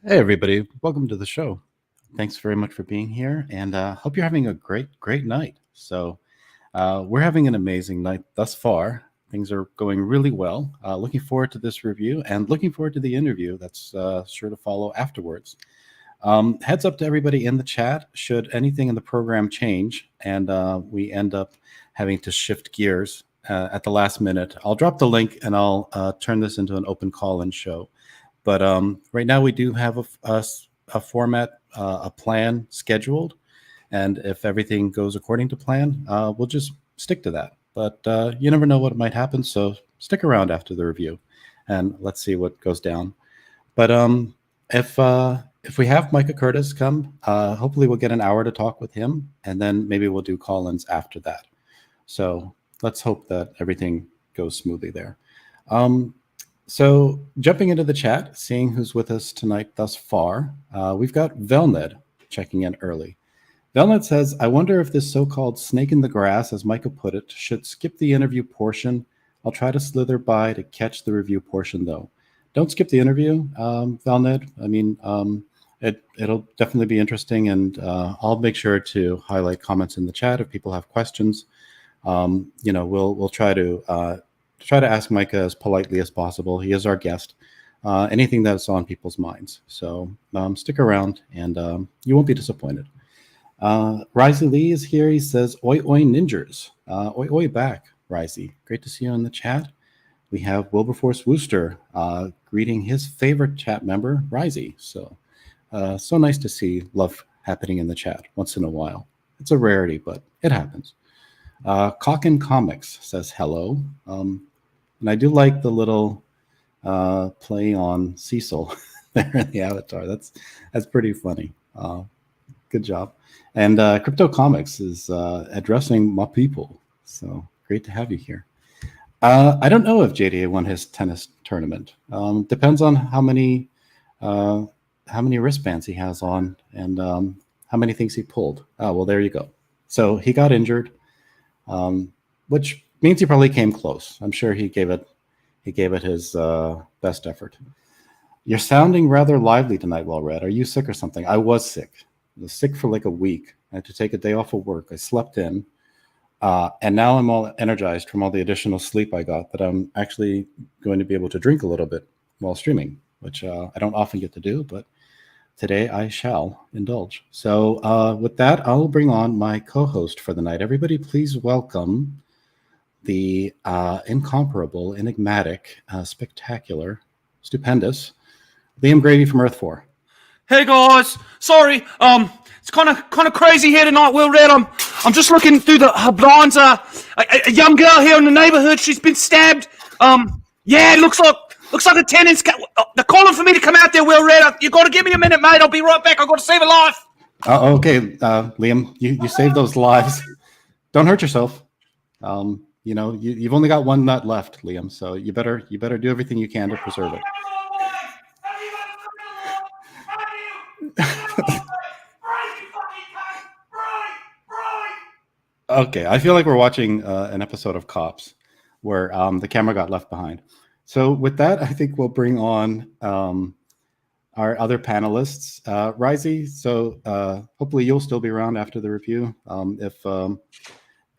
Hey, everybody. Welcome to the show. Thanks very much for being here, and hope you're having a great night. We're having an amazing night thus far. Things are going really well. Looking forward to this review and looking forward to the interview that's sure to follow afterwards. Heads up to everybody in the chat. Should anything in the program change and we end up having to shift gears at the last minute, I'll drop the link and I'll turn this into an open call-in show. But right now we do have a format, a plan scheduled. And if everything goes according to plan, we'll just stick to that. But you never know what might happen. So stick around after the review and let's see what goes down. But if we have Micah Curtis come, hopefully we'll get an hour to talk with him. And then maybe we'll do call-ins after that. So let's hope that everything goes smoothly there. So jumping into the chat, seeing who's with us tonight thus far, we've got Velned checking in early. Velned says, I wonder if this so-called snake in the grass, as Micah put it, should skip the interview portion. I'll try to slither by to catch the review portion, though. Don't skip the interview, Velned. I mean, it'll definitely be interesting, and I'll make sure to highlight comments in the chat if people have questions. We'll try to ask Micah as politely as possible. He is our guest. Anything that's on people's minds. So stick around, and you won't be disappointed. Risey Lee is here. He says, "Oi, oi, ninjas! Oi, oi, back, Risey. Great to see you in the chat." We have Wilberforce Wooster greeting his favorite chat member, Risey. So nice to see love happening in the chat once in a while. It's a rarity, but it happens. Cockin Comics says hello. And I do like the little play on Cecil there in the avatar. That's pretty funny. Good job. And Crypto Comics is addressing my people. So great to have you here. I don't know if JDA won his tennis tournament. Depends on how many wristbands he has on and how many things he pulled. Oh, well, there you go. So he got injured, which means he probably came close. I'm sure he gave it his best effort. You're sounding rather lively tonight, Well Read. Are you sick or something? I was sick. I was sick for like a week. I had to take a day off of work. I slept in. And now I'm all energized from all the additional sleep I got that I'm actually going to be able to drink a little bit while streaming, which I don't often get to do, but today I shall indulge. So with that, I'll bring on my co-host for the night. Everybody, please welcome the incomparable, enigmatic, spectacular, stupendous Liam Grady from Earth 4. Hey guys, sorry, it's kind of crazy here tonight. Well read. I'm just looking through her blinds. A young girl here in the neighborhood. She's been stabbed. Yeah, it looks like a tenant's. They're calling for me to come out there. Well read. You got to give me a minute, mate. I'll be right back. I've got to save a life. Okay, Liam, you saved those lives. Don't hurt yourself. You've only got one nut left, Liam. So you better do everything you can to preserve it. Okay, I feel like we're watching an episode of Cops where the camera got left behind. So with that, I think we'll bring on our other panelists. Risey, so hopefully you'll still be around after the review.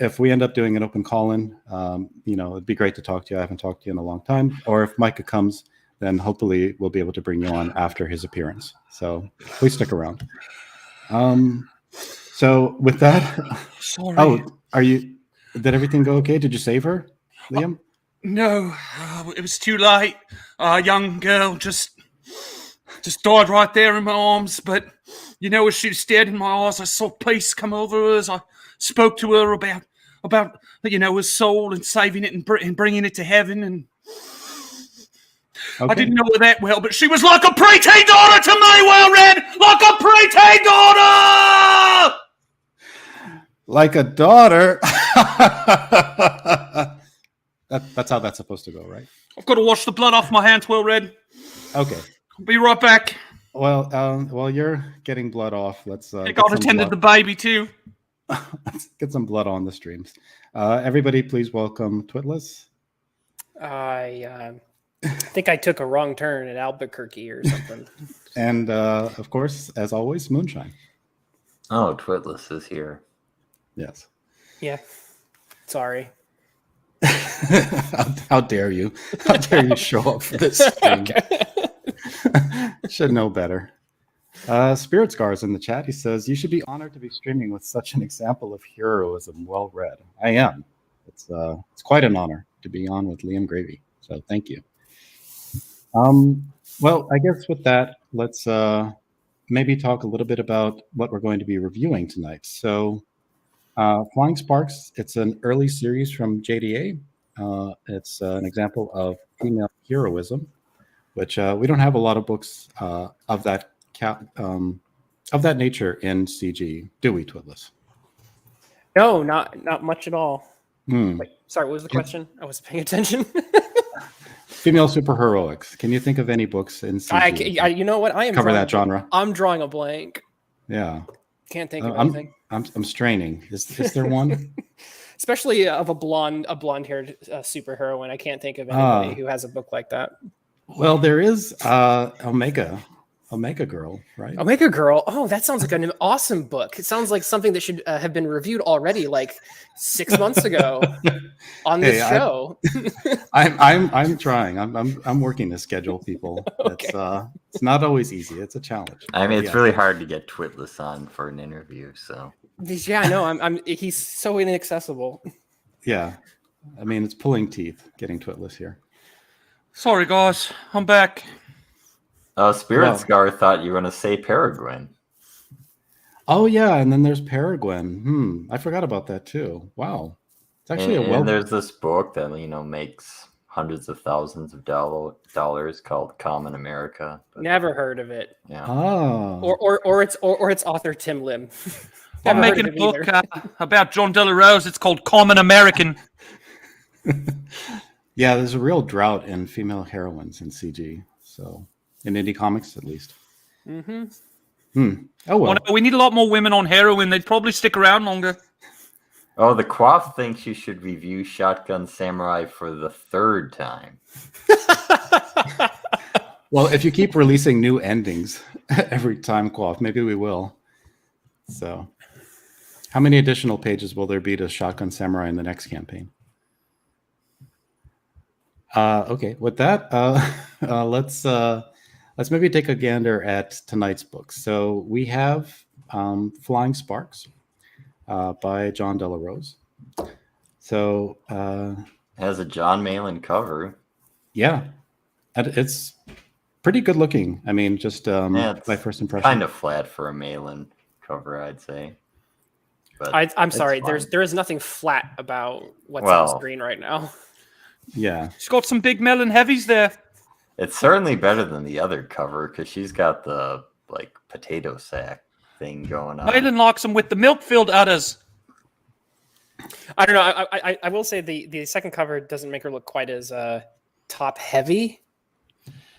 If we end up doing an open call-in, it'd be great to talk to you. I haven't talked to you in a long time. Or if Micah comes, then hopefully we'll be able to bring you on after his appearance. So please stick around. So with that, sorry. Did everything go okay? Did you save her, Liam? No, it was too late. A young girl just died right there in my arms. But as she stared in my eyes, I saw peace come over her as I spoke to her about her soul and saving it and bringing it to heaven. And okay. I didn't know her that well, but she was like a preteen daughter to me. Well read, like a preteen daughter. Like a daughter. That's how that's supposed to go, right? I've got to wash the blood off my hands, Well read. Okay. I'll be right back. Well, while you're getting blood off, let's. I got attended the baby too. Let's get some blood on the streams. Everybody, please welcome Twitless. I think I took a wrong turn at Albuquerque or something. And of course, as always, Moonshine. Oh, Twitless is here. Yes. Yeah. Sorry. How dare you? How dare you show up for this stream? Should know better. Spirit Scars in the chat. He says, you should be honored to be streaming with such an example of heroism. Well read. I am. It's quite an honor to be on with Liam Gravy. So thank you. Well, I guess with that, let's maybe talk a little bit about what we're going to be reviewing tonight. So Flying Sparks, it's an early series from JDA. It's an example of female heroism, which we don't have a lot of books of that nature in CG, do we, Twitless? No, not much at all. Wait, sorry, what was the question? I wasn't paying attention. Female superheroics. Can you think of any books in CG? You know what? I am cover that genre. I'm drawing a blank. Yeah. Can't think of anything. I'm straining. Is there one? Especially of a blonde-haired superheroine. I can't think of anybody who has a book like that. Well, there is Omega Girl, right? Omega Girl. Oh, that sounds like an awesome book. It sounds like something that should have been reviewed already, like 6 months ago on this show. I'm trying. I'm working to schedule people. Okay. It's not always easy. It's a challenge. I mean, it's really hard to get Twitless on for an interview. So yeah, I know. He's so inaccessible. Yeah, I mean, it's pulling teeth getting Twitless here. Sorry, guys. I'm back. Spirit Scar thought you were going to say Peregrine. Oh, yeah, and then there's Peregrine. I forgot about that, too. Wow. It's actually and there's this book that, makes hundreds of thousands of dollars called Common America. Never heard of it. Yeah. Oh. Or its author, Tim Lim. I'm making a book about John De La Rose. It's called Common American. Yeah, there's a real drought in female heroines in CG, so... in indie comics, at least. Oh, well. We need a lot more women on heroin. They'd probably stick around longer. Oh, the Quaff thinks you should review Shotgun Samurai for the 3rd time. Well, if you keep releasing new endings every time, Quaff, maybe we will. So, how many additional pages will there be to Shotgun Samurai in the next campaign? Okay, with that, let's maybe take a gander at tonight's book. So we have Flying Sparks by John De La Rose. So it has a John Malin cover. Yeah, it's pretty good looking. I mean, just my first impression. Kind of flat for a Malin cover, I'd say. But I'm sorry, there is nothing flat about what's on screen right now. Yeah, she's got some big melon heavies there. It's certainly better than the other cover because she's got the potato sack thing going on. Malin likes them with the milk-filled udders. I don't know. I will say the second cover doesn't make her look quite as top heavy.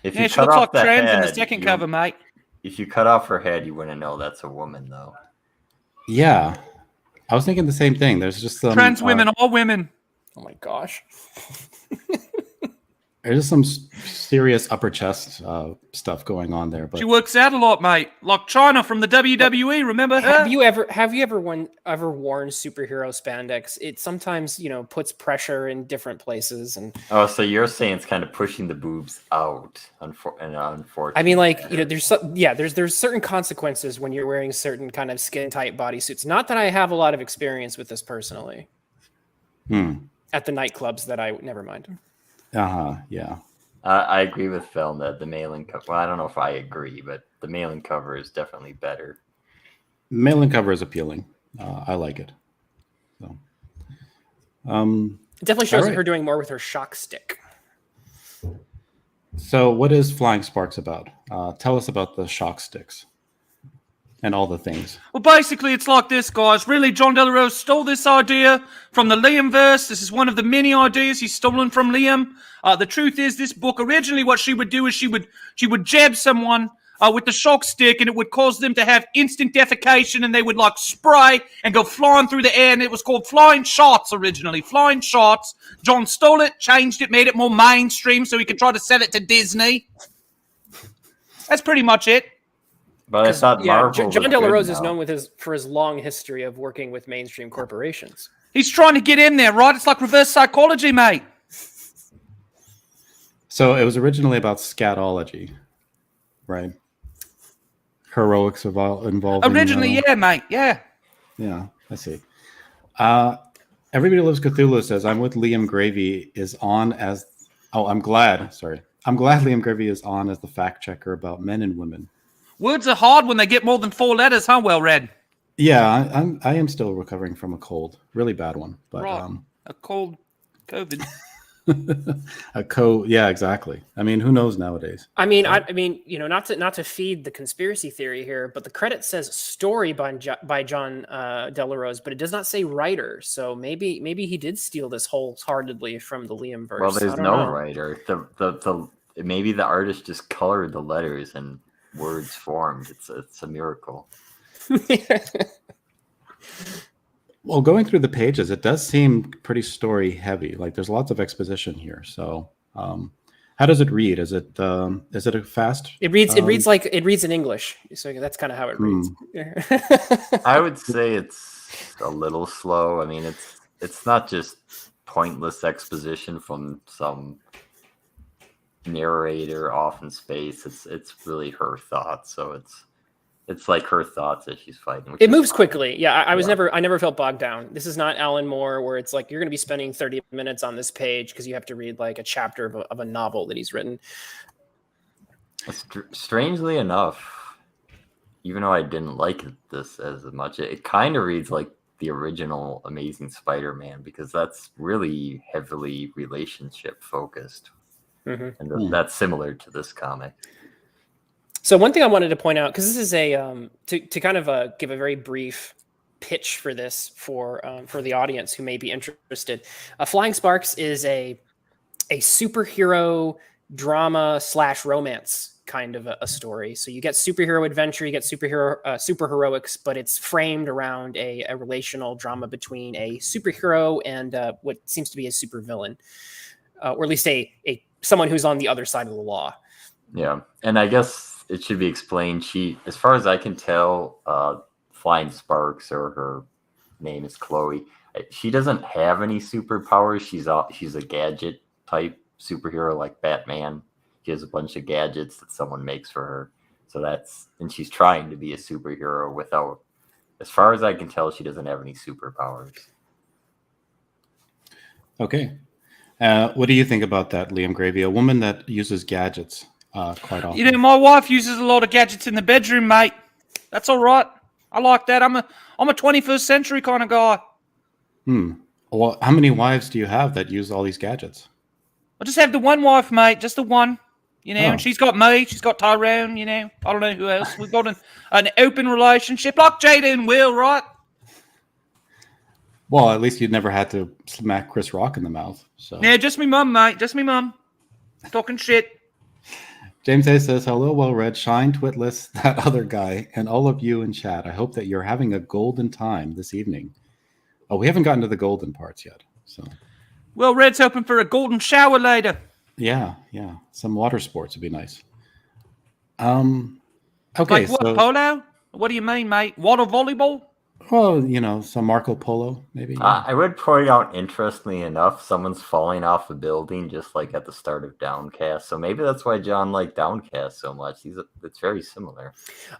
If you she cut looks off like the trans head, in the second cover, mate. If you cut off her head, you wouldn't know that's a woman, though. Yeah, I was thinking the same thing. There's just some trans women are women. Oh my gosh. There's some serious upper chest stuff going on there. But she works out a lot, mate. Like China from the WWE. Remember her? Have you ever worn superhero spandex? It sometimes puts pressure in different places. And so you're saying it's kind of pushing the boobs out, unfortunately. I mean, there's certain consequences when you're wearing certain kind of skin tight bodysuits. Not that I have a lot of experience with this personally. At the nightclubs never mind. Yeah. I agree with Phil that the Malin cover. Well, I don't know if I agree, but the Malin cover is definitely better. Malin cover is appealing. I like it. So, it definitely shows her doing more with her shock stick. So, what is Flying Sparks about? Tell us about the shock sticks and all the things. Well, basically, it's like this, guys. Really, John De La Rose stole this idea from the Liam verse. This is one of the many ideas he's stolen from Liam. The truth is, this book originally, what she would do is she would jab someone with the shock stick, and it would cause them to have instant defecation, and they would spray and go flying through the air. And it was called Flying Shots originally. Flying Shots. John stole it, changed it, made it more mainstream, so he could try to sell it to Disney. That's pretty much it. But I thought Marvel John was De La good Rose is now. known for his long history of working with mainstream corporations. He's trying to get in there, right? It's like reverse psychology, mate. So it was originally about scatology, right? Heroics involving... Originally, yeah, mate, yeah. Yeah, I see. Everybody Loves Cthulhu says, I'm with Liam Gravy is on as... Oh, I'm glad Liam Gravy is on as the fact checker about men and women. Words are hard when they get more than 4 letters, huh, Well Read? Yeah, I am still recovering from a cold. Really bad one. But Right. A cold COVID. Yeah, exactly. I mean, who knows nowadays? I mean, not to feed the conspiracy theory here, but the credit says story by John De La Rose, but it does not say writer. So maybe he did steal this wholeheartedly from the Liam verse. Well, there's I don't no know. writer. The maybe the artist just colored the letters and words formed. It's a miracle. Well, going through the pages, it does seem pretty story heavy. Like there's lots of exposition here. So, how does it read? Is it a fast? It reads in English. So that's kind of how it reads. I would say it's a little slow. I mean, it's not just pointless exposition from some narrator off in space. It's really her thoughts. So it's like her thoughts that she's fighting. It moves quickly. Yeah, I never felt bogged down. This is not Alan Moore where it's like you're going to be spending 30 minutes on this page because you have to read like a chapter of a novel that he's written. Strangely enough, even though I didn't like this as much, it kind of reads like the original Amazing Spider-Man because that's really heavily relationship focused. Mm-hmm. And that's similar to this comic. So one thing I wanted to point out, because this is to kind of give a very brief pitch for this for the audience who may be interested. Flying Sparks is a superhero drama / romance kind of a story. So you get superhero adventure, you get super heroics, but it's framed around a relational drama between a superhero and what seems to be a supervillain, or at least a someone who's on the other side of the law. Yeah, and I guess it should be explained. She, as far as I can tell, Flying Sparks, or her name is Chloe. She doesn't have any superpowers. She's a gadget type superhero like Batman. She has a bunch of gadgets that someone makes for her. And she's trying to be a superhero without, as far as I can tell, she doesn't have any superpowers. Okay. What do you think about that, Liam Gravy? A woman that uses gadgets quite often. You know, my wife uses a lot of gadgets in the bedroom, mate. That's all right. I like that. I'm a 21st century kind of guy. Well, how many wives do you have that use all these gadgets? I just have the one wife, mate. Just the one. You know, and she's got me. She's got Tyrone, you know. I don't know who else. We've got an open relationship like Jada and Will, right? Well, at least you never had to smack Chris Rock in the mouth. So Yeah, just me mum, mate. Just me mum. Talking shit. James A says, hello, well read, Shine, Twitless, that other guy, and all of you in chat. I hope that you're having a golden time this evening. Oh, we haven't gotten to the golden parts yet. So Well, Red's hoping for a golden shower later. Yeah. Some water sports would be nice. Okay, like what, polo? What do you mean, mate? Water volleyball? Well, you know, some Marco Polo, maybe. I would point out, interestingly enough, someone's falling off a building just like at the start of Downcast. So maybe that's why John liked Downcast so much. It's very similar.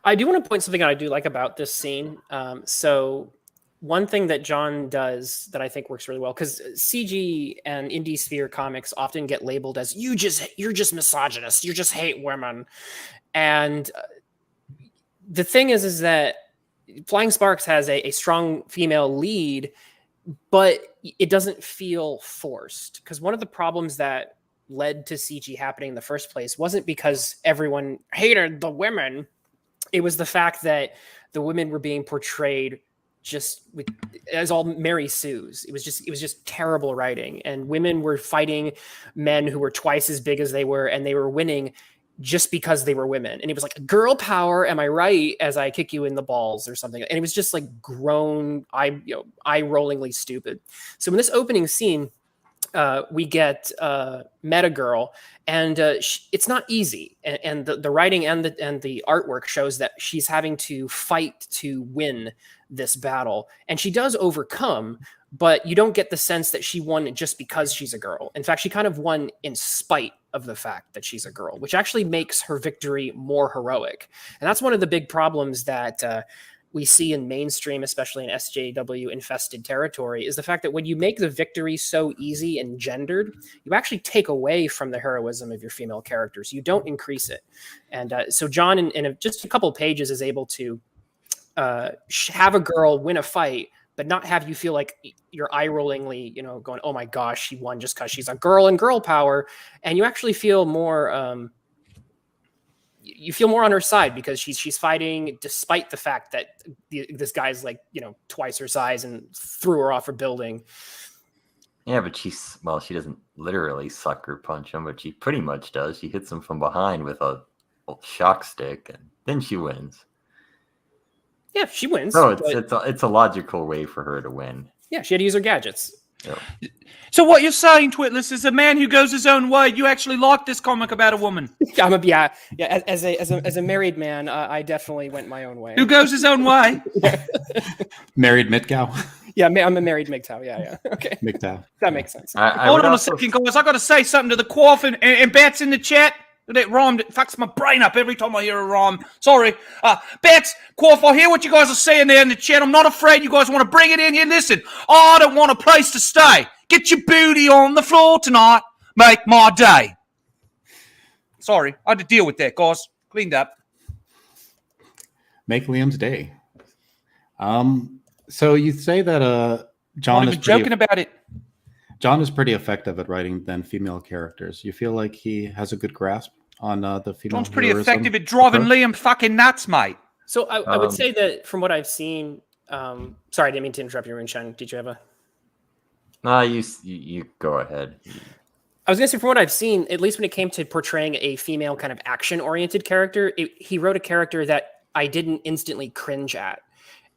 I do want to point something out I do like about this scene. So one thing that John does that I think works really well, because CG and Indie Sphere comics often get labeled as you're just misogynist, you just hate women. And the thing is that Flying Sparks has a strong female lead, but it doesn't feel forced. Because one of the problems that led to CG happening in the first place wasn't because everyone hated the women. It was the fact that the women were being portrayed as all Mary Sues. It was just terrible writing, and women were fighting men who were twice as big as they were, and they were winning just because they were women. And it was like, girl power, am I right, as I kick you in the balls or something. And it was just like grown, eye-rollingly stupid. So in this opening scene, we get Meta Girl, and it's not easy. And the writing and the artwork shows that she's having to fight to win this battle, and she does overcome. But you don't get the sense that she won just because she's a girl. In fact, she kind of won in spite of the fact that she's a girl, which actually makes her victory more heroic. And that's one of the big problems that we see in mainstream, especially in SJW infested territory, is the fact that when you make the victory so easy and gendered, you actually take away from the heroism of your female characters. You don't increase it. And so John, in just a couple of pages, is able to have a girl win a fight, but not have you feel like you're eye-rollingly, going, oh my gosh, she won just because she's a girl and girl power. And you actually feel more, you feel more on her side because she's fighting despite the fact that this guy's like, twice her size and threw her off a building. Yeah, but she doesn't literally sucker punch him, but she pretty much does. She hits him from behind with a shock stick, and then she wins. Yeah, she wins. No, it's a logical way for her to win. Yeah, she had to use her gadgets. Yep. So what you're saying, Twitless, is a man who goes his own way. You actually like this comic about a woman As a married man, I definitely went my own way. who goes his own way. Married Mitgow. Yeah, I'm a married MGTOW. Yeah. Okay, MGTOW. that makes sense. Hold on a second, guys. I got to say something to the Quaff and Bats in the chat. That rhymed. It fucks my brain up every time I hear a rhyme. Sorry. Bats, Quaff, I hear what you guys are saying there in the chat. I'm not afraid you guys want to bring it in here. Listen, I don't want a place to stay. Get your booty on the floor tonight. Make my day. Sorry. I had to deal with that, guys. Cleaned up. Make Liam's day. So you say that John is joking about it. John is pretty effective at writing then female characters. You feel like he has a good grasp on the female. John's pretty effective at driving Liam fucking nuts, mate. So I would say that from what I've seen, sorry, I didn't mean to interrupt you, Moonshine. Did you have a? No, you go ahead. I was going to say, from what I've seen, at least when it came to portraying a female kind of action-oriented character, he wrote a character that I didn't instantly cringe at.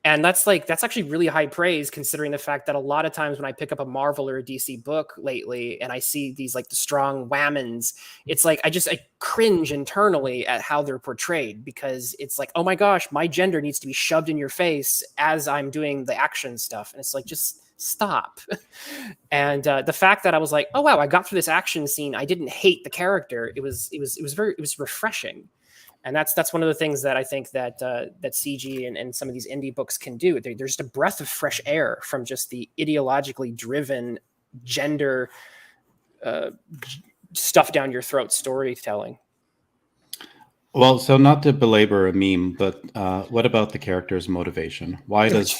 And that's actually really high praise, considering the fact that a lot of times when I pick up a Marvel or a DC book lately and I see these like the strong whammons, it's like I cringe internally at how they're portrayed, because it's like, oh my gosh, my gender needs to be shoved in your face as I'm doing the action stuff. And it's like, just stop. And the fact that I was like, oh wow, I got through this action scene, I didn't hate the character. It was refreshing. And that's one of the things that I think that CG and some of these indie books can do. There's just a breath of fresh air from just the ideologically driven gender stuff down your throat storytelling. Well, so not to belabor a meme, but what about the character's motivation? Why does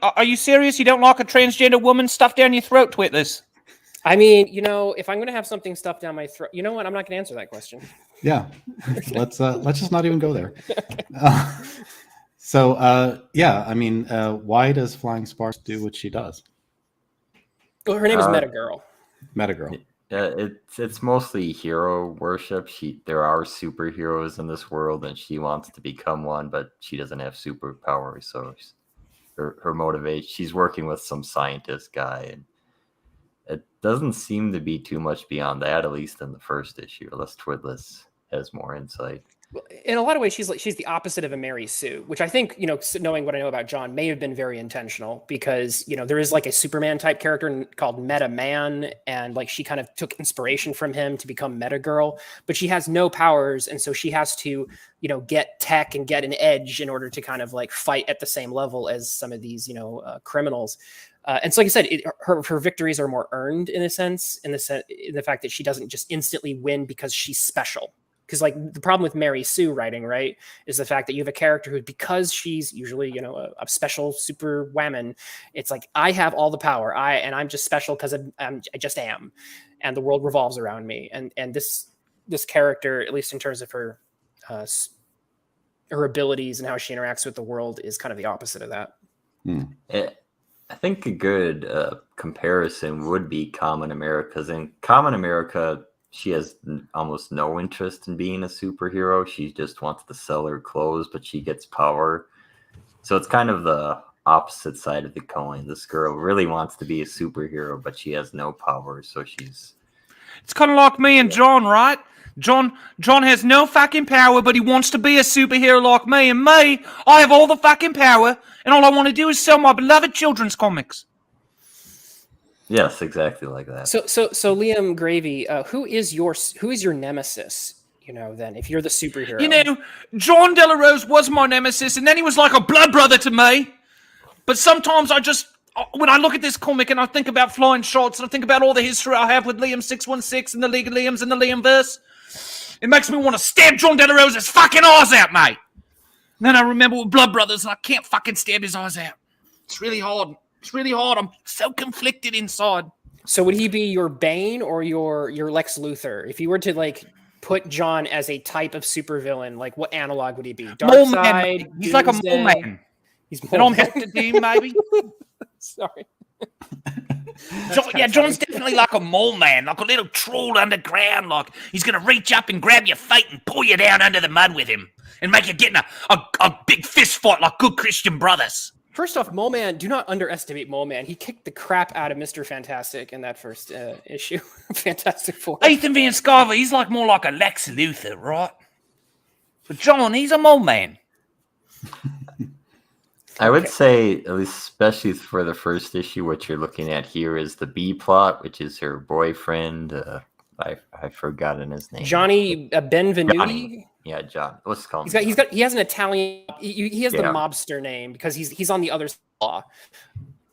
Are you serious? You don't like a transgender woman stuffed down your throat, Twitless? I mean, if I'm going to have something stuffed down my throat, you know what? I'm not going to answer that question. Yeah, let's just not even go there. Why does Flying Sparks do what she does? Well, her name is Meta Girl. Meta Girl. It's mostly hero worship. There are superheroes in this world, and she wants to become one, but she doesn't have superpowers. So her motivation, she's working with some scientist guy, and it doesn't seem to be too much beyond that, at least in the first issue, unless Twitless has more insight. In a lot of ways, she's the opposite of a Mary Sue, which I think, knowing what I know about John, may have been very intentional, because, there is like a Superman type character called Meta Man, and like she kind of took inspiration from him to become Meta Girl, but she has no powers. And so she has to, get tech and get an edge in order to kind of like fight at the same level as some of these, criminals. And so, like I said, her victories are more earned in a sense, in the fact that she doesn't just instantly win because she's special. Because like the problem with Mary Sue writing, right, is the fact that you have a character who, because she's usually, a special super whammon, it's like, I have all the power, and I'm just special because I just am, and the world revolves around me. And this character, at least in terms of her abilities and how she interacts with the world, is kind of the opposite of that. I think a good comparison would be Common America, because in Common America, she has almost no interest in being a superhero. She just wants to sell her clothes, but she gets power. So it's kind of the opposite side of the coin. This girl really wants to be a superhero, but she has no powers, so she's... It's kind of like me and John, right? John has no fucking power, but he wants to be a superhero like me. And me, I have all the fucking power, and all I want to do is sell my beloved children's comics. Yes, exactly like that. So Liam Gravy, who is your nemesis? You know, then if you're the superhero, You know, John Delarose was my nemesis, and then he was like a blood brother to me. But sometimes when I look at this comic and I think about flying shots and I think about all the history I have with Liam 616 and the League of Liams and the Liamverse, it makes me want to stab John Delarose's fucking eyes out, mate. And then I remember with Blood Brothers and I can't fucking stab his eyes out. It's really hard. I'm so conflicted inside. So would he be your Bane or your Lex Luthor? If you were to like put John as a type of supervillain, like what analog would he be? Mole man, Darkseid? mate. He's like a mole man. He's And I'm Hector Doom, maybe. Sorry. John's definitely like a mole man, like a little troll underground. Like he's gonna reach up and grab your feet and pull you down under the mud with him, and make you get in a big fist fight like good Christian brothers. First off, Mole Man, do not underestimate Mole Man. He kicked the crap out of Mr. Fantastic in that first issue. Fantastic Four. Ethan Van Sciver, he's like more like a Lex Luthor, right? But John, he's a mole man. I would say, at least especially for the first issue, what you're looking at here is the B plot, which is her boyfriend. I've forgotten his name. Johnny Benvenuti. Johnny. Yeah, John. What's it called? He has an Italian. He has the mobster name because he's on the other side of the law.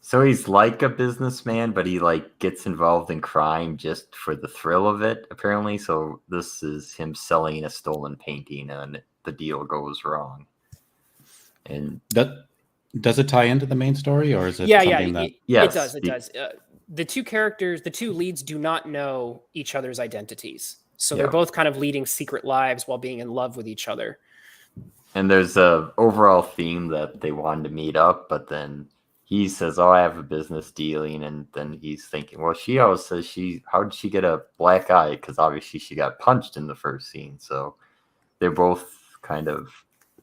So he's like a businessman, but he like gets involved in crime just for the thrill of it, apparently. So this is him selling a stolen painting, and the deal goes wrong. And does it tie into the main story, or is it? Yeah. Yes, It does. The two leads, do not know each other's identities. So they're both kind of leading secret lives while being in love with each other. And there's a overall theme that they wanted to meet up, but then he says, "Oh, I have a business dealing," and then he's thinking, "Well, she always says how did she get a black eye? Because obviously she got punched in the first scene." So they're both kind of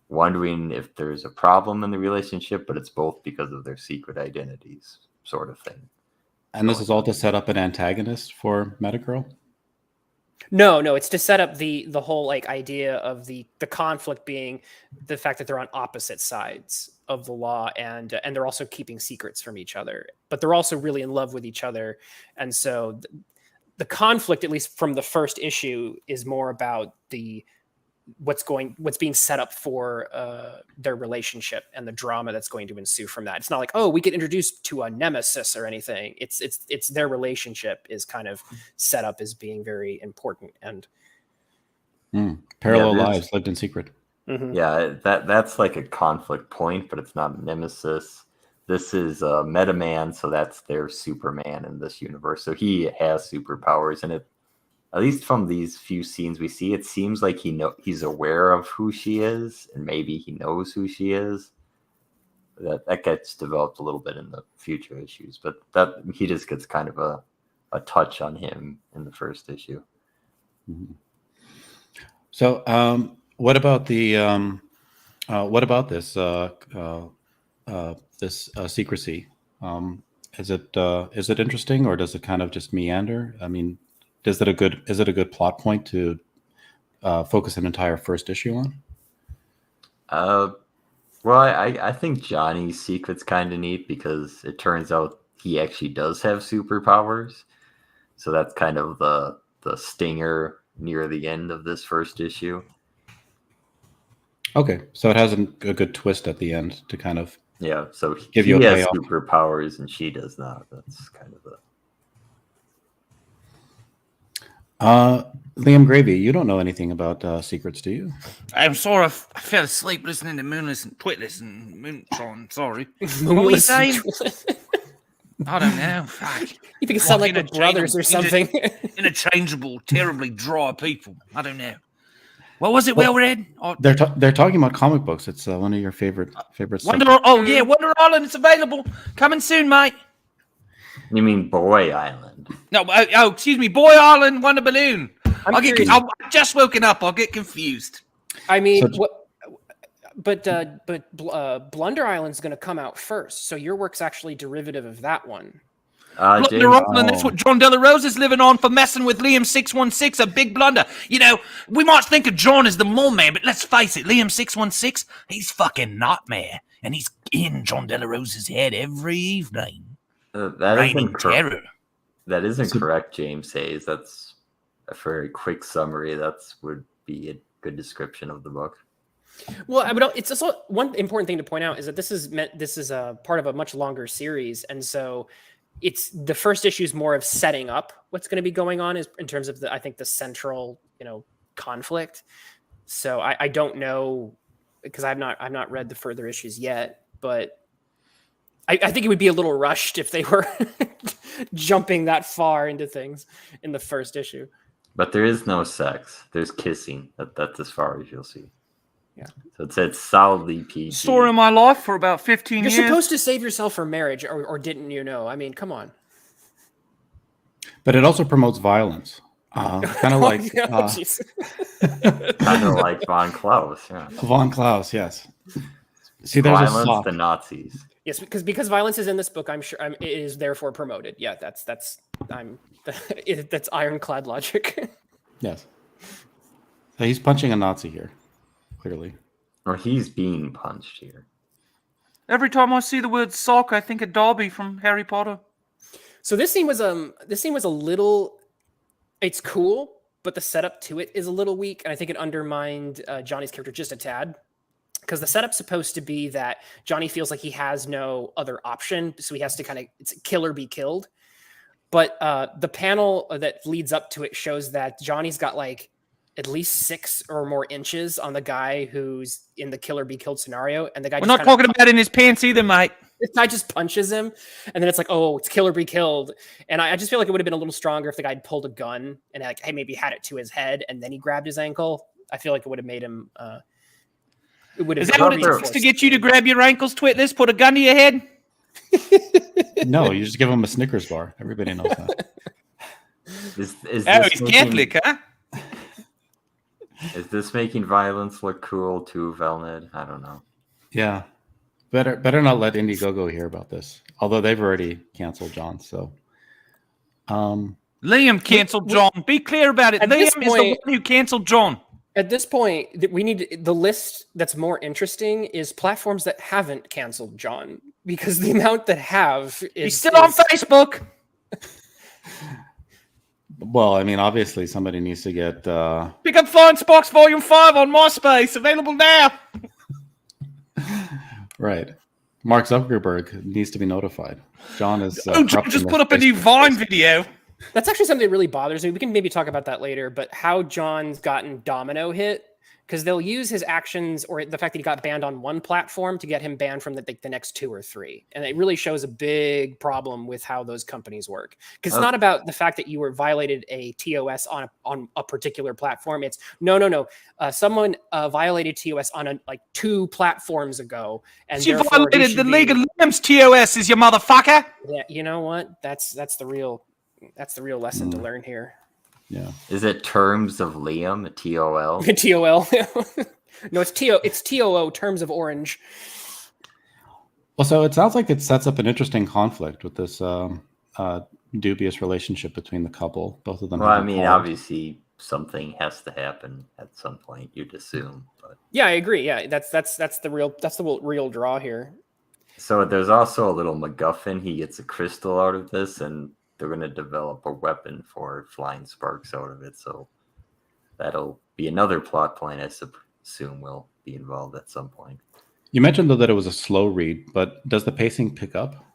wondering if there's a problem in the relationship, but it's both because of their secret identities, sort of thing. And this is all to set up an antagonist for Metagirl? No, it's to set up the whole like idea of the conflict being the fact that they're on opposite sides of the law, and they're also keeping secrets from each other, but they're also really in love with each other. And so the conflict, at least from the first issue, is more about what's being set up for their relationship and the drama that's going to ensue from that. It's not like, oh, we get introduced to a nemesis or anything. It's their relationship is kind of set up as being very important and parallel lives lived in secret. Mm-hmm. Yeah, that's like a conflict point, but it's not a nemesis. This is Meta Man, so that's their Superman in this universe. So he has superpowers, and at least from these few scenes we see, it seems like he's aware of who she is, and maybe he knows who she is. That gets developed a little bit in the future issues, but that he just gets kind of a touch on him in the first issue. Mm-hmm. So, what about this secrecy? Is it interesting, or does it kind of just meander? I mean, is it a good plot point to focus an entire first issue on? Well, I think Johnny's secret's kind of neat because it turns out he actually does have superpowers. So that's kind of the stinger near the end of this first issue. Okay, so it has a good twist at the end to kind of so give he you a has payoff. superpowers and she does not. That's kind of Liam Gravy, you don't know anything about secrets, do you? I'm sorry, I fell asleep listening to Moonless and Twitless and Moontron. Sorry. What were you saying? I don't know. Fuck. You think it sound like the brothers or something? Interchangeable, terribly dry people. I don't know. What was it? Well read. They're talking about comic books. It's one of your favorite Wonder. Oh yeah, Wonder Island. It's available. Coming soon, mate. You mean Boy Island? No. Oh, excuse me. Boy Island, Wonder Balloon. I'm I've just woken up. I'll get confused. I mean, Blunder Island's going to come out first, so your work's actually derivative of that one. Blunder Island, that's what John De La Rose is living on for messing with Liam 616, a big blunder. You know, we might think of John as the mole man, but let's face it, Liam 616, he's fucking nightmare, and he's in John De La Rose's head every evening. Raining terror. That isn't correct, James Hayes. That's a very quick summary. That would be a good description of the book. Well, but it's also one important thing to point out is that this is a part of a much longer series, and so it's the first issue is more of setting up what's going to be going on is in terms of I think the central conflict. So I don't know because I've not read the further issues yet, but I think it would be a little rushed if they were jumping that far into things in the first issue. But there is no sex. There's kissing. That's as far as you'll see. Yeah. So it's solidly PG. Story of my life for about 15 years. You're supposed to save yourself for marriage, or didn't you know? I mean, come on. But it also promotes violence. Kind of like... kind of like Von Klaus, yeah. Von Klaus, yes. See, there's violence, the Nazis. Yes, because violence is in this book. I'm sure it is therefore promoted. Yeah, that's ironclad logic. Yes. So he's punching a Nazi here, clearly. Or he's being punched here. Every time I see the word sock, I think of Dobby from Harry Potter. So this scene was a little. It's cool, but the setup to it is a little weak, and I think it undermined Johnny's character just a tad. Because the setup's supposed to be that Johnny feels like he has no other option, so he has to it's kill or be killed. But the panel that leads up to it shows that Johnny's got like at least 6 or more inches on the guy who's in the kill or be killed scenario, and the guy. We're not talking about in his pants either, mate. This guy just punches him, and then it's like, oh, it's kill or be killed. And I just feel like it would have been a little stronger if the guy had pulled a gun and maybe had it to his head, and then he grabbed his ankle. I feel like it would have made him. Is that what it takes to get you to grab your ankles, Twitless? Put a gun to your head? No, you just give him a Snickers bar. Everybody knows that. Is he's Catholic, huh? Is this making violence look cool too, Velned? I don't know. Yeah. Better not let Indiegogo hear about this. Although they've already canceled John, so. Liam canceled John. Be clear about it. Liam is the one who canceled John. At this point, we need the list that's more interesting is platforms that haven't canceled John, because the amount that have is he's still on Facebook. Well, I mean, obviously somebody needs to get pick up Flying Sparks Volume 5 on MySpace, available now. Right. Mark Zuckerberg needs to be notified. John is John just put up a new Vine video. That's actually something that really bothers me. We can maybe talk about that later, but how John's gotten domino hit, because they'll use his actions or the fact that he got banned on one platform to get him banned from the next 2 or 3. And it really shows a big problem with how those companies work. Because it's not about the fact that you were violated a TOS on a particular platform. It's no. Someone violated TOS on 2 platforms ago. And you violated the League of Limbs TOS, is you motherfucker. Yeah, you know what? That's the real lesson to learn here. Yeah. Is it Terms of Liam, TOL? TOL. No, it's TOO, Terms of Orange. Well, so it sounds like it sets up an interesting conflict with this dubious relationship between the couple. Both of them. Well, I mean, obviously something has to happen at some point, you'd assume. But yeah, I agree. Yeah, that's the real draw here. So there's also a little MacGuffin. He gets a crystal out of this, and they're going to develop a weapon for flying sparks out of it. So that'll be another plot point, I assume, will be involved at some point. You mentioned, though, that it was a slow read, but does the pacing pick up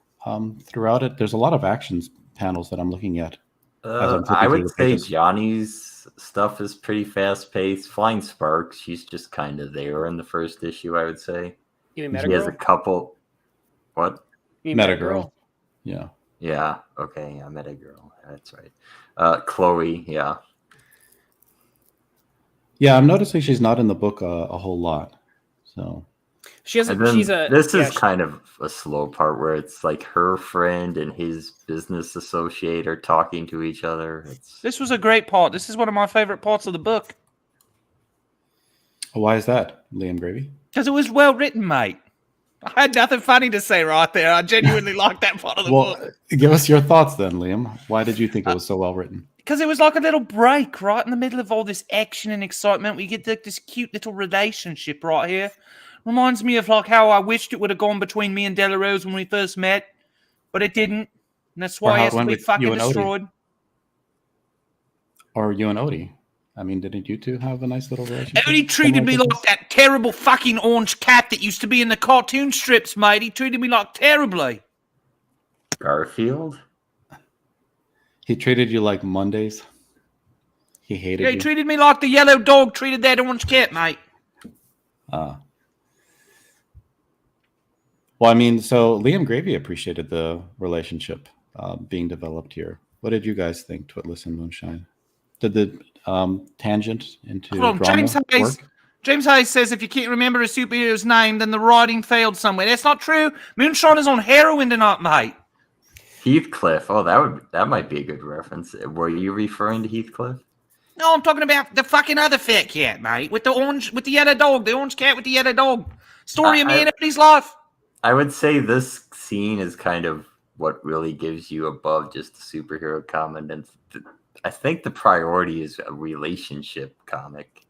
throughout it? There's a lot of actions panels that I'm looking at. I would say Johnny's stuff is pretty fast-paced. Flying Sparks, she's just kind of there in the first issue, I would say. You mean Metagirl? He has a couple... What? You mean Metagirl? Yeah. Yeah, okay, yeah, Metagirl. That's right. Chloe, yeah. Yeah, I'm noticing she's not in the book a whole lot. So she has this is kind of a slow part where it's like her friend and his business associate are talking to each other. This was a great part. This is one of my favorite parts of the book. Why is that, Liam Gravy? Because it was well written, mate. I had nothing funny to say right there. I genuinely liked that part of the Well, book. give us your thoughts then, Liam. Why did you think it was so well written? Because it was like a little break right in the middle of all this action and excitement. We get this cute little relationship right here. Reminds me of like how I wished it would have gone between me and Delarose when we first met, but it didn't. And that's Or why how it it has to went be with fucking you and Odie. destroyed. Or you and Odie. I mean, didn't you two have a nice little relationship? Odie treated me like that terrible fucking orange cat that used to be in the cartoon strips, mate. He treated me like terribly. Garfield? He treated you like Mondays. He hated Yeah, he you. treated me like the yellow dog treated that orange cat, mate. Well, I mean, so Liam Gravy appreciated the relationship being developed here. What did you guys think, Twitless and Moonshine? Did the tangent into Hold on, drama work? James Hayes says if you can't remember a superhero's name, then the writing failed somewhere. That's not true. Moonshine is on heroin tonight, mate. Heathcliff. Oh, that might be a good reference. Were you referring to Heathcliff? No, I'm talking about the fucking other fat cat, mate, with the yellow dog, the orange cat with the yellow dog. Story of me and everybody's life. I would say this scene is kind of what really gives you above just a superhero comic, and I think the priority is a relationship comic,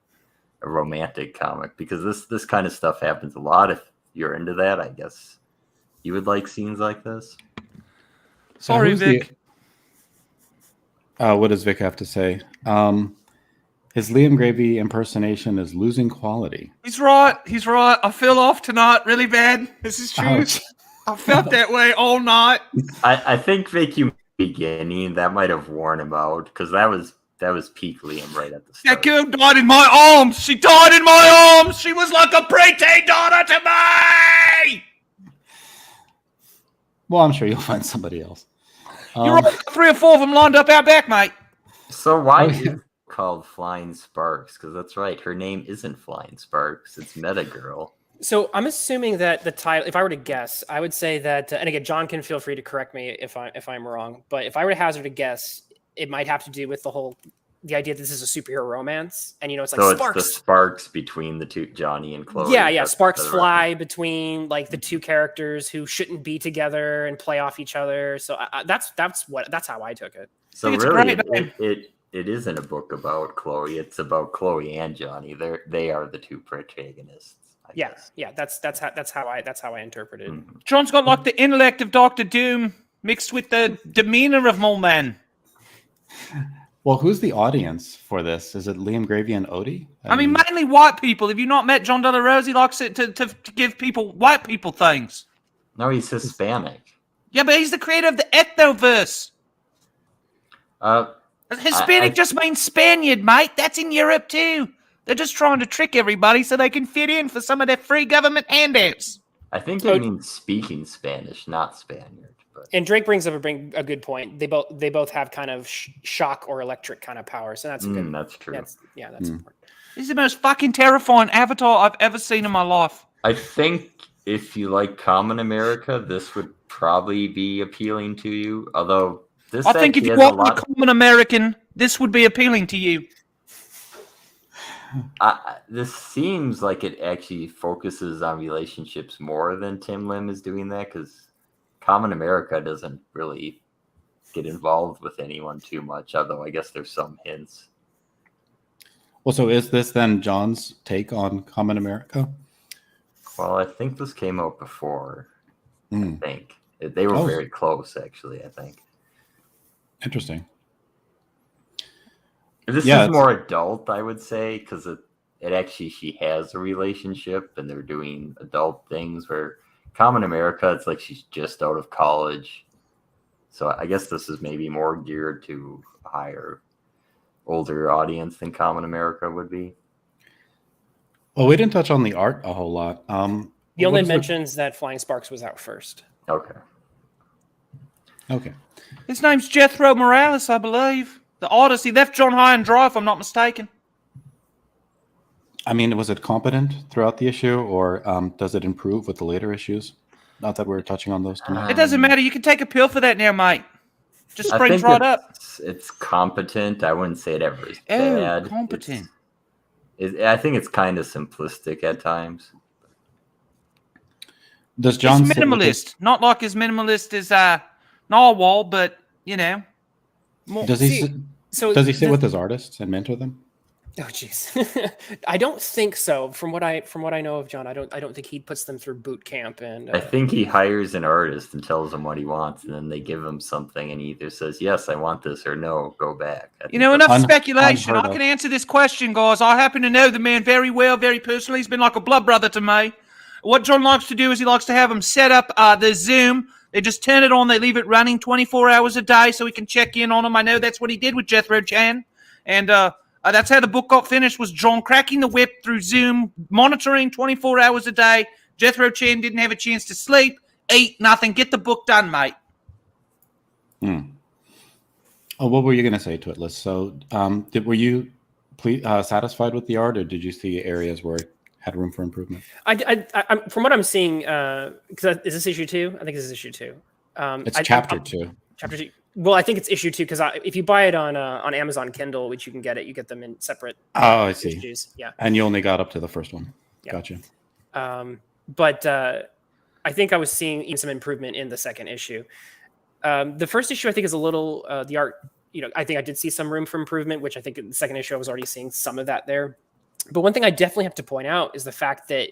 a romantic comic, because this kind of stuff happens a lot. If you're into that, I guess you would like scenes like this. Sorry, Vic. What does Vic have to say? His Liam Gravy impersonation is losing quality. He's right. I feel off tonight really bad. This is true. Ouch. I felt that way all night. I think Vic, you beginning that might have worn him out, because that was peak Liam right at the start. That girl died in my arms. She died in my arms. She was like a preteen daughter to me. Well, I'm sure you'll find somebody else. You're right. 3 or 4 of them lined up out back, mate. So why is it called Flying Sparks? Because that's right, her name isn't Flying Sparks. It's Meta Girl. So I'm assuming that the title, if I were to guess, I would say that, and again, John can feel free to correct me if I'm wrong, but if I were to hazard a guess, it might have to do with the idea that this is a superhero romance, and it's like so sparks. It's the sparks between the two, Johnny and Chloe. Yeah, sparks fly between like the two characters who shouldn't be together and play off each other. So that's how I took it. So it's really, great. it isn't a book about Chloe. It's about Chloe and Johnny. They are the two protagonists. I guess. Yeah, that's how I interpret it. Mm-hmm. John's got like the intellect of Doctor Doom mixed with the demeanor of Mole Man. Well, who's the audience for this? Is it Liam Gravy and Odie? I mean, mainly white people. Have you not met John Delarose? He likes it to give white people things. No, he's Hispanic. Yeah, but he's the creator of the Ethnoverse. Hispanic I just means Spaniard, mate. That's in Europe too. They're just trying to trick everybody so they can fit in for some of their free government handouts. I think it means speaking Spanish, not Spaniard. But And Drake brings up a good point. They both have kind of shock or electric kind of powers, so that's good. that's true. That's important. This is the most fucking terrifying avatar I've ever seen in my life. I think if you like Common America, this would probably be appealing to you. Although this, I think if you are a common American, this would be appealing to you. This seems like it actually focuses on relationships more than Tim Lim is doing that, because Common America doesn't really get involved with anyone too much, although I guess there's some hints. Well, so is this then John's take on Common America? Well, I think this came out before. I think they were very close, actually. I think. Interesting. This is more adult, I would say, because it actually, she has a relationship and they're doing adult things, where Common America, it's like she's just out of college. So I guess this is maybe more geared to a higher, older audience than Common America would be. Well, we didn't touch on the art a whole lot. He only mentions that Flying Sparks was out first. Okay. His name's Jethro Morales, I believe. The artist, he left John high and dry, if I'm not mistaken. I mean, was it competent throughout the issue, or does it improve with the later issues? Not that we're touching on those tonight. It doesn't matter. You can take a pill for that now, mate. Just I springs think right up. It's competent. I wouldn't say it ever is bad. Competent. I think it's kind of simplistic at times. Does John It's sit with minimalist, not like as minimalist as Narwhal, but you know, more. Does he See, sit, so does he sit the- with his artists and mentor them? Oh jeez. I don't think so. From what I know of John, I don't think he puts them through boot camp and I think he hires an artist and tells him what he wants, and then they give him something, and he either says, "Yes, I want this," or "No, go back." I You think know, that's- enough speculation. unheard I of. can answer this question, guys. I happen to know the man very well, very personally. He's been like a blood brother to me. What John likes to do is he likes to have them set up the Zoom. They just turn it on. They leave it running 24 hours a day so he can check in on them. I know that's what he did with Jethro Chan. And that's how the book got finished, was John cracking the whip through Zoom, monitoring 24 hours a day. Jethro Chan didn't have a chance to sleep, eat, nothing. Get the book done, mate. Oh, what were you going to say, Twitless? So, were you satisfied with the art, or did you see areas where it had room for improvement? I'm from what I'm seeing, because is this issue 2? I think this is issue 2. It's chapter 2. Chapter 2. Well, I think it's issue 2 because if you buy it on Amazon Kindle, which you can get you get them in separate. Oh, I see. Issues. Yeah. And you only got up to the first one. Yeah. Gotcha. But I think I was seeing even some improvement in the second issue. The first issue, I think, is a little the art. I think I did see some room for improvement, which I think in the second issue I was already seeing some of that there. But one thing I definitely have to point out is the fact that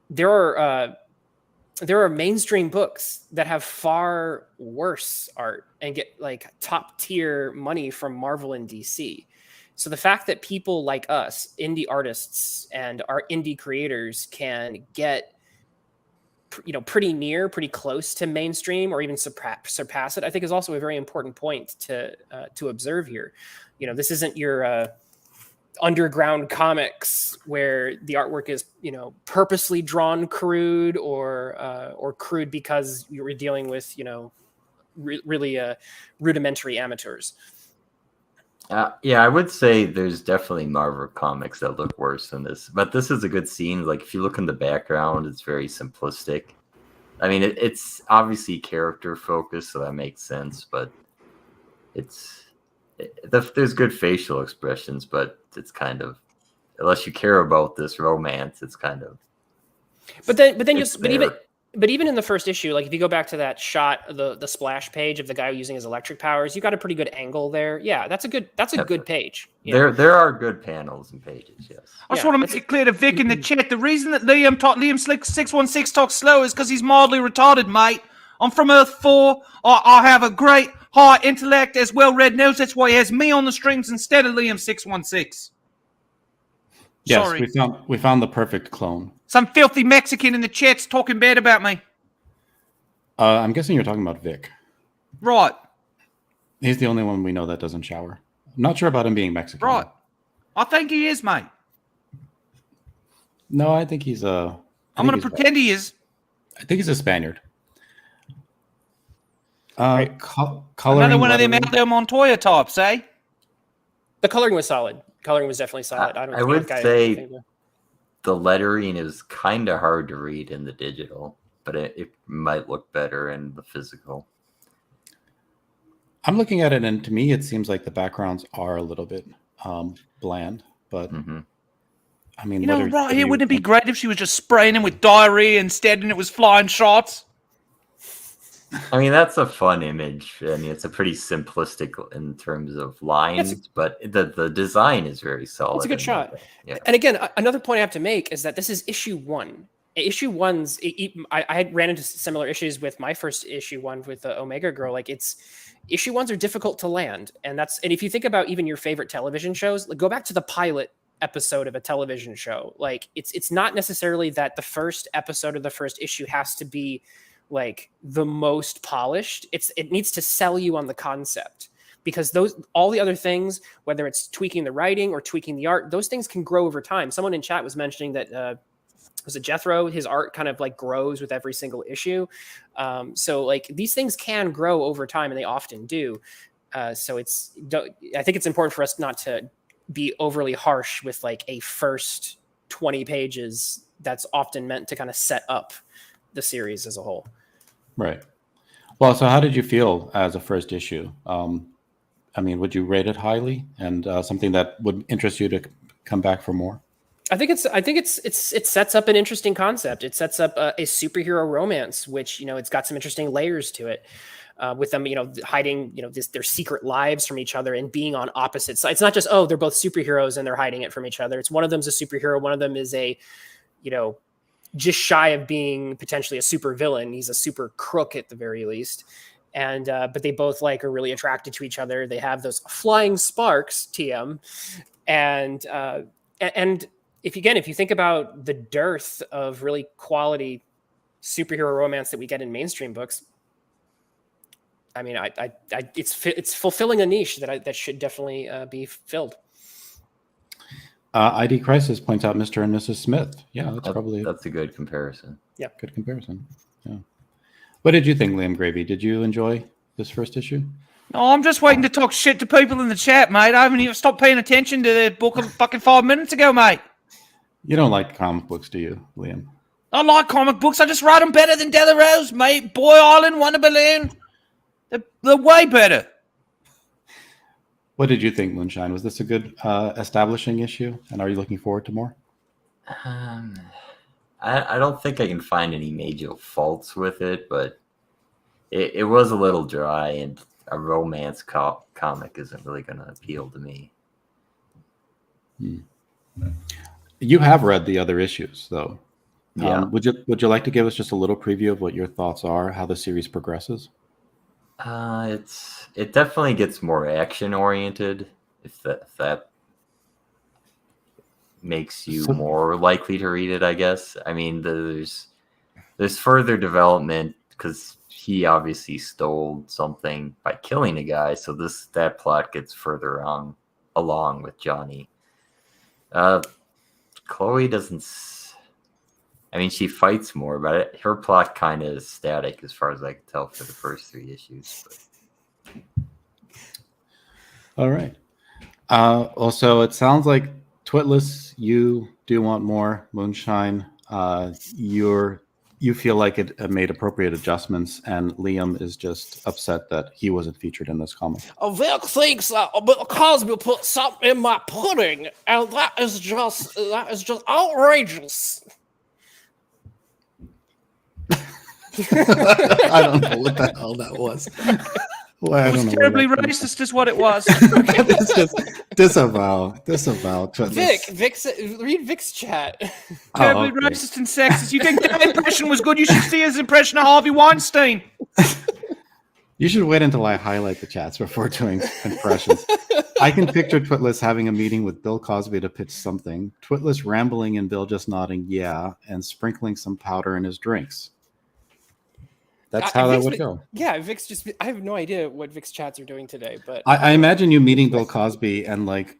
there are mainstream books that have far worse art and get like top tier money from Marvel and DC. So the fact that people like us, indie artists and our indie creators, can get pretty close to mainstream or even surpass it, I think is also a very important point to observe here. This isn't your underground comics where the artwork is purposely drawn crude or crude because you were dealing with really rudimentary amateurs. Yeah, I would say there's definitely Marvel comics that look worse than this, but this is a good scene. Like if you look in the background, it's very simplistic. I mean, it's obviously character focused, so that makes sense. But there's good facial expressions, but it's kind of, unless you care about this romance, it's kind of. But even in the first issue, like if you go back to that shot, the splash page of the guy using his electric powers, you got a pretty good angle there. Yeah, that's a good page. There are good panels and pages. Yes. I just want to make it clear to Vic in the chat. The reason that Liam 616 talks slow is because he's mildly retarded, mate. I'm from Earth 4. I have a great high intellect, as well read knows. That's why he has me on the strings instead of Liam 616. Yes, Sorry. we found the perfect clone. Some filthy Mexican in the chat's talking bad about me. I'm guessing you're talking about Vic. Right. He's the only one we know that doesn't shower. I'm not sure about him being Mexican. Right. I think he is, mate. No, I think he's I'm going to pretend he is. I think he's a Spaniard. Coloring, Another one of them lettering. out there Montoya types, eh? The coloring was solid. Coloring was definitely solid. I would say the lettering is kind of hard to read in the digital, but it might look better in the physical. I'm looking at it, and to me, it seems like the backgrounds are a little bit bland. But I mean, right here, wouldn't it be great if she was just spraying him with diarrhea instead, and it was flying shots? I mean, that's a fun image. I mean, it's a pretty simplistic in terms of lines, but the design is very solid. It's a good shot. Yeah. And again, another point I have to make is that this is issue 1. Issue 1's, I had ran into similar issues with my first issue 1 with the Omega Girl. Like issue 1s are difficult to land. And if you think about even your favorite television shows, like go back to the pilot episode of a television show. Like it's not necessarily that the first episode of the first issue has to be like the most polished. It needs to sell you on the concept, because all the other things, whether it's tweaking the writing or tweaking the art, those things can grow over time. Someone in chat was mentioning that was it Jethro, his art kind of like grows with every single issue. So like these things can grow over time, and they often do. So I think it's important for us not to be overly harsh with like a first 20 pages that's often meant to kind of set up the series as a whole. Right. Well, so how did you feel as a first issue? I mean, would you rate it highly, and something that would interest you to come back for more? It sets up an interesting concept. It sets up a superhero romance, which, you know, it's got some interesting layers to it. With them, you know, hiding, you know, their secret lives from each other and being on opposite sides. It's not just, oh, they're both superheroes and they're hiding it from each other. It's one of them's a superhero, one of them is a, you know, just shy of being potentially a super villain. He's a super crook at the very least. And but they both like are really attracted to each other. They have those flying sparks, TM, and if you think about the dearth of really quality superhero romance that we get in mainstream books, I mean, it's fulfilling a niche that should definitely be filled. ID Crisis points out Mr. and Mrs. Smith. Yeah, that's a good comparison. Yeah, good comparison. Yeah. What did you think, Liam Gravy? Did you enjoy this first issue? No, I'm just waiting to talk shit to people in the chat, mate. I haven't even stopped paying attention to the book fucking 5 minutes ago, mate. You don't like comic books, do you, Liam? I like comic books. I just write them better than Delarose, mate. Boy Island, Wonder Balloon. They're way better. What did you think, Moonshine? Was this a good establishing issue? And are you looking forward to more? I don't think I can find any major faults with it, but it was a little dry, and a romance comic isn't really going to appeal to me. You have read the other issues, though. Yeah. Would you like to give us just a little preview of what your thoughts are, how the series progresses? It definitely gets more action oriented, if that makes you more likely to read it, I guess. I mean, there's further development because he obviously stole something by killing a guy, so that plot gets further along with Johnny. Chloe doesn't. I mean, she fights more, but her plot kind of is static as far as I can tell for the first 3 issues. But. All right. Also, it sounds like Twitless, you do want more. Moonshine, you feel like it made appropriate adjustments, and Liam is just upset that he wasn't featured in this comic. Vic thinks that Bill Cosby put something in my pudding, and that is just outrageous. I don't know what the hell that was. Well, it was terribly racist, is what it was. It's just disavow. Read Vic's chat. Terribly racist and sexist. You think that impression was good? You should see his impression of Harvey Weinstein. You should wait until I highlight the chats before doing impressions. I can picture Twitless having a meeting with Bill Cosby to pitch something. Twitless rambling and Bill just nodding, yeah, and sprinkling some powder in his drinks. That's how that would go. Yeah, Vic's I have no idea what Vic's chats are doing today, but I imagine you meeting Bill Cosby and like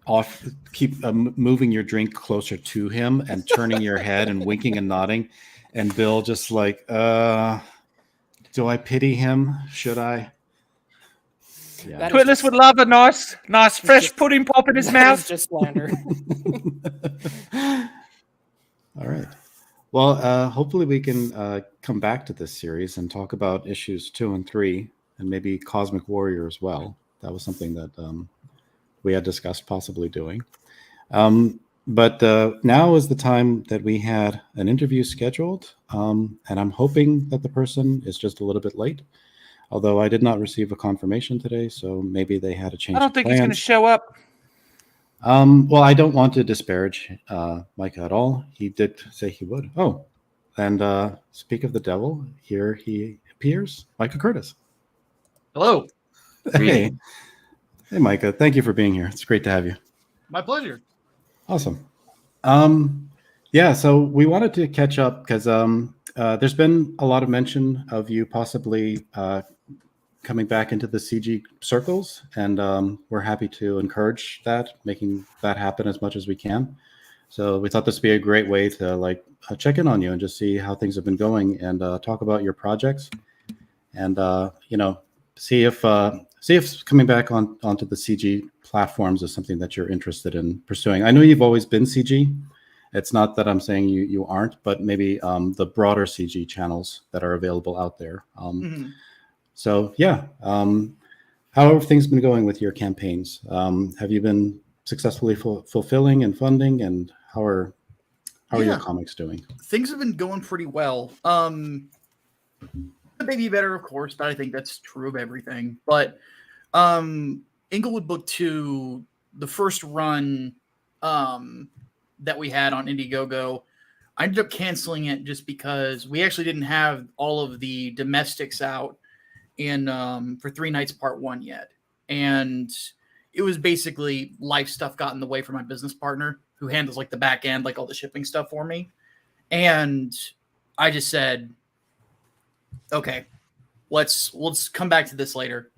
keep moving your drink closer to him and turning your head and winking and nodding, and Bill just like, do I pity him? Should I? Yeah. Twitless would love a nice fresh pudding pop in his mouth. Just slander. All right. Well, hopefully we can come back to this series and talk about issues 2 and 3, and maybe Cosmic Warrior as well. That was something that we had discussed possibly doing. But now is the time that we had an interview scheduled, and I'm hoping that the person is just a little bit late. Although I did not receive a confirmation today, so maybe they had a change. I don't think he's going to show up. Well, I don't want to disparage Micah at all. He did say he would. Oh, and speak of the devil, here he appears, Micah Curtis. Hello. Hey, Micah. Thank you for being here. It's great to have you. My pleasure. Awesome. Yeah, so we wanted to catch up because there's been a lot of mention of you possibly coming back into the CG circles, and we're happy to encourage that, making that happen as much as we can. So we thought this would be a great way to check in on you and just see how things have been going, and talk about your projects, and see if coming back onto the CG platforms is something that you're interested in pursuing. I know you've always been CG. It's not that I'm saying you aren't, but maybe the broader CG channels that are available out there. So yeah, how have things been going with your campaigns? Have you been successfully fulfilling and funding, and how are How are your Yeah. comics doing? Things have been going pretty well. Could they be better, of course, but I think that's true of everything. But Inglewood Book 2, the first run that we had on Indiegogo, I ended up canceling it just because we actually didn't have all of the domestics out in for 3 Nights Part 1 yet. And it was basically life stuff got in the way for my business partner who handles like the back end, like all the shipping stuff for me. And I just said, okay, let's come back to this later.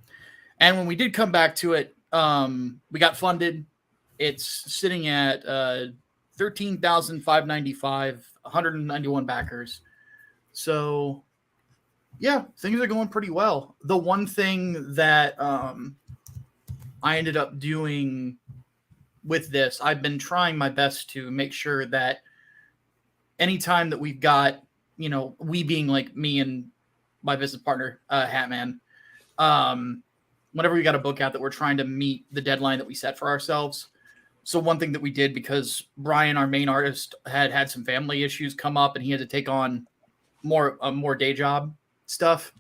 And when we did come back to it, we got funded. It's sitting at $13,595, 191 backers. So yeah, things are going pretty well. The one thing that I ended up doing with this, I've been trying my best to make sure that anytime that we've got, we being like me and my business partner, Hatman, whenever we got a book out that we're trying to meet the deadline that we set for ourselves. So one thing that we did, because Brian, our main artist, had some family issues come up and he had to take on more day job stuff.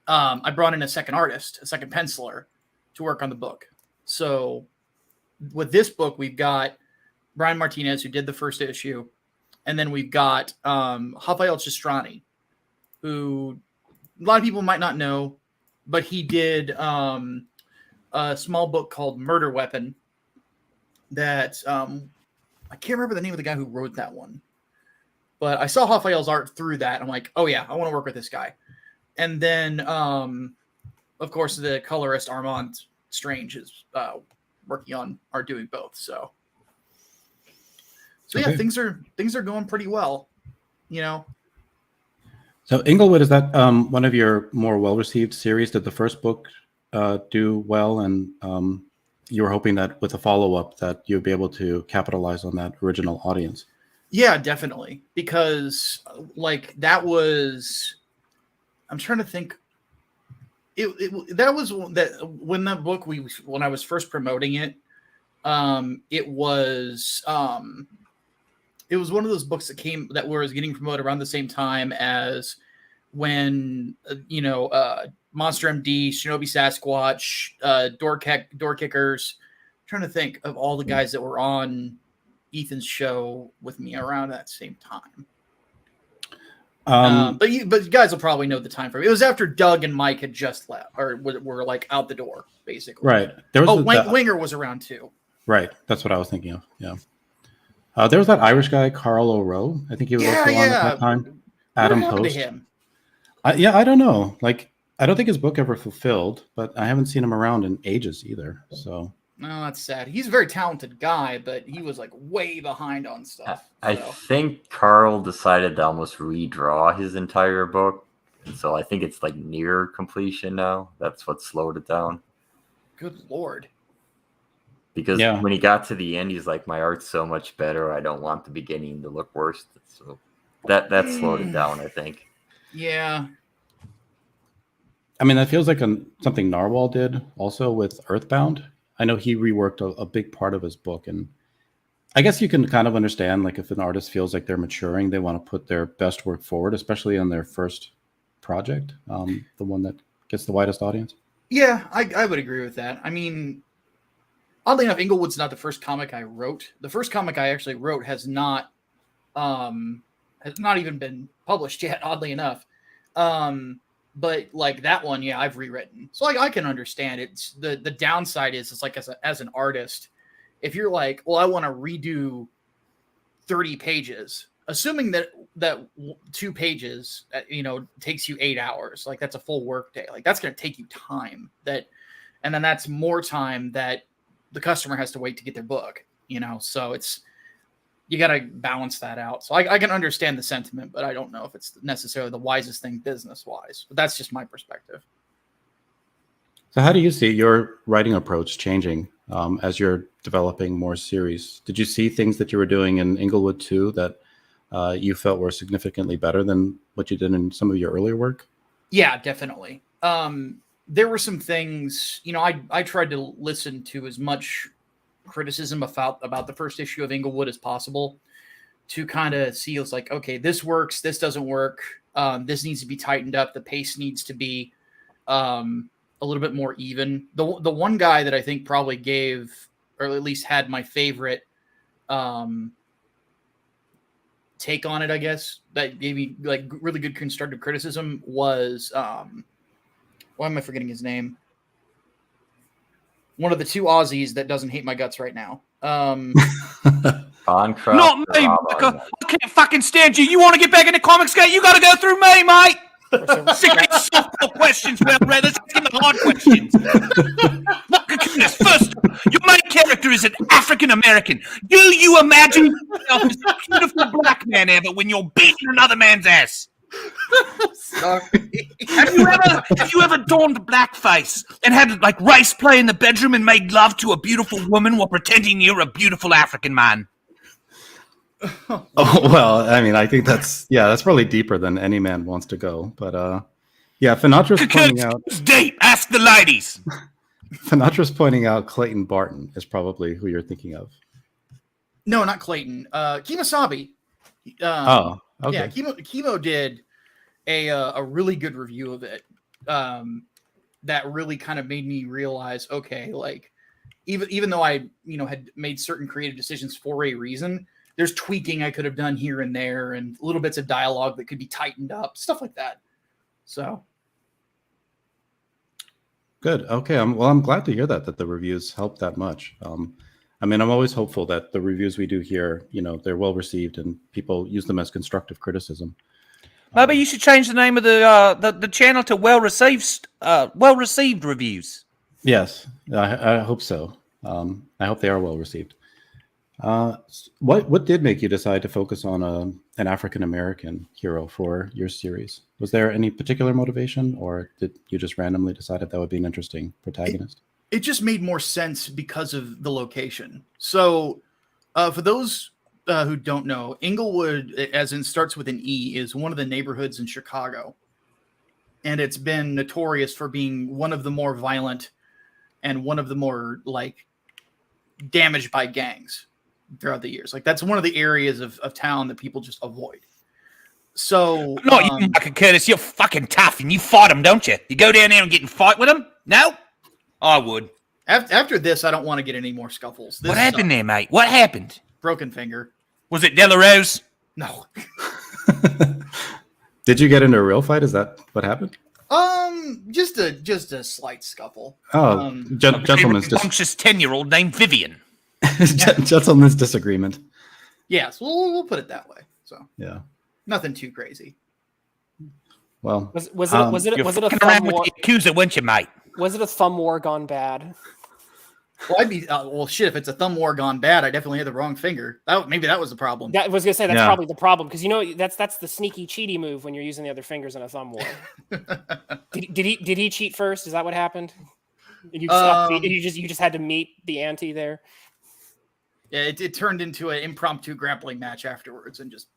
I brought in a second artist, a second penciler to work on the book. So with this book, we've got Brian Martinez, who did the first issue. And then we've got Rafael Cistrani, who a lot of people might not know, but he did a small book called Murder Weapon that I can't remember the name of the guy who wrote that one. But I saw Rafael's art through that. I'm like, oh, yeah, I want to work with this guy. And then, of course, the colorist Armand Strange is working on art doing both. So yeah, Okay. things are going pretty well, So Inglewood, is that one of your more well-received series? Did the first book do well? And you were hoping that with a follow-up that you'd be able to capitalize on that original audience? Yeah, definitely. Because like that was, I'm trying to think. That was that when that book when I was first promoting it, it was one of those books that was getting promoted around the same time as when Monster MD, Shinobi Sasquatch, Door Kickers. I'm trying to think of all the guys that were on Ethan's show with me around that same time. But you guys will probably know the time frame. It was after Doug and Mike had just left, or were like out the door, basically. Right. There was Winger was around too. Right. That's what I was thinking of. Yeah. There was that Irish guy, Carl O'Rowe. I think he was also on at that time. Adam What happened Post. to him? I don't know. Like, I don't think his book ever fulfilled, but I haven't seen him around in ages either. So. No, that's sad. He's a very talented guy, but he was like way behind on stuff. I think Carl decided to almost redraw his entire book. And so I think it's like near completion now. That's what slowed it down. Good Lord. Because when he got to the end, he's like, my art's so much better. I don't want the beginning to look worse. So that slowed it down, I think. Yeah. I mean, that feels like something Narwhal did also with Earthbound. I know he reworked a big part of his book, and I guess you can kind of understand, like, if an artist feels like they're maturing, they want to put their best work forward, especially on their first project, the one that gets the widest audience. Yeah, I would agree with that. I mean, oddly enough, Inglewood's not the first comic I wrote. The first comic I actually wrote has not even been published yet, oddly enough. But like that one, yeah, I've rewritten. So like I can understand it. It's the downside is it's like as an artist, if you're like, well, I want to redo 30 pages, assuming that 2 pages, takes you 8 hours, like that's a full work day. Like that's going to take you time and then that's more time that the customer has to wait to get their book, so you got to balance that out. So I can understand the sentiment, but I don't know if it's necessarily the wisest thing business-wise. But that's just my perspective. So how do you see your writing approach changing as you're developing more series? Did you see things that you were doing in Inglewood 2 that you felt were significantly better than what you did in some of your earlier work? Yeah, definitely. There were some things, I tried to listen to as much criticism about the first issue of Inglewood as possible to kind of see, it's like, okay, this works, this doesn't work, this needs to be tightened up, the pace needs to be a little bit more even. The one guy that I think probably gave, or at least had my favorite take on it, I guess, that gave me like really good constructive criticism was why am I forgetting his name? One of the two Aussies that doesn't hate my guts right now. Bancroft Not or me, Rob Micah. Arnett? I can't fucking stand you. You want to get back into comics, gate? You got to go through me, mate. Sick of these softball questions, well, rather asking the hard questions. Micah Curtis, first, your main character is an African American. Do you imagine yourself as a beautiful black man ever when you're beating another man's ass? Sorry. Have you ever donned blackface and had like race play in the bedroom and made love to a beautiful woman while pretending you're a beautiful African man? Oh, well, I mean, I think that's probably deeper than any man wants to go. But Finatra's pointing out It's deep. Ask the ladies. Clayton Barton is probably who you're thinking of. No, not Clayton. Kemosabe. Okay. Yeah, Chemo did a really good review of it. That really kind of made me realize, okay, like even though I had made certain creative decisions for a reason, there's tweaking I could have done here and there, and little bits of dialogue that could be tightened up, stuff like that. So Good. Okay. I'm glad to hear that the reviews helped that much. I mean, I'm always hopeful that the reviews we do here, they're well received and people use them as constructive criticism. Maybe you should change the name of the channel to well received reviews. Yes, I hope so. I hope they are well received. What did make you decide to focus on an African American hero for your series? Was there any particular motivation, or did you just randomly decide that would be an interesting protagonist? it just made more sense because of the location. So for those who don't know, Inglewood, as in starts with an E, is one of the neighborhoods in Chicago. And it's been notorious for being one of the more violent and one of the more damaged by gangs throughout the years. That's one of the areas of town that people just avoid. So not you, Micah Curtis. You're fucking tough, and you fight them, don't you? You go down there and get in fight with them? No, I would. After this, I don't want to get any more scuffles. What happened there, mate? What happened? Broken finger. Was it Delarose? No. Did you get into a real fight? Is that what happened? Just a slight scuffle. Oh, gentleman's rambunctious 10-year-old named Vivian. Gentleman's disagreement. Yes, we'll put it that way. So yeah, nothing too crazy. Well, was it a fucking thumb around with war? the accuser, weren't you, mate? Was it a thumb war gone bad? Well, I'd be well. Shit, if it's a thumb war gone bad, I definitely had the wrong finger. Maybe that was the problem. That I was gonna say that's Yeah. probably the problem because that's the sneaky cheaty move when you're using the other fingers in a thumb war. did he cheat first? Is that what happened? And you just had to meet the ante there. Yeah, it turned into an impromptu grappling match afterwards, and just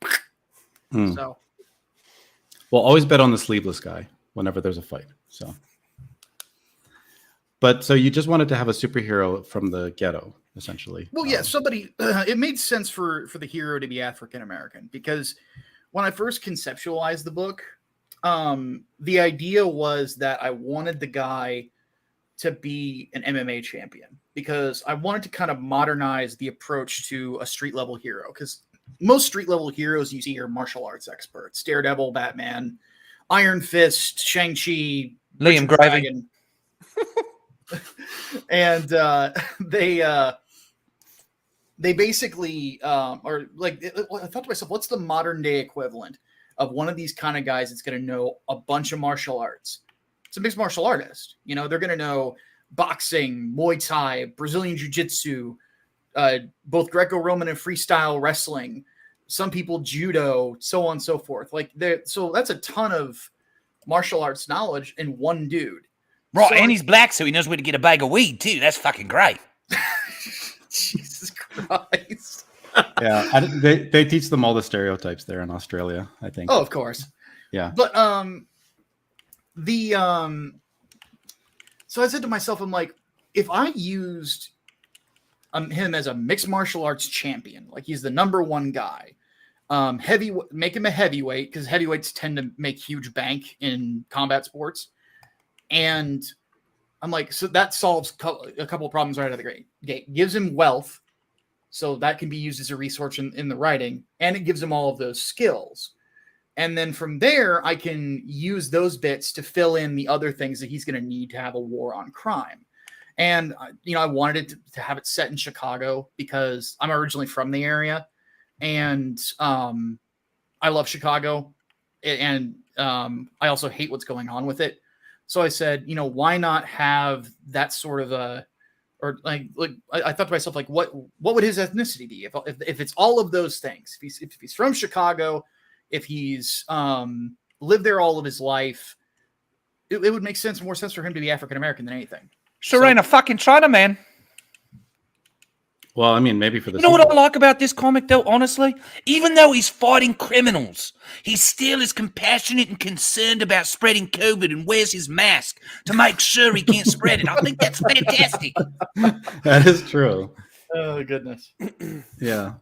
so. well, always bet on the sleeveless guy whenever there's a fight. So you just wanted to have a superhero from the ghetto, essentially. Well, yeah, somebody. It made sense for the hero to be African American because when I first conceptualized the book, the idea was that I wanted the guy to be an MMA champion because I wanted to kind of modernize the approach to a street level hero. Because most street level heroes you see are martial arts experts: Daredevil, Batman, Iron Fist, Shang-Chi, Liam Gravy. And they basically are like, I thought to myself, what's the modern day equivalent of one of these kind of guys that's going to know a bunch of martial arts? It's a mixed martial artist. They're going to know boxing, Muay Thai, Brazilian Jiu-Jitsu, both Greco-Roman and freestyle wrestling, some people judo, so on and so forth. So that's a ton of martial arts knowledge in one dude. Right, So- and he's black, so he knows where to get a bag of weed, too. That's fucking great. Jesus Christ. Yeah, they teach them all the stereotypes there in Australia, I think. Oh, of course. Yeah. But so I said to myself, I'm like, if I used him as a mixed martial arts champion, like he's the number one guy, Make him a heavyweight because heavyweights tend to make huge bank in combat sports. And I'm like, so that solves a couple of problems right out of the gate. Gives him wealth, so that can be used as a resource in the writing, and it gives him all of those skills. And then from there, I can use those bits to fill in the other things that he's going to need to have a war on crime. And, I wanted it to have it set in Chicago because I'm originally from the area. And I love Chicago. And I also hate what's going on with it. So I said, why not have that sort of I thought to myself, like, what would his ethnicity be if it's all of those things? If he's from Chicago, if he's lived there all of his life, it would make more sense for him to be African American than anything. Sure ain't a fucking Chinaman. Well, I mean, maybe for the You know what I like about this comic, though, honestly? Even though he's fighting criminals, he still is compassionate and concerned about spreading COVID and wears his mask to make sure he can't spread it. I think that's fantastic. That is true. Oh, goodness. Yeah.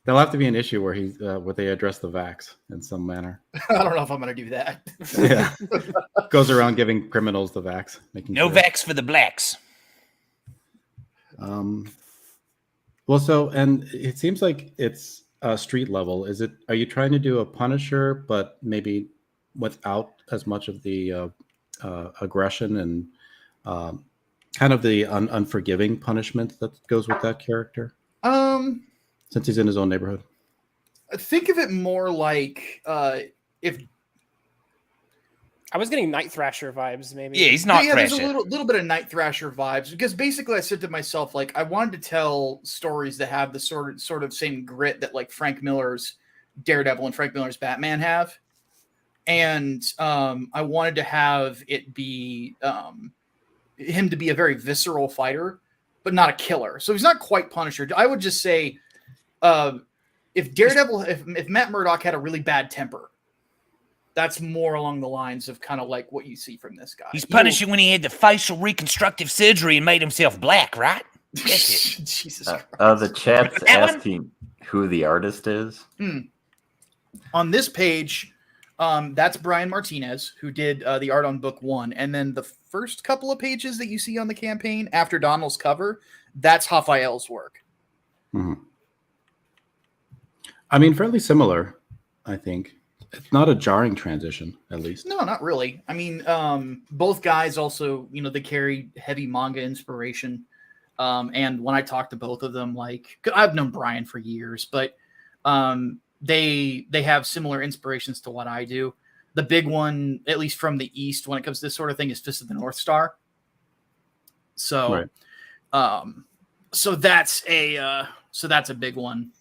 There'll have to be an issue where they address the vax in some manner. I don't know if I'm going to do that. Yeah. Goes around giving criminals the vax. No vax for the blacks. Well, and it seems like it's street level. Are you trying to do a Punisher, but maybe without as much of the aggression and kind of the unforgiving punishment that goes with that character? Since he's in his own neighborhood. Think of it more like if I was getting Night Thrasher vibes, maybe. Yeah, he's not there's Thrasher. a little bit of Night Thrasher vibes because basically I said to myself, like, I wanted to tell stories that have the sort of same grit that like Frank Miller's Daredevil and Frank Miller's Batman have, and I wanted to have it be him to be a very visceral fighter, but not a killer. So he's not quite Punisher. I would just say, if Daredevil, if Matt Murdock had a really bad temper, that's more along the lines of kind of like what you see from this guy. He's punishing when he had the facial reconstructive surgery and made himself black, right? That's it. Jesus Christ. The chat's asking who the artist is. On this page, that's Brian Martinez, who did the art on book 1. And then the first couple of pages that you see on the campaign after Donald's cover, that's Raphael's work. Mm-hmm. I mean, fairly similar, I think. It's not a jarring transition, at least. No, not really. I mean, both guys also, they carry heavy manga inspiration. And when I talk to both of them, like, I've known Brian for years, but they have similar inspirations to what I do. The big one, at least from the East, when it comes to this sort of thing, is Fist of the North Star. So, right. So that's a big one,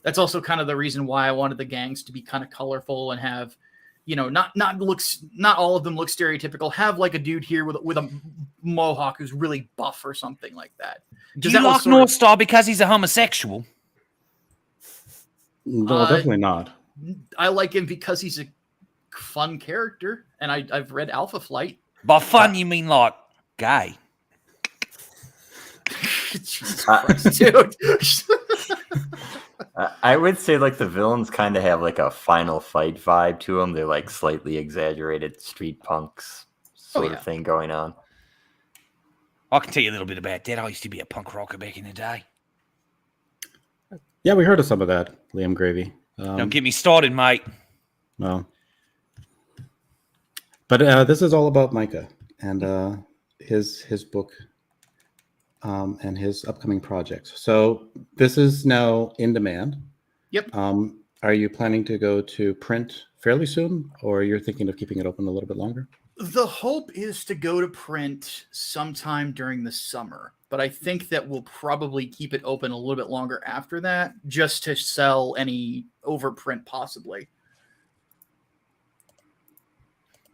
That's also kind of the reason why I wanted the gangs to be kind of colorful and have, not all of them look stereotypical. Have like a dude here with a mohawk who's really buff or something like that. Do you like North Star because he's a homosexual? No, definitely not. I like him because he's a fun character, and I've read Alpha Flight. By fun, you mean like gay? Jesus Christ, dude. I would say like the villains kind of have like a Final Fight vibe to them. They're like slightly exaggerated street punks sort of thing going on. I can tell you a little bit about that. I used to be a punk rocker back in the day. Yeah, we heard of some of that, Liam Gravy. Don't get me started, mate. No. But this is all about Micah and his book and his upcoming projects. So this is now in demand. Yep. Are you planning to go to print fairly soon, or you're thinking of keeping it open a little bit longer? The hope is to go to print sometime during the summer, but I think that we'll probably keep it open a little bit longer after that, just to sell any overprint possibly.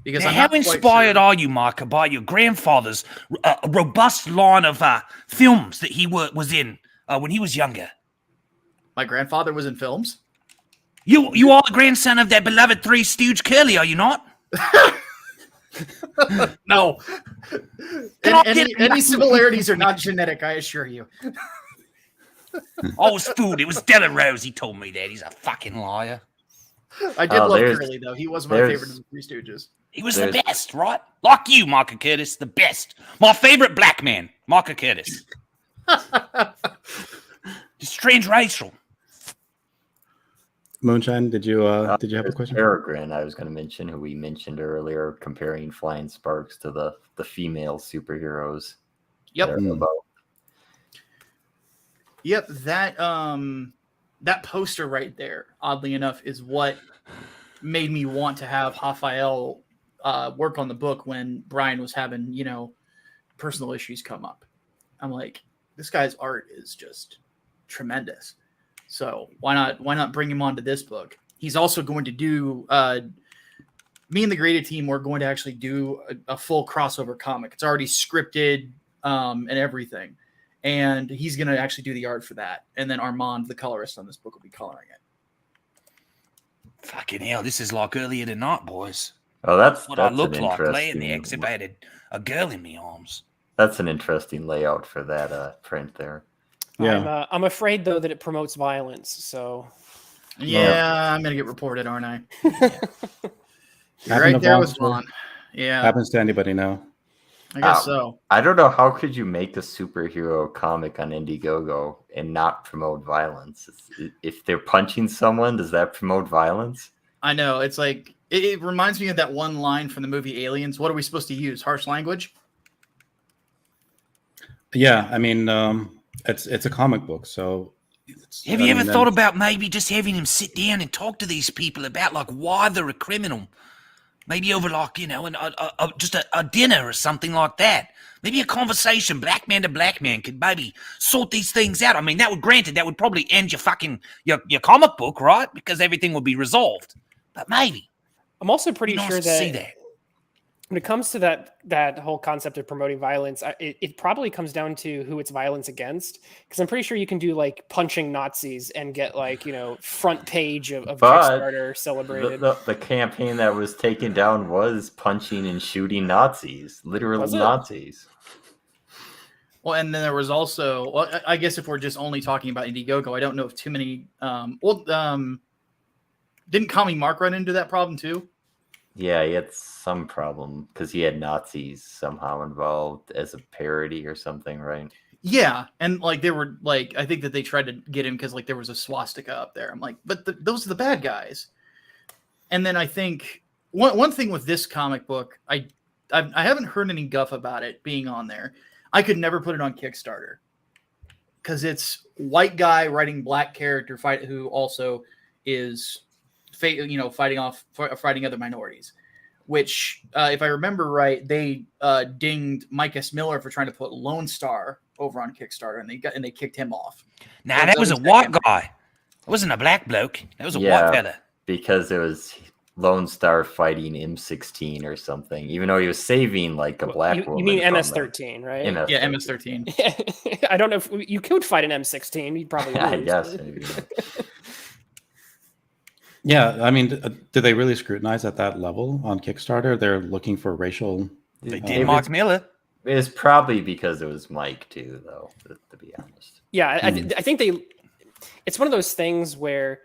Because now, how inspired are you, Micah, by your grandfather's robust line of films that he was in when he was younger? My grandfather was in films? You are the grandson of that beloved Three Stooge Curly, are you not? No. Any similarities are not genetic, I assure you. I was fooled. It was Della Rose. He told me that. He's a fucking liar. I did love there's- Curly though. He was my favorite of the Three Stooges. He was the There's- best, right? Like you, Micah Curtis, the best. My favorite black man, Micah Curtis. Just strange racial. Moonshine, did you have a question? Peregrine, I was going to mention, who we mentioned earlier, comparing Flying Sparks to the female superheroes. Yep. They're about. Yep, that poster right there, oddly enough, is what made me want to have Raphael work on the book when Brian was having, personal issues come up. I'm like, this guy's art is just tremendous. So why not bring him onto this book? He's also going to do me and the graded team. We're going to actually do a full crossover comic. It's already scripted and everything. And he's going to actually do the art for that. And then Armand, the colorist on this book, will be coloring it. Fucking hell, this is like earlier tonight, boys. Oh, that's What I an look like laying interesting- there, except I had a girl in my arms. That's an interesting layout for that print there. Yeah. I'm afraid though that it promotes violence. So Yeah, I'm going to get reported, aren't I? Happened Right to there with Vaughn, Vaughn. Yeah, Happens to anybody now. I guess so. I don't know, how could you make a superhero comic on Indiegogo and not promote violence? If they're punching someone, does that promote violence? I know. It's like, it reminds me of that one line from the movie Aliens. What are we supposed to use? Harsh language? Yeah, I mean, it's a comic book, so. Have you ever thought about maybe just having him sit down and talk to these people about like why they're a criminal? Maybe over like, just a dinner or something like that. Maybe a conversation, black man to black man, could maybe sort these things out. I mean, that would probably end your fucking, your comic book, right? Because everything would be resolved. But maybe. I'm also pretty You don't sure have to that see that. when it comes to that whole concept of promoting violence, it probably comes down to who it's violence against. Because I'm pretty sure you can do like punching Nazis and get like front page of But Kickstarter celebrated. The campaign that was taken down was punching and shooting Nazis, literally Was it? Nazis. Well, and then there was also, well, I guess if we're just only talking about Indiegogo, I don't know if too many, didn't Kami Mark run into that problem too? Yeah, he had some problem because he had Nazis somehow involved as a parody or something, right? Yeah, and like they were like, I think that they tried to get him because like there was a swastika up there. I'm like, but those are the bad guys. And then I think one thing with this comic book, I haven't heard any guff about it being on there. I could never put it on Kickstarter because it's white guy writing black character who also is fighting other minorities, which if I remember right, they dinged Micah Miller for trying to put Lone Star over on Kickstarter, and they kicked him off. Nah, that was a white guy. It wasn't a black bloke. That was a white fella. Because it was Lone Star fighting M16 or something, even though he was saving like a black woman. You mean from MS-13, right? Yeah, MS-13. I don't know if you could fight an M16. You'd probably lose. I guess maybe. Yeah, I mean, do they really scrutinize at that level on Kickstarter? They're looking for racial. They did Mike Miller. It's probably because it was Mike too, though. To be honest. Yeah, I think it's one of those things where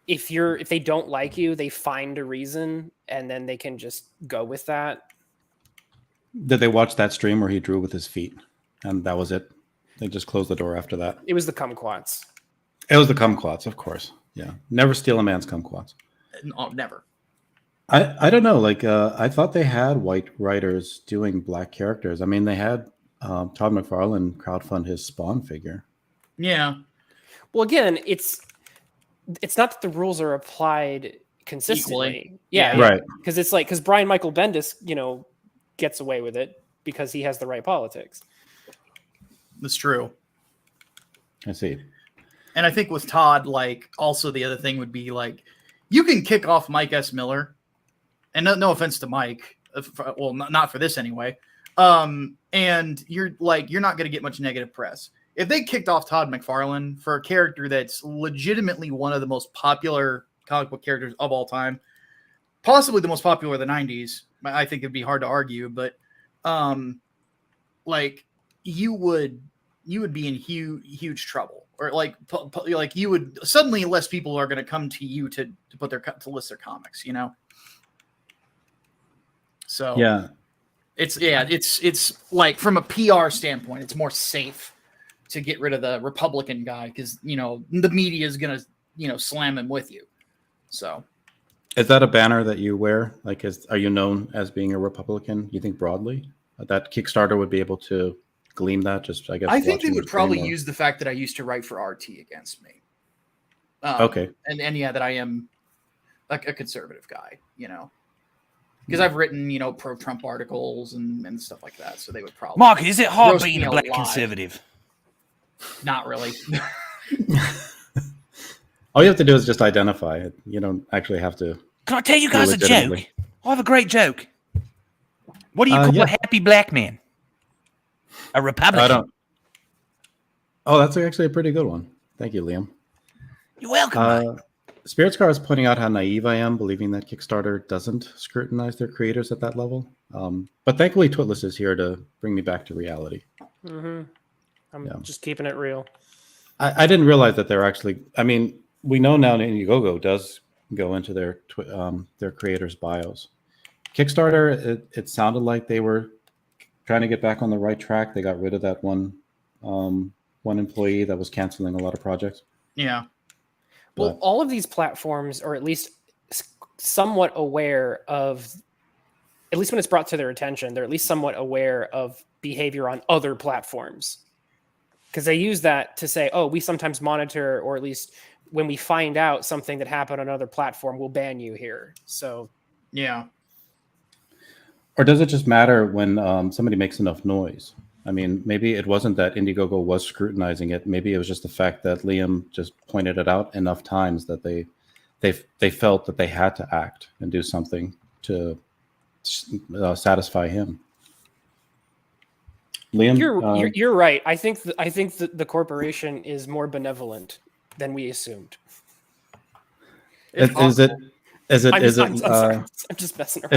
if they don't like you, they find a reason and then they can just go with that. Did they watch that stream where he drew with his feet, and that was it? They just closed the door after that. It was the kumquats. It was the kumquats, of course. Yeah, never steal a man's kumquats. No, never. I don't know. Like I thought they had white writers doing black characters. I mean, they had Todd McFarlane crowdfund his Spawn figure. Yeah. Well, again, it's not that the rules are applied consistently. Equally. Yeah, Right. Because Brian Michael Bendis, gets away with it because he has the right politics. That's true. I see. And I think with Todd, like, also the other thing would be like, you can kick off Mike S. Miller, and no offense to Mike, well, not for this anyway. And you're not going to get much negative press. If they kicked off Todd McFarlane for a character that's legitimately one of the most popular comic book characters of all time, possibly the most popular of the 90s, I think it'd be hard to argue, but like you would be in huge trouble, or like you would suddenly less people are going to come to you to list their comics, you know. So Yeah. It's like from a PR standpoint, it's more safe to get rid of the Republican guy because you know the media is gonna slam him with you. So, Is that a banner that you wear? Like, are you known as being a Republican? You think broadly that Kickstarter would be able to glean that? Just I guess I think they watching would your probably stream or- use the fact that I used to write for RT against me. Okay. And yeah, that I am a conservative guy, you know. Because I've written, pro-Trump articles and stuff like that, so they would probably. Mark, is it hard roast being me a black alive. conservative? Not really. All you have to do is just identify it. You don't actually have to. Can I tell you guys a joke? legitimately. I have a great joke. What do you call yeah. a happy black man? A Republican. I don't. Oh, that's actually a pretty good one. Thank you, Liam. You're welcome. mate. Spirit Scar is pointing out how naive I am, believing that Kickstarter doesn't scrutinize their creators at that level. But thankfully, Twitless is here to bring me back to reality. I'm just keeping it real. I didn't realize that they're actually. I mean, we know now Indiegogo does go into their creators' bios. Kickstarter, it sounded like they were trying to get back on the right track. They got rid of that one employee that was canceling a lot of projects. Yeah. Well, all of these platforms, or at least somewhat aware of, at least when it's brought to their attention, they're at least somewhat aware of behavior on other platforms. Because they use that to say, oh, we sometimes monitor, or at least when we find out something that happened on another platform, we'll ban you here. So, Yeah. Or does it just matter when somebody makes enough noise? I mean, maybe it wasn't that Indiegogo was scrutinizing it. Maybe it was just the fact that Liam just pointed it out enough times that they felt that they had to act and do something to satisfy him. Liam, you're right. I think that the corporation is more benevolent than we assumed. is it? I'm sorry. I'm just messing around.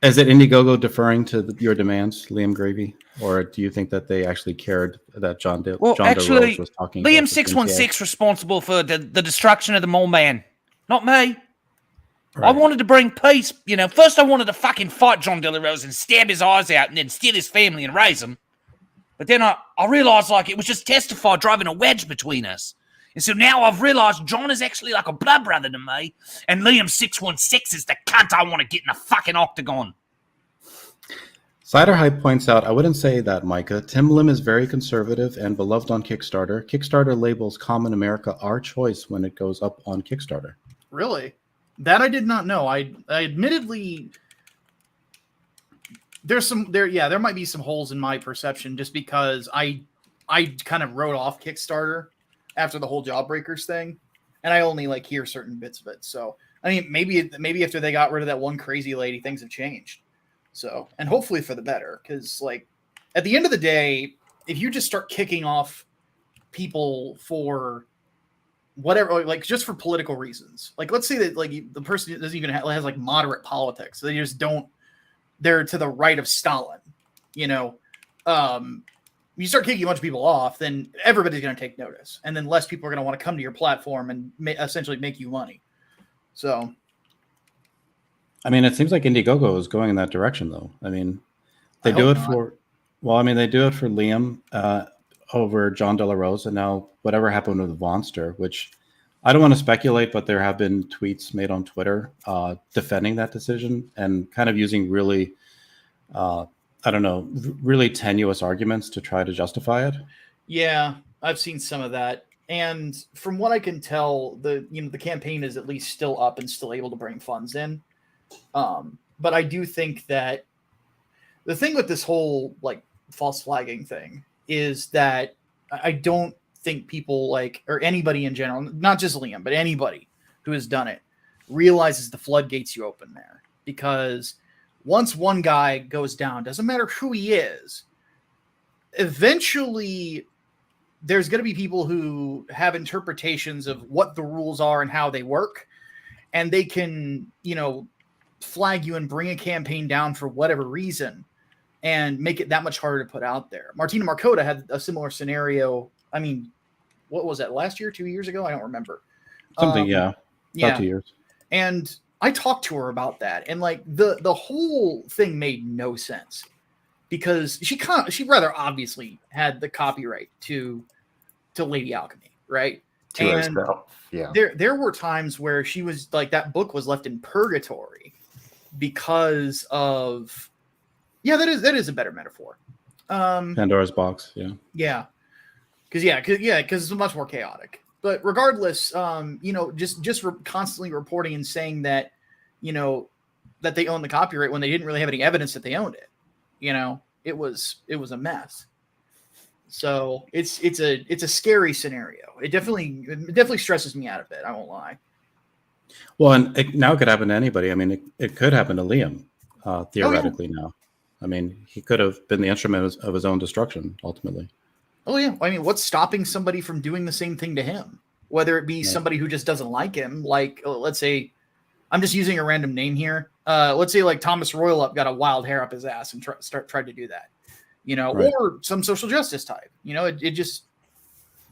Is it Indiegogo deferring to your demands, Liam Gravy, or do you think that they actually cared that John DeRose was talking? Liam 616 responsible for the destruction of the mole man, not me. Right. I wanted to bring peace. First I wanted to fucking fight John DeRose and stab his eyes out and then steal his family and raise him. But then I realized it was just Testify driving a wedge between us. And so now I've realized John is actually like a blood brother to me, and Liam 616 is the cunt I want to get in a fucking octagon. Cider Hype points out, I wouldn't say that, Micah. Tim Lim is very conservative and beloved on Kickstarter. Kickstarter labels Common America our choice when it goes up on Kickstarter. Really? That I did not know. I admittedly, there might be some holes in my perception just because I kind of wrote off Kickstarter after the whole Jawbreakers thing, and I only hear certain bits of it. So I mean, maybe after they got rid of that one crazy lady, things have changed. So, and hopefully for the better, because at the end of the day, if you just start kicking off people for whatever, just for political reasons, let's say that the person doesn't even has moderate politics, so they just don't, they're to the right of Stalin, you start kicking a bunch of people off, then everybody's going to take notice, and then less people are going to want to come to your platform and essentially make you money. So, I mean, it seems like Indiegogo is going in that direction, though. I mean, they do it for Liam over John DeLaRose, and now whatever happened with Vonster, which I don't want to speculate, but there have been tweets made on Twitter defending that decision and kind of using really really tenuous arguments to try to justify it. Yeah, I've seen some of that. And from what I can tell, the campaign is at least still up and still able to bring funds in. But I do think that the thing with this whole false flagging thing is that I don't think people or anybody in general, not just Liam, but anybody who has done it, realizes the floodgates you open there. Because once one guy goes down, doesn't matter who he is, eventually there's going to be people who have interpretations of what the rules are and how they work. And they can, flag you and bring a campaign down for whatever reason. and make it that much harder to put out there. Martina Markota had a similar scenario. I mean, what was that, last year, 2 years ago? I don't remember. Something, about 2 years. And I talked to her about that, and like the whole thing made no sense because she rather obviously had the copyright to Lady Alchemy, right? To herself. Yeah. There were times where she was like, that book was left in purgatory because of that is a better metaphor. Pandora's box, yeah. Yeah. Because it's much more chaotic. But regardless, just constantly reporting and saying that, that they own the copyright when they didn't really have any evidence that they owned it. It was a mess. So it's a scary scenario. It definitely stresses me out a bit. I won't lie. Well, and now it could happen to anybody. I mean, it could happen to Liam, theoretically now. I mean, he could have been the instrument of his own destruction, ultimately. Oh, yeah. I mean, what's stopping somebody from doing the same thing to him? Whether it be somebody who just doesn't like him, like, let's say, I'm just using a random name here. Let's say like Thomas Royal got a wild hair up his ass and tried to do that, right. Or some social justice type. It just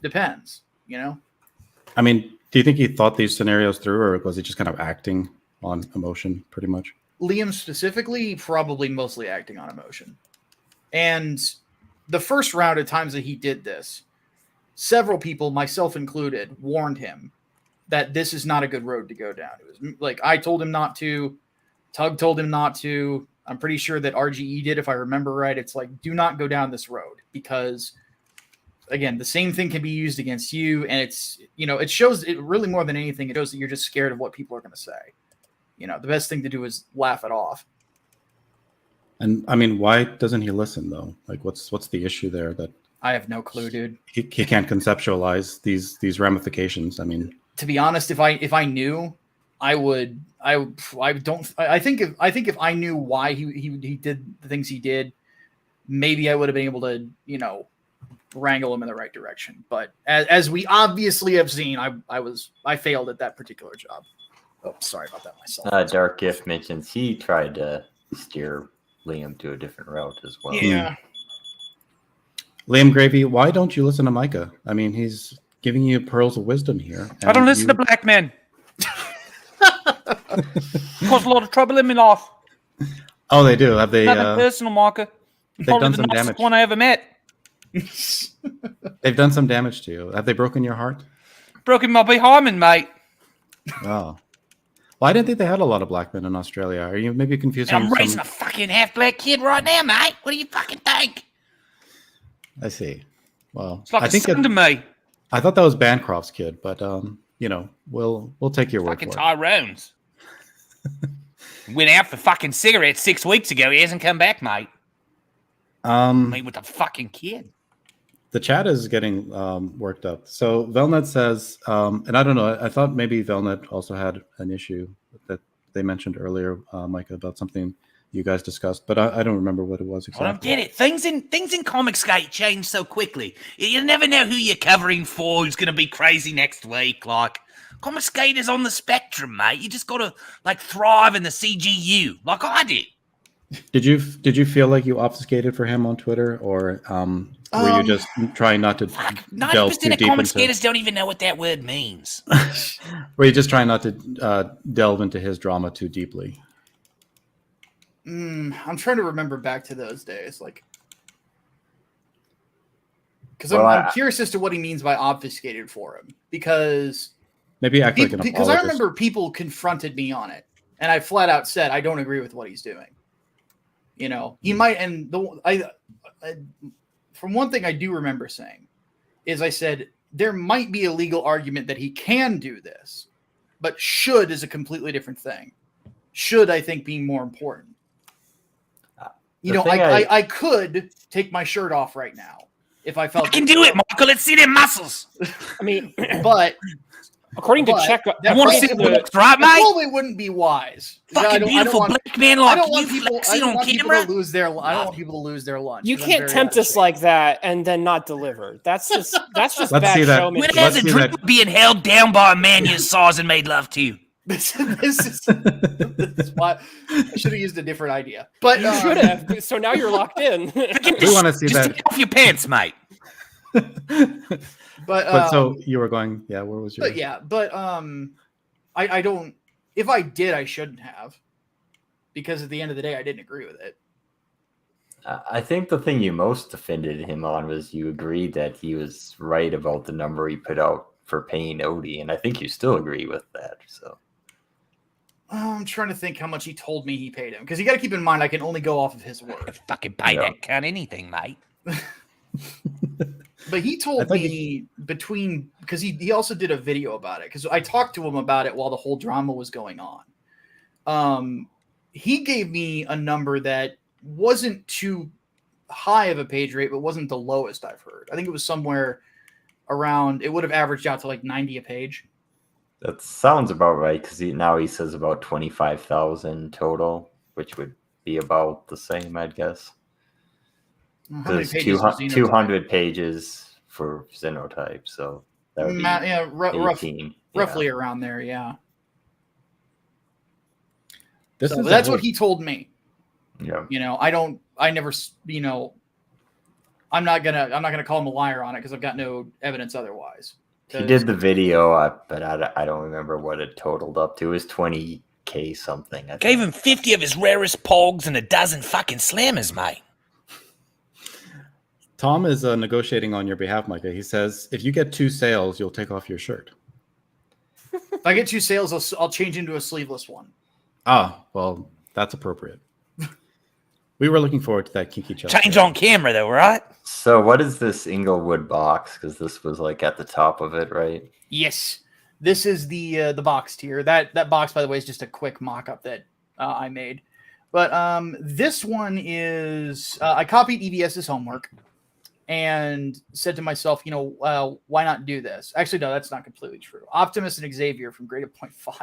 depends, I mean, do you think he thought these scenarios through, or was he just kind of acting on emotion pretty much? Liam specifically, probably mostly acting on emotion. And the first round of times that he did this, several people, myself included, warned him that this is not a good road to go down. It was like, I told him not to, Tug told him not to. I'm pretty sure that RGE did, if I remember right. It's like, do not go down this road because, again, the same thing can be used against you. And it's, it shows it really more than anything. It shows that you're just scared of what people are going to say. The best thing to do is laugh it off. And I mean, why doesn't he listen though? Like, what's the issue there that I have no clue, dude? He can't conceptualize these ramifications. I mean, to be honest, if I knew, I think if I knew why he did the things he did, maybe I would have been able to, wrangle him in the right direction. But as we obviously have seen, I failed at that particular job. Oh, sorry about that myself. Dark Gift mentions he tried to steer Liam to a different route as well. Yeah. Liam Gravy, why don't you listen to Micah? I mean, he's giving you pearls of wisdom here. I don't listen to black men. Cause a lot of trouble in my life. Oh, they do. Have they? Nothing personal, Micah. They've Probably done the some nicest damage. one I ever met. They've done some damage to you. Have they broken your heart? Broken my behind, mate. Oh. Well, I didn't think they had a lot of black men in Australia. Are you maybe confusing? I'm raising a fucking half-black kid right now, mate. What do you fucking think? I see. Well, It's like I a think son to me. I thought that was Bancroft's kid, but we'll take your word Fucking for it. Tyrone's. Went out for fucking cigarettes 6 weeks ago. He hasn't come back, mate. Me with the fucking kid. The chat is getting worked up. So Velnet says, and I don't know, I thought maybe Velnet also had an issue that they mentioned earlier, Micah, about something you guys discussed, but I don't remember what it was exactly. I don't get it. Things in Comicsgate change so quickly. You never know who you're covering for, who's going to be crazy next week. Like, Comicsgate is on the spectrum, mate. You just got to, thrive in the CGU, like I did. Did you feel like you obfuscated for him on Twitter, or were you just trying not to delve too 90% of deep comic into? skaters don't even know what that word means. Were you just trying not to delve into his drama too deeply? I'm trying to remember back to those days, because I'm curious as to what he means by obfuscated for him. Because maybe act like an because I apologist. remember people confronted me on it, and I flat out said I don't agree with what he's doing. He might, and from one thing I do remember saying is I said there might be a legal argument that he can do this, but should is a completely different thing. Should, I think, being more important. I could take my shirt off right now if I felt. I can do it, Michael. Let's see them muscles. I mean, but according to check, I want to see the looks, right, mate? Probably wouldn't be wise. Fucking beautiful black man like you flexing on camera. I don't want people to lose their lunch. you can't tempt us like that and then not deliver. That's just Let's bad see that. showmanship. When has a dream of being held down by a man your size and made love to you? This is why I should have used a different idea. But You should have. So now you're locked in. We want to see Just that. take off your pants, mate. but So you were going, yeah. Where was your? but yeah, but I don't. If I did, I shouldn't have, because at the end of the day, I didn't agree with it. I think the thing you most offended him on was you agreed that he was right about the number he put out for paying Odie, and I think you still agree with that. So I'm trying to think how much he told me he paid him, because you got to keep in mind I can only go off of his word. Fucking pay Yeah. that cunt anything, mate. But he told thought me between, because he also did a video about it, because I talked to him about it while the whole drama was going on. He gave me a number that wasn't too high of a page rate, but wasn't the lowest I've heard. I think it was somewhere around, it would have averaged out to like 90 a page. that sounds about right because now he says about 25,000 total, which would be about the same, I'd guess. How many Because pages was Xenotype? 200 pages for Xenotype, so that would be Yeah, 18. roughly around there, yeah. This So is that's what he told me. Yeah. You know, I never, you know, I'm not gonna call him a liar on it because I've got no evidence otherwise. He did the video, but I don't remember what it totaled up to. It was 20K something. I Gave think. him 50 of his rarest pogs and a dozen fucking slammers, mate. Tom is negotiating on your behalf, Micah. He says, if you get 2 sales, you'll take off your shirt. If I get 2 sales, I'll change into a sleeveless one. Ah, well, that's appropriate. We were looking forward to that kinky chest. Change on camera, though, right? So what is this Inglewood box? Because this was like at the top of it, right? Yes, this is the box tier. That box, by the way, is just a quick mock-up that I made. But this one is I copied EVS's homework and said to myself, you know, why not do this? Actually, no, that's not completely true. Optimus and Xavier from Grade of Point 5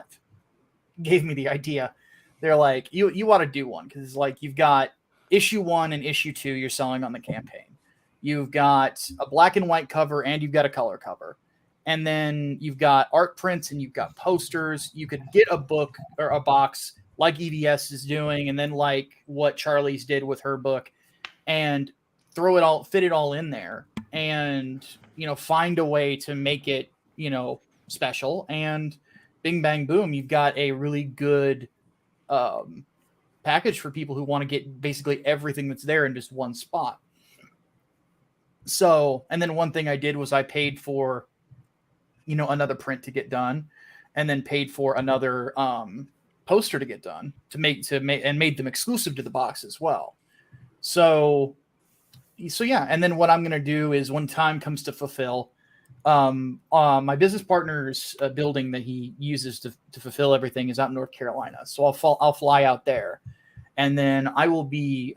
gave me the idea. They're like, you ought to do one because it's like you've got issue 1 and issue 2 you're selling on the campaign. You've got a black and white cover and you've got a color cover. And then you've got art prints and you've got posters. You could get a book or a box like EVS is doing, and then like what Charlie's did with her book, and fit it all in there, and you know, find a way to make it, you know, special. And bing bang boom, you've got a really good package for people who want to get basically everything that's there in just one spot. So, and then one thing I did was I paid for, you know, another print to get done, and then paid for another poster to get done and made them exclusive to the box as well. So yeah. And then what I'm going to do is when time comes to fulfill, my business partner's building that he uses to fulfill everything is out in North Carolina. So I'll fly out there, and then I will be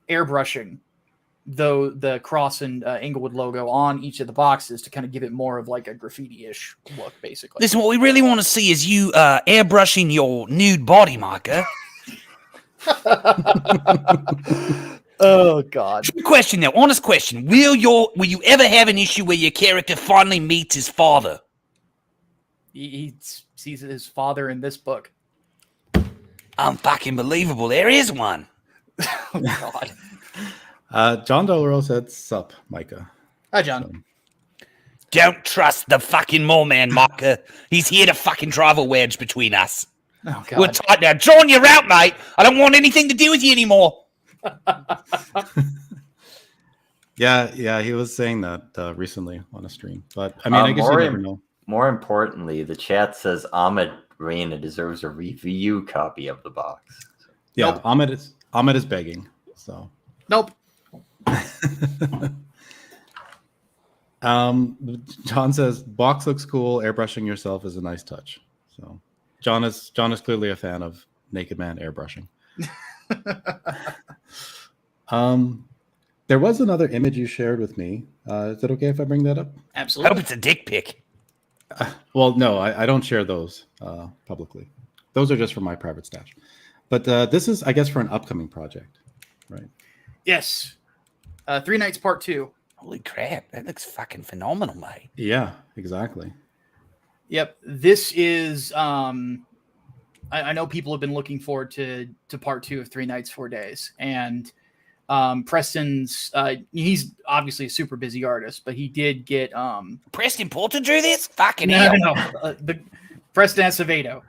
airbrushing the Cross and Inglewood logo on each of the boxes to kind of give it more of like a graffiti-ish look, basically. Listen, what we really want to see is you airbrushing your nude body, Micah. Oh God! True question now, honest question. Will you ever have an issue where your character finally meets his father? He sees his father in this book. Unfucking believable. There is one. Oh God! John Doloro said, sup, Micah. Hi, John. Don't trust the fucking mole man, Micah. He's here to fucking drive a wedge between us. Oh God! We're tight now. John, you're out, mate. I don't want anything to do with you anymore. Yeah, he was saying that recently on a stream. But I mean, I guess you never know. More importantly, the chat says Ahmed Reina deserves a review copy of the box. Yeah, Nope. Ahmed is begging. So Nope. John says box looks cool. Airbrushing yourself is a nice touch. So John is clearly a fan of Naked Man airbrushing. There was another image you shared with me. Is it okay if I bring that up? I hope Absolutely. it's a dick pic. Well, no, I don't share those publicly. Those are just for my private stash. But this is, I guess, for an upcoming project, right? Yes. 3 Nights Part 2. Holy crap, that looks fucking phenomenal, mate. Yeah, exactly. Yep. This is I know people have been looking forward to part 2 of 3 Nights, 4 Days. And Preston's he's obviously a super busy artist, but he did get Preston Porter drew this? Fucking no, hell. no, the Preston Acevedo.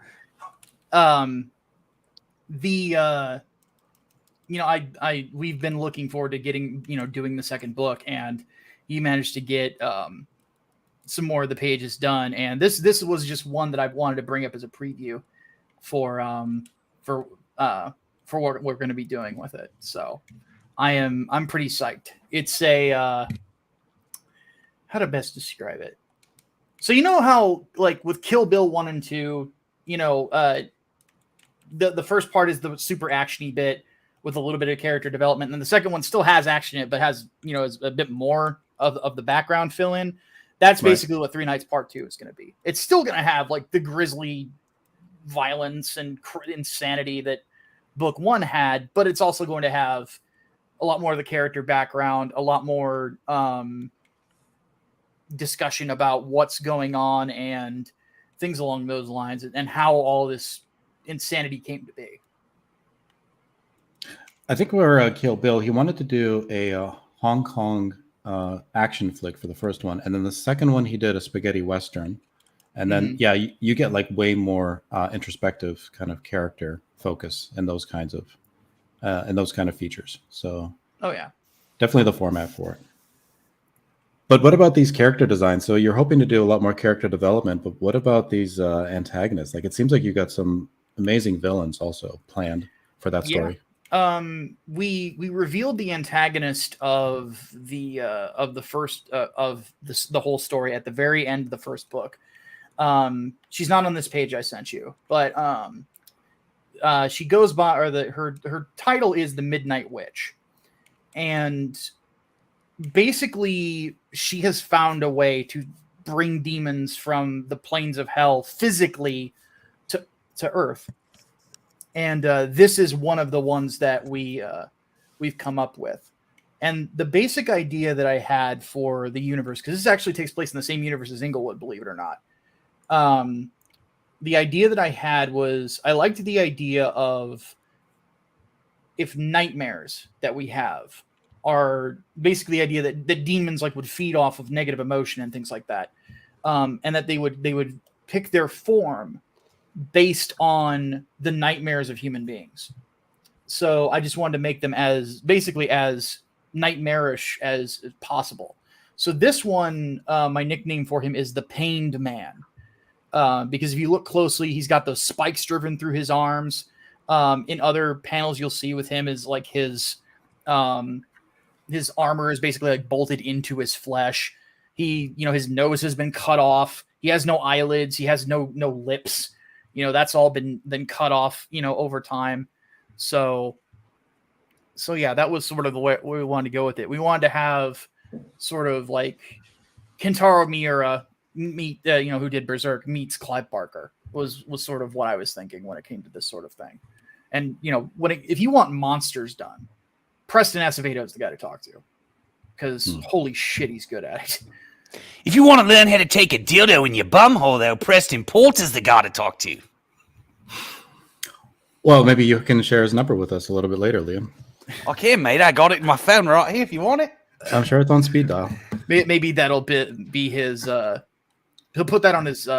We've been looking forward to getting, doing the second book, and he managed to get some more of the pages done. And this was just one that I wanted to bring up as a preview for what we're going to be doing with it. So I'm pretty psyched. It's a how to best describe it. So how, like, with Kill Bill 1 and 2, the first part is the super actiony bit with a little bit of character development, and then the second one still has action in it, but has is a bit more of the background fill in. That's basically what 3 Nights Part 2 is going to be. It's still going to have like the grisly violence and insanity that book 1 had, but it's also going to have a lot more of the character background, a lot more discussion about what's going on and things along those lines, and how all this insanity came to be. I think where Kill Bill, he wanted to do a Hong Kong action flick for the first one, and then the second one he did a spaghetti western, and then you get like way more introspective kind of character focus and those kinds of features. So definitely the format for it. But what about these character designs? So you're hoping to do a lot more character development, but what about these antagonists? Like, it seems like you got some amazing villains also planned for that story. We revealed the antagonist of the first of the whole story at the very end of the first book. She's not on this page I sent you, but she goes by, or her title is the Midnight Witch, and basically she has found a way to bring demons from the planes of hell physically to Earth. And this is one of the ones that we've come up with. And the basic idea that I had for the universe, because this actually takes place in the same universe as Inglewood, believe it or not. The idea that I had was, I liked the idea of, if nightmares that we have are basically the idea that demons like would feed off of negative emotion and things like that. And that they would pick their form based on the nightmares of human beings. So I just wanted to make them as nightmarish as possible. So this one, my nickname for him is the Pained Man. Because if you look closely, he's got those spikes driven through his arms. In other panels you'll see with him is like his armor is basically like bolted into his flesh. His nose has been cut off. He has no eyelids. He has no lips. That's all been cut off, over time. So yeah, that was sort of the way we wanted to go with it. We wanted to have sort of like Kentaro Miura meet, who did Berserk, meets Clive Barker was sort of what I was thinking when it came to this sort of thing. And, if you want monsters done, Preston Acevedo is the guy to talk to, because holy shit, he's good at it. If you want to learn how to take a dildo in your bumhole, though, Preston Porter's the guy to talk to. Well, maybe you can share his number with us a little bit later, Liam. I can, mate. I got it in my phone right here if you want it. I'm sure it's on speed dial. Maybe that'll be his... he'll put that on his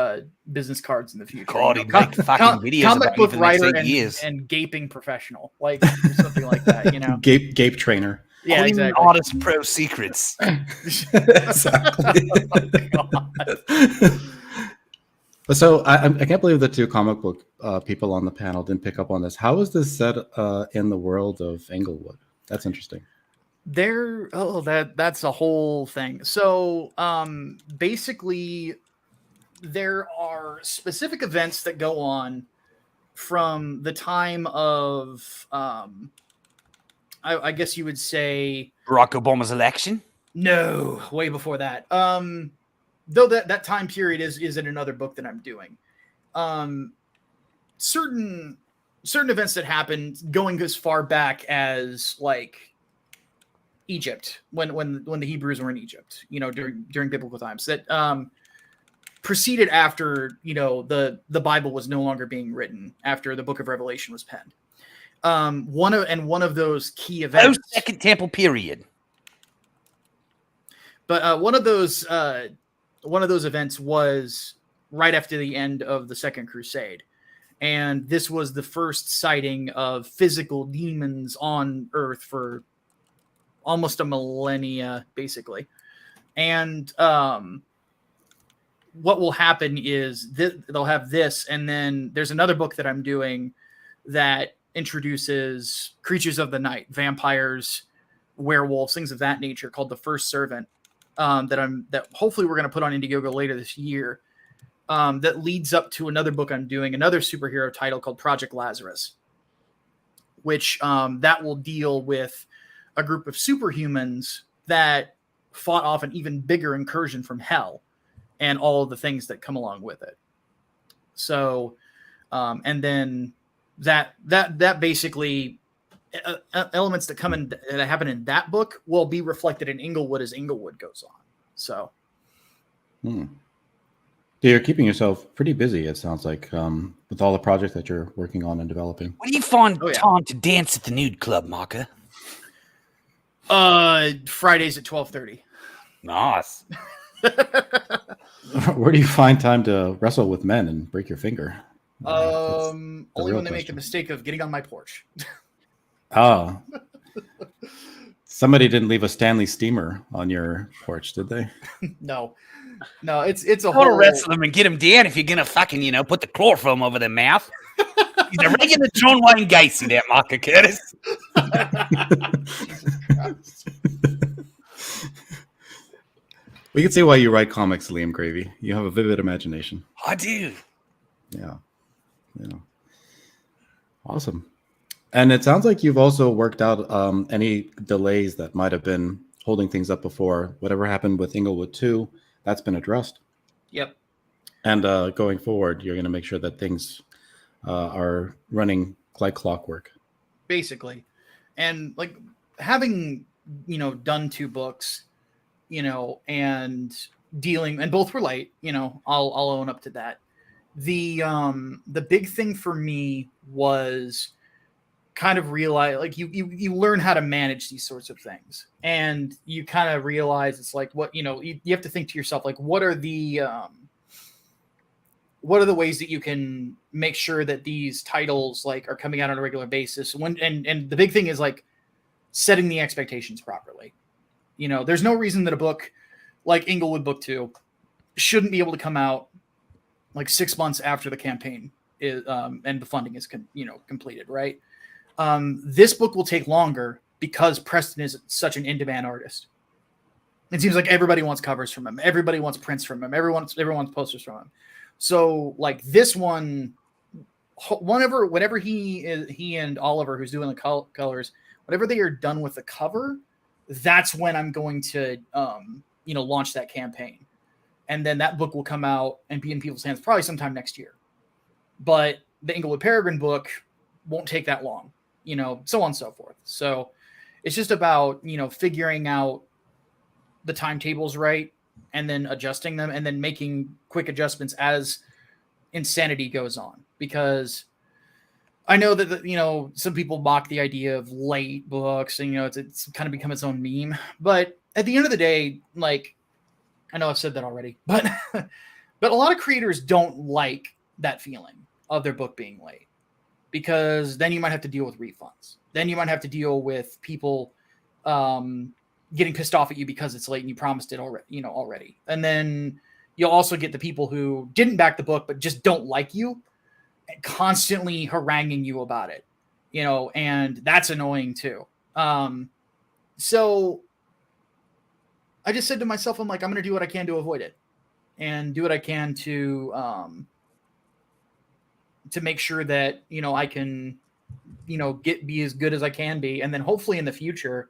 business cards in the future. God, he'd make fucking videos comic about me book for the next writer 8 years. and gaping professional, like something like that. Gape trainer. Yeah, Clean exactly. Artist Pro Secrets. Exactly. So I can't believe the two comic book people on the panel didn't pick up on this. How is this set in the world of Inglewood? That's interesting. That's a whole thing. So basically, there are specific events that go on from the time of I guess you would say Barack Obama's election? No, way before that. Though that time period is in another book that I'm doing. Certain events that happened going as far back as like Egypt, when the Hebrews were in Egypt, during biblical times. That proceeded after, the Bible was no longer being written, after the book of Revelation was penned. One of those key events, Second Temple period. but one of those events was right after the end of the Second Crusade. And this was the first sighting of physical demons on Earth for almost a millennia, basically. And what will happen is they'll have this, and then there's another book that I'm doing that introduces creatures of the night, vampires, werewolves, things of that nature, called The First Servant, that hopefully we're going to put on Indiegogo later this year. That leads up to another book I'm doing, another superhero title called Project Lazarus, which that will deal with a group of superhumans that fought off an even bigger incursion from hell and all of the things that come along with it. So, and then that basically elements that happen in that book will be reflected in Inglewood as Inglewood goes on. So. So you're keeping yourself pretty busy, it sounds like, with all the projects that you're working on and developing. When do you find time to dance at the nude club, Micah? Fridays at 12:30. Nice. Where do you find time to wrestle with men and break your finger? Only real when they make the question. mistake of getting on my porch. Oh. Somebody didn't leave a Stanley steamer on your porch, did they? No, it's a I want to whole. wrestle them and get them down if you're going to fucking, put the chloroform over their mouth. He's a regular John Wayne Gacy, that Micah Curtis. Jesus Christ. We can see why you write comics, Liam Gravy. You have a vivid imagination. I do. Yeah. Awesome. And it sounds like you've also worked out any delays that might have been holding things up before. Whatever happened with Inglewood 2, that's been addressed. Yep. And going forward, you're going to make sure that things are running like clockwork. Basically. And like having, done 2 books, and dealing, and both were late, I'll own up to that. The big thing for me was kind of realize, like, you learn how to manage these sorts of things, and you kind of realize it's like, what, you have to think to yourself, like, what are the ways that you can make sure that these titles like are coming out on a regular basis, and the big thing is like setting the expectations properly. There's no reason that a book like Inglewood Book 2 shouldn't be able to come out like 6 months after the campaign is and the funding is completed, right? This book will take longer because Preston is such an in-demand artist. It seems like everybody wants covers from him. Everybody wants prints from him. Everyone wants posters from him. So like this one, whenever he and Oliver, who's doing the colors, whenever they are done with the cover, that's when I'm going to launch that campaign. And then that book will come out and be in people's hands probably sometime next year. But the Inglewood Peregrine book won't take that long, so on and so forth. So it's just about, figuring out the timetables right, and then adjusting them, and then making quick adjustments as insanity goes on. Because I know that, some people mock the idea of late books, and, it's kind of become its own meme. But at the end of the day, like, I know I've said that already, but a lot of creators don't like that feeling of their book being late, because then you might have to deal with refunds. Then you might have to deal with people getting pissed off at you because it's late and you promised it already. And then you'll also get the people who didn't back the book but just don't like you, constantly haranguing you about it, and that's annoying too. So I just said to myself, I'm like, I'm going to do what I can to avoid it, and do what I can to make sure that, I can, be as good as I can be. And then hopefully in the future,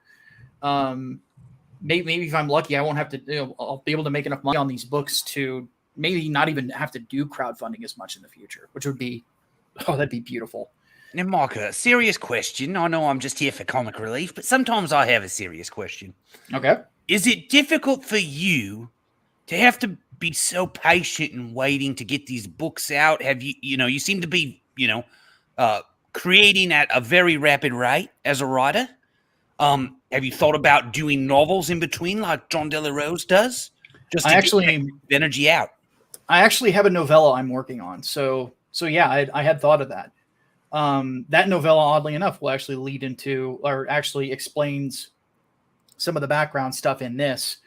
maybe if I'm lucky, I won't have to, I'll be able to make enough money on these books to maybe not even have to do crowdfunding as much in the future, which would be, that'd be beautiful. Now, Micah, serious question. I know I'm just here for comic relief, but sometimes I have a serious question. Okay. Is it difficult for you to have to be so patient and waiting to get these books out? Have you, you seem to be, creating at a very rapid rate as a writer. Have you thought about doing novels in between like John De La Rose does? Just to get the energy out. I actually have a novella I'm working on. So yeah, I had thought of that. That novella, oddly enough, will actually lead into, or actually explains some of the background stuff in this,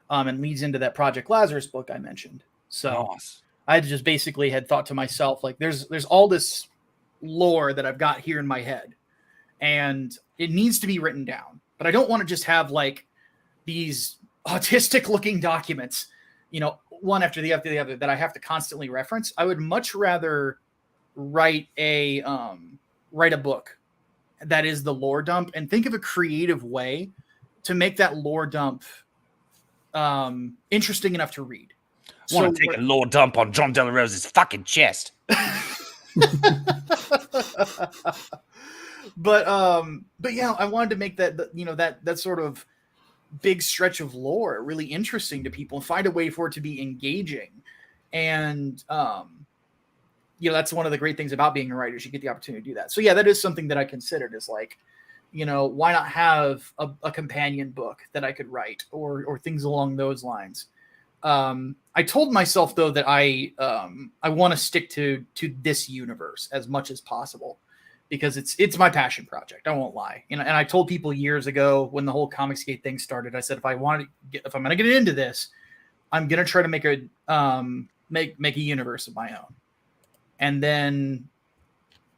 and leads into that Project Lazarus book I mentioned. So Nice. I just basically had thought to myself, like, there's all this lore that I've got here in my head, and it needs to be written down. But I don't want to just have like these autistic looking documents, one after the other that I have to constantly reference. I would much rather write a book that is the lore dump, and think of a creative way to make that lore dump interesting enough to read. I want to take a lore dump on John De La Rose's fucking chest. But yeah, I wanted to make that sort of big stretch of lore really interesting to people and find a way for it to be engaging. And that's one of the great things about being a writer, is you get the opportunity to do that. So yeah, that is something that I considered, is like, why not have a companion book that I could write, or things along those lines. I told myself though that I want to stick to this universe as much as possible, because it's my passion project. I won't lie. And I told people years ago when the whole Comicsgate thing started, I said, if I'm going to get into this, I'm going to try to make a universe of my own. And then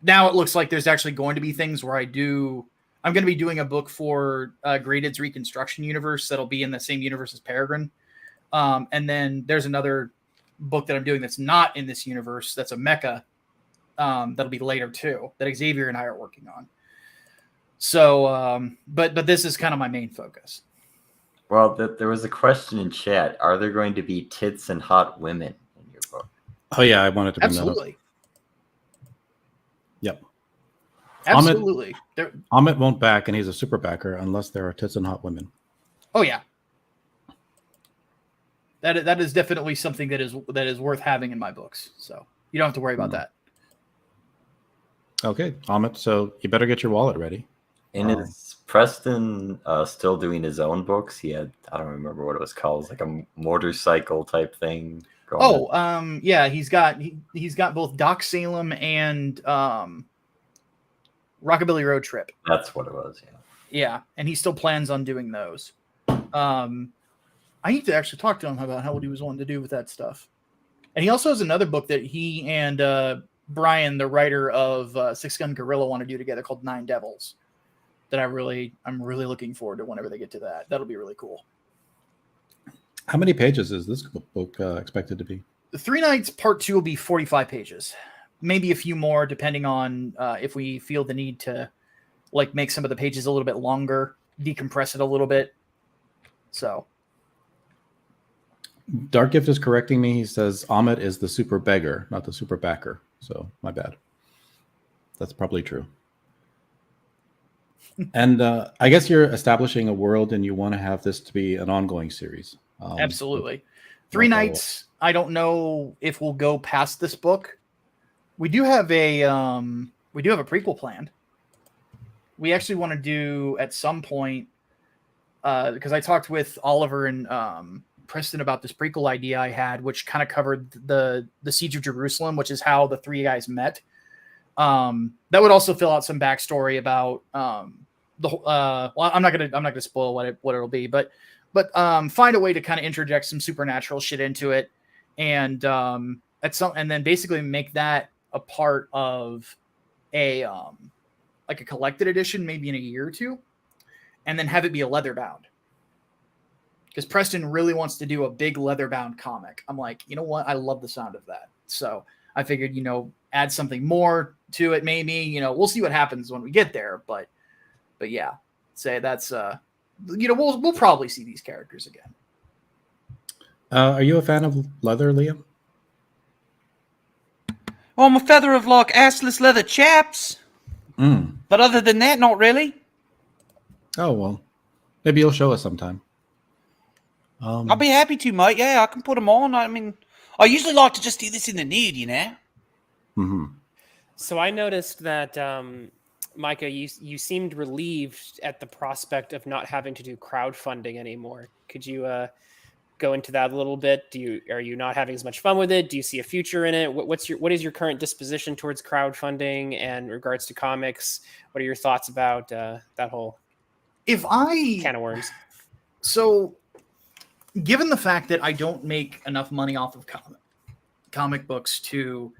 now it looks like there's actually going to be things where I'm going to be doing a book for Graded's Reconstruction universe that'll be in the same universe as Peregrine. And then there's another book that I'm doing that's not in this universe, that's a mecha, that'll be later too, that Xavier and I are working on. So, but this is kind of my main focus. Well, there was a question in chat. Are there going to be tits and hot women in your book? Oh yeah, I wanted to bring Absolutely. That up. Yep. Absolutely. Amit won't back, and he's a super backer unless there are tits and hot women. Oh yeah. That is definitely something that is worth having in my books. So you don't have to worry about that. Okay, Amit. So you better get your wallet ready. And is Preston still doing his own books? He had, I don't remember what it was called, like a motorcycle type thing. Yeah, he's got both Doc Salem and Rockabilly Road Trip. That's what it was. Yeah. Yeah, and he still plans on doing those. I need to actually talk to him about what he was wanting to do with that stuff. And he also has another book that he and Brian, the writer of Six Gun Gorilla, want to do together called Nine Devils. That I'm really looking forward to whenever they get to that. That'll be really cool. How many pages is this book expected to be? The 3 Nights Part 2 will be 45 pages. Maybe a few more, depending on if we feel the need to like make some of the pages a little bit longer, decompress it a little bit. So Dark Gift is correcting me. He says Amit is the super beggar, not the super backer. So my bad. That's probably true. And I guess you're establishing a world, and you want to have this to be an ongoing series. Absolutely. 3 Nights, I don't know if we'll go past this book. We do have a prequel planned. We actually want to do at some point, because I talked with Oliver and Preston about this prequel idea I had, which kind of covered the Siege of Jerusalem, which is how the 3 guys met. That would also fill out some backstory about well, I'm not gonna spoil what it'll be, but find a way to kind of interject some supernatural shit into it, and and then basically make that a part of a like a collected edition, maybe in a year or two, and then have it be a leather bound. Because Preston really wants to do a big leather bound comic. I'm like, you know what? I love the sound of that. So I figured, add something more to it. Maybe, we'll see what happens when we get there. But yeah, say that's, we'll probably see these characters again. Are you a fan of leather, Liam? Oh, I'm a feather of like assless leather chaps. But other than that, not really. Oh, well, maybe you'll show us sometime. I'll be happy to, mate. Yeah, I can put them on. I mean, I usually like to just do this in the nude, you know. Mm-hmm. So I noticed that Micah, you seemed relieved at the prospect of not having to do crowdfunding anymore. Could you go into that a little bit? Are you not having as much fun with it? Do you see a future in it? What is your current disposition towards crowdfunding and regards to comics? What are your thoughts about that whole can of worms? So, given the fact that I don't make enough money off of comic books to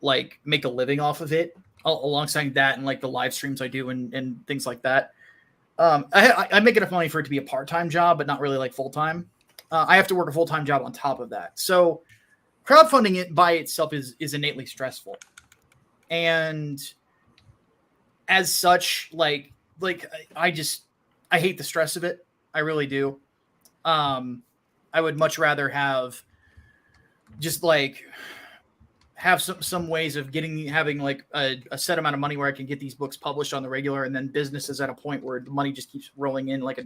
like make a living off of it, alongside that and like the live streams I do and things like that, I make enough money for it to be a part-time job, but not really like full-time. I have to work a full-time job on top of that. So crowdfunding it by itself is innately stressful. And as such, like I hate the stress of it. I really do. I would much rather have just like have some ways of having like a set amount of money where I can get these books published on the regular, and then business is at a point where the money just keeps rolling in like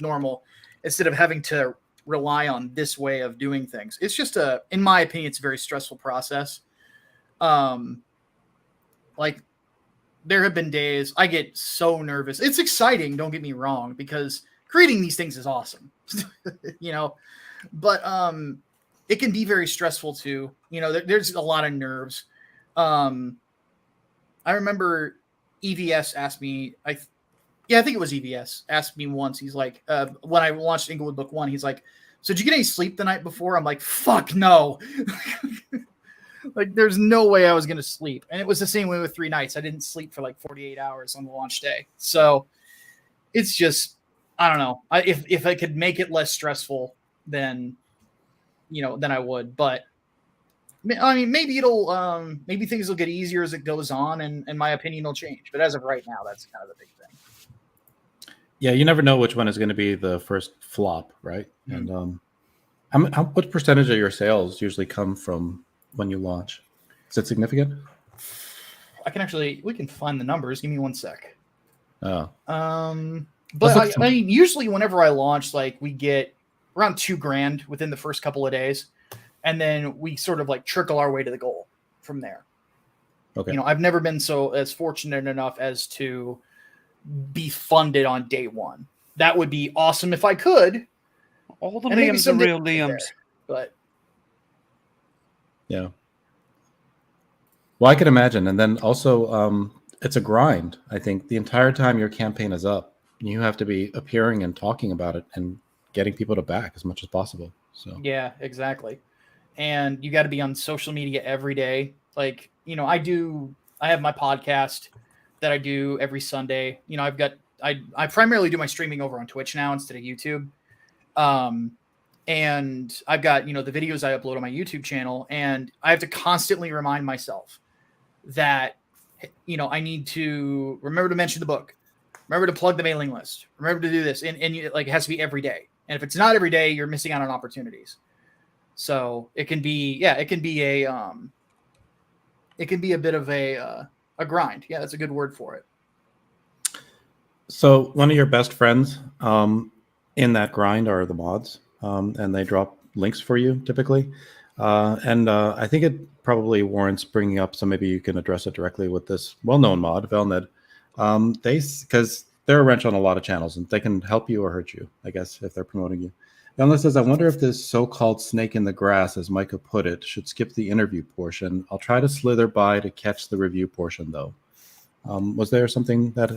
normal, instead of having to rely on this way of doing things. It's just in my opinion, it's a very stressful process. Like there have been days I get so nervous. It's exciting, don't get me wrong, because creating these things is awesome, you know, but it can be very stressful too. You know, there's a lot of nerves. I remember EVS asked me, I think it was EVS asked me once. He's like, when I launched Inglewood Book 1, he's like, so did you get any sleep the night before? I'm like, fuck no. Like, there's no way I was going to sleep. And it was the same way with 3 nights. I didn't sleep for like 48 hours on the launch day. So it's just, I don't know. If I could make it less stressful, then I would. But I mean, maybe maybe things will get easier as it goes on, and my opinion will change. But as of right now, that's kind of the big thing. Yeah, you never know which one is going to be the first flop, right? Mm-hmm. And what percentage of your sales usually come from when you launch? Is it significant? We can find the numbers. Give me 1 sec. Oh. But I mean, usually whenever I launch, like we get around $2,000 within the first couple of days, and then we sort of like trickle our way to the goal from there. Okay. You know, I've never been as fortunate enough as to be funded on day one. That would be awesome if I could. All the Liams are real Liams. But yeah. Well, I can imagine. And then also, it's a grind. I think the entire time your campaign is up, you have to be appearing and talking about it and getting people to back as much as possible. So yeah, exactly. And you got to be on social media every day. Like, you know, I have my podcast that I do every Sunday. You know, I primarily do my streaming over on Twitch now instead of YouTube. And I've got, you know, the videos I upload on my YouTube channel, and I have to constantly remind myself that, you know, I need to remember to mention the book, remember to plug the mailing list, remember to do this. And like, it has to be every day. And if it's not every day, you're missing out on opportunities. So it can be a bit of a grind. Yeah, that's a good word for it. So one of your best friends in that grind are the mods, and they drop links for you typically. And I think it probably warrants bringing up, so maybe you can address it directly with this well-known mod, Velned. Because they're a wrench on a lot of channels, and they can help you or hurt you, I guess, if they're promoting you. Velned says, I wonder if this so-called snake in the grass, as Micah put it, should skip the interview portion. I'll try to slither by to catch the review portion, though. Was there something that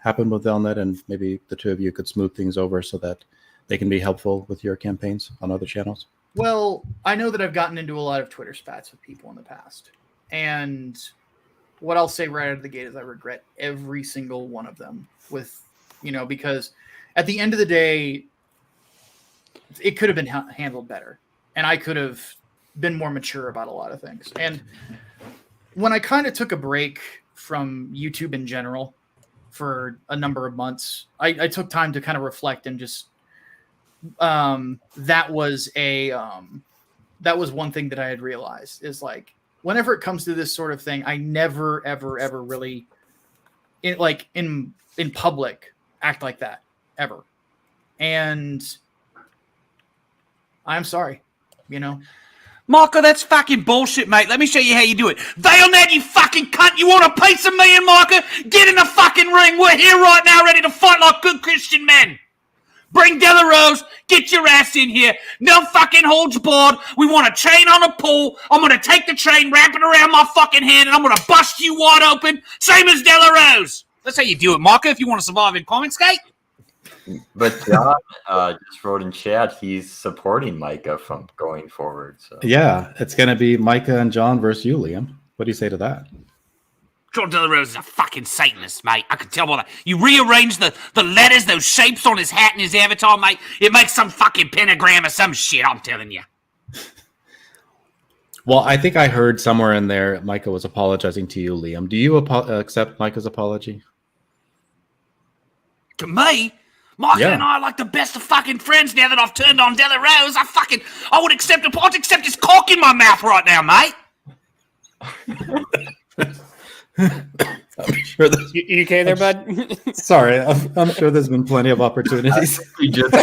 happened with Velned, and maybe the two of you could smooth things over so that they can be helpful with your campaigns on other channels? Well, I know that I've gotten into a lot of Twitter spats with people in the past. And what I'll say right out of the gate is I regret every single one of them, with, you know, because at the end of the day, it could have been handled better. And I could have been more mature about a lot of things. And when I kind of took a break from YouTube in general for a number of months, I took time to kind of reflect and just that was one thing that I had realized is, like, whenever it comes to this sort of thing, I never ever really in public act like that ever. And I'm sorry. Micah, that's fucking bullshit, mate. Let me show you how you do it. Veil Ned, you fucking cunt. You want a piece of me and Micah? Get in the fucking ring. We're here right now ready to fight like good Christian men. Bring Della Rose. Get your ass in here. No fucking holds barred. We want a chain on a pole. I'm going to take the chain, wrap it around my fucking hand, and I'm going to bust you wide open. Same as Della Rose. That's how you do it, Micah, if you want to survive in Comicsgate. But John just wrote in chat he's supporting Micah from going forward. So Yeah, it's going to be Micah and John versus you, Liam. What do you say to that? John Della Rose is a fucking Satanist, mate. I can tell by that. You rearrange the letters, those shapes on his hat and his avatar, mate. It makes some fucking pentagram or some shit, I'm telling you. Well, I think I heard somewhere in there Micah was apologizing to you, Liam. Do you accept Micah's apology? To me, Micah Yeah. and I are like the best of fucking friends now that I've turned on Della Rose. I would accept I'd accept his cock in my mouth right now, mate. I'm sure there's, You okay there, bud? sorry, I'm sure there's been plenty of opportunities. we just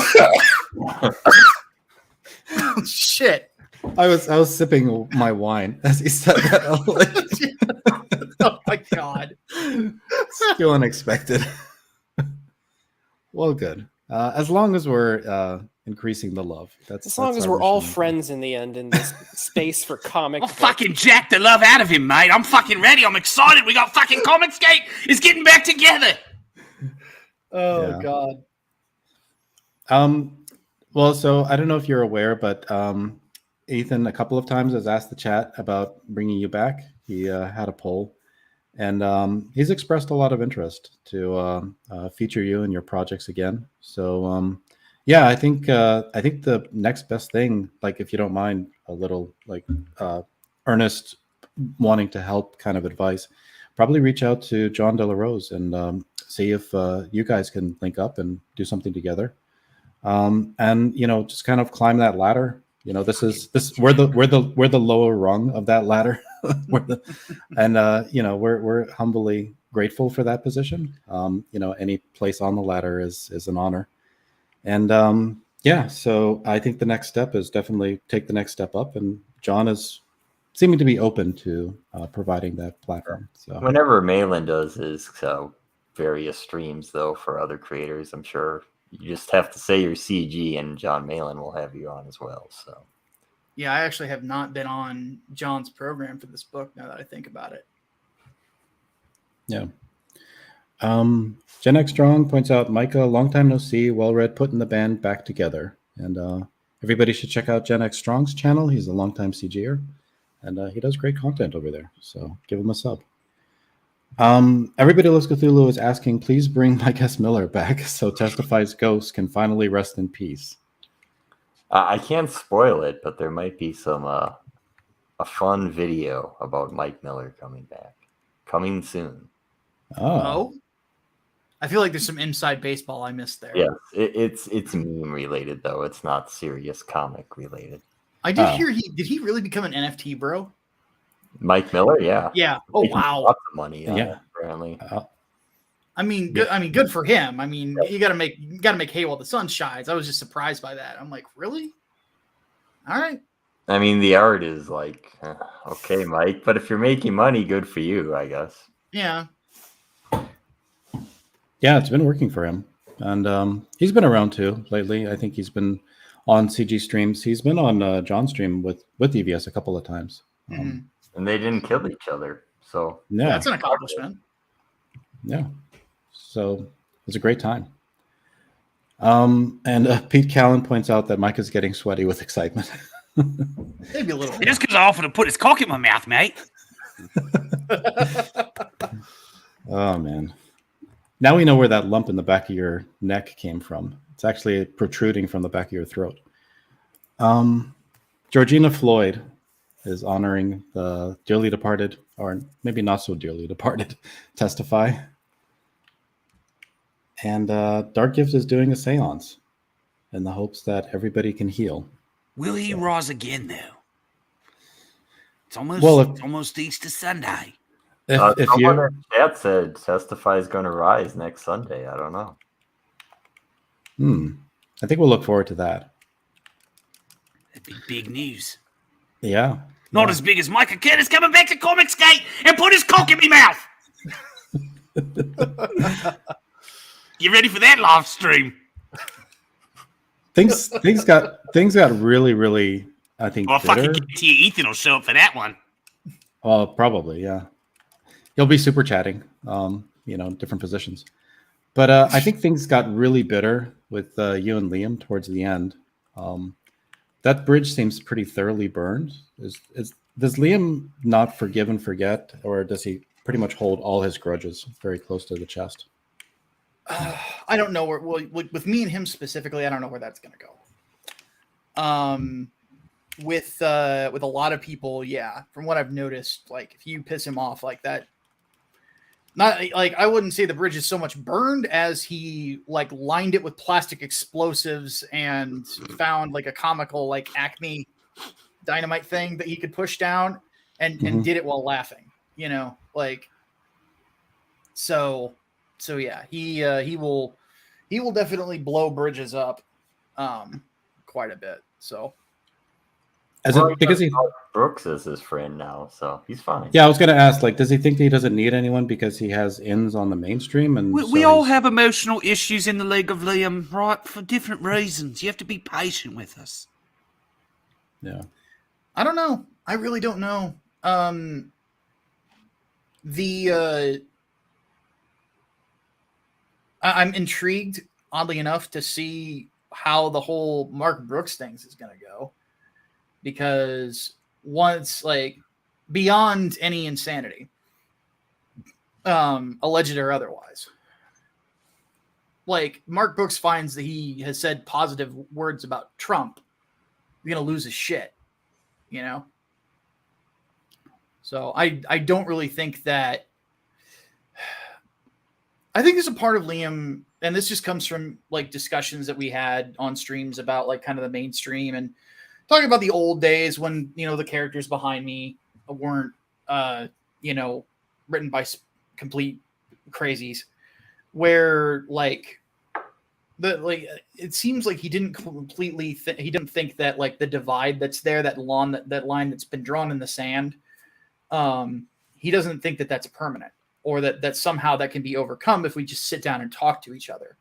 Shit. I was sipping my wine as he said that. Oh my God. Still unexpected. Well, good. As long as we're increasing the love. As long as we're all friends in the end in this space for comic. I'll fucking jack the love out of him, mate. I'm fucking ready. I'm excited. We got fucking Comicsgate is getting back together. Oh Yeah. God. Well, so I don't know if you're aware, but Ethan a couple of times has asked the chat about bringing you back. He had a poll, and he's expressed a lot of interest to feature you in your projects again. So yeah, I think the next best thing, like if you don't mind a little like earnest wanting to help kind of advice, probably reach out to John Della Rose and see if you guys can link up and do something together. And just kind of climb that ladder. We're the lower rung of that ladder. We're humbly grateful for that position. Any place on the ladder is an honor. And so I think the next step is definitely take the next step up, and John is seeming to be open to providing that platform. So whenever Malin does his various streams, though, for other creators, I'm sure you just have to say your CG, and John Malin will have you on as well. So Yeah, I actually have not been on John's program for this book now that I think about it. yeah. Gen X Strong points out, Micah, long time no see, well read, putting the band back together. And everybody should check out Gen X Strong's channel. He's a longtime CGer, and he does great content over there. So give him a sub. Everybody Loves Cthulhu is asking, please bring Mike S. Miller back so Testify's ghost can finally rest in peace. I can't spoil it, but there might be some a fun video about Mike Miller coming back, coming soon. Oh? I feel like there's some inside baseball I missed there. Yes, it's meme related though. It's not serious comic related. I did hear did he really become an NFT, bro? Mike Miller, yeah. Yeah. Oh Making wow. lots of money. Yeah. Apparently. I mean, good for him. I mean, you gotta make hay while the sun shines. I was just surprised by that. I'm like, really? All right. I mean, the art is like, okay, Mike, but if you're making money, good for you, I guess. Yeah. Yeah, it's been working for him. And he's been around too lately. I think he's been on CG streams. He's been on John's stream with EVS a couple of times. Mhm. And they didn't kill each other. So Yeah. That's an accomplishment. Yeah. So it's a great time. And Pete Callan points out that Mike is getting sweaty with excitement. Maybe a little bit. Just because I offered to put his cock in my mouth, mate. Oh, man. Now we know where that lump in the back of your neck came from. It's actually protruding from the back of your throat. Georgina Floyd is honoring the dearly departed, or maybe not so dearly departed, Testify. And Dark Gift is doing a seance in the hopes that everybody can heal. Will he rise again, though? It's almost Easter Sunday. If someone you, in chat said Testify is going to rise next Sunday. I don't know. I think we'll look forward to that. Big news. Yeah. Not as big as Micah Curtis coming back to Comicsgate and put his cock in my mouth. You ready for that live stream? Things got really, really, I think, Well, fucking bitter. guarantee Ethan will show up for that one. Probably, yeah. He'll be super chatting, different positions. But I think things got really bitter with you and Liam towards the end. That bridge seems pretty thoroughly burned. Does Liam not forgive and forget, or does he pretty much hold all his grudges very close to the chest? I don't know where. Well, with me and him specifically, I don't know where that's going to go. With a lot of people, yeah. From what I've noticed, like if you piss him off like that, not like I wouldn't say the bridge is so much burned as he like lined it with plastic explosives and found like a comical like Acme dynamite thing that he could push down and did it while laughing. So yeah, he will definitely blow bridges up quite a bit. So Because Brooks is his friend now, so he's fine. Yeah, I was going to ask, like, does he think that he doesn't need anyone because he has ins on the mainstream? And We all have emotional issues in the League of Liam, right? For different reasons. You have to be patient with us. Yeah. I don't know. I really don't know. I'm intrigued, oddly enough, to see how the whole Mark Brooks thing is going to go. Because once, like, beyond any insanity, alleged or otherwise, like, Mark Brooks finds that he has said positive words about Trump, you're going to lose his shit, So I don't really think that. I think there's a part of Liam, and this just comes from, like, discussions that we had on streams about, like, kind of the mainstream and talking about the old days when, the characters behind me weren't, written by complete crazies, where it seems like he didn't completely, he didn't think that like the divide that's there, that line that's been drawn in the sand, he doesn't think that that's permanent or that somehow that can be overcome if we just sit down and talk to each other.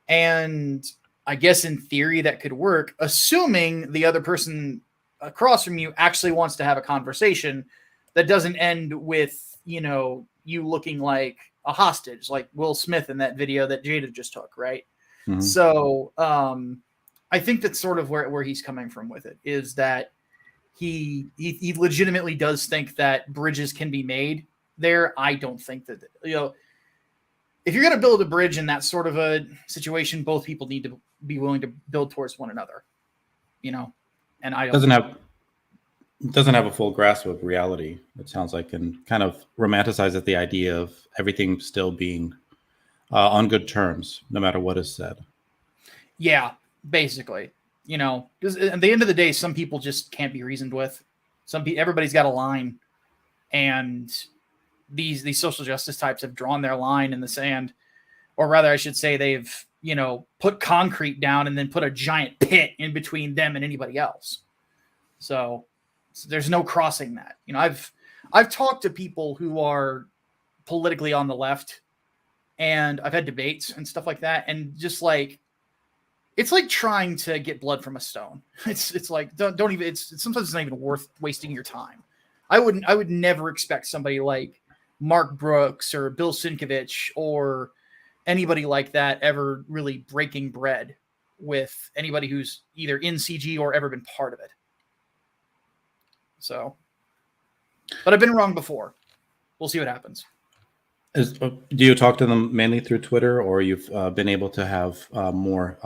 And I guess in theory that could work, assuming the other person across from you actually wants to have a conversation that doesn't end with, you looking like a hostage, like Will Smith in that video that Jada just took, right? Mm-hmm. So I think that's sort of where he's coming from with it, is that he legitimately does think that bridges can be made there. I don't think that, if you're going to build a bridge in that sort of a situation, both people need to be willing to build towards one another, and I don't doesn't have a full grasp of reality, it sounds like, and kind of romanticizes the idea of everything still being on good terms, no matter what is said. Yeah, basically, because at the end of the day, some people just can't be reasoned with. Everybody's got a line, and these social justice types have drawn their line in the sand, or rather, I should say, they've put concrete down and then put a giant pit in between them and anybody else. So there's no crossing that. I've talked to people who are politically on the left, and I've had debates and stuff like that, and just like, it's like trying to get blood from a stone. It's like, don't even, sometimes it's not even worth wasting your time. I would never expect somebody like Mark Brooks or Bill Sienkiewicz or anybody like that ever really breaking bread with anybody who's either in CG or ever been part of it. So, but I've been wrong before. We'll see what happens. Do you talk to them mainly through Twitter, or you've been able to have more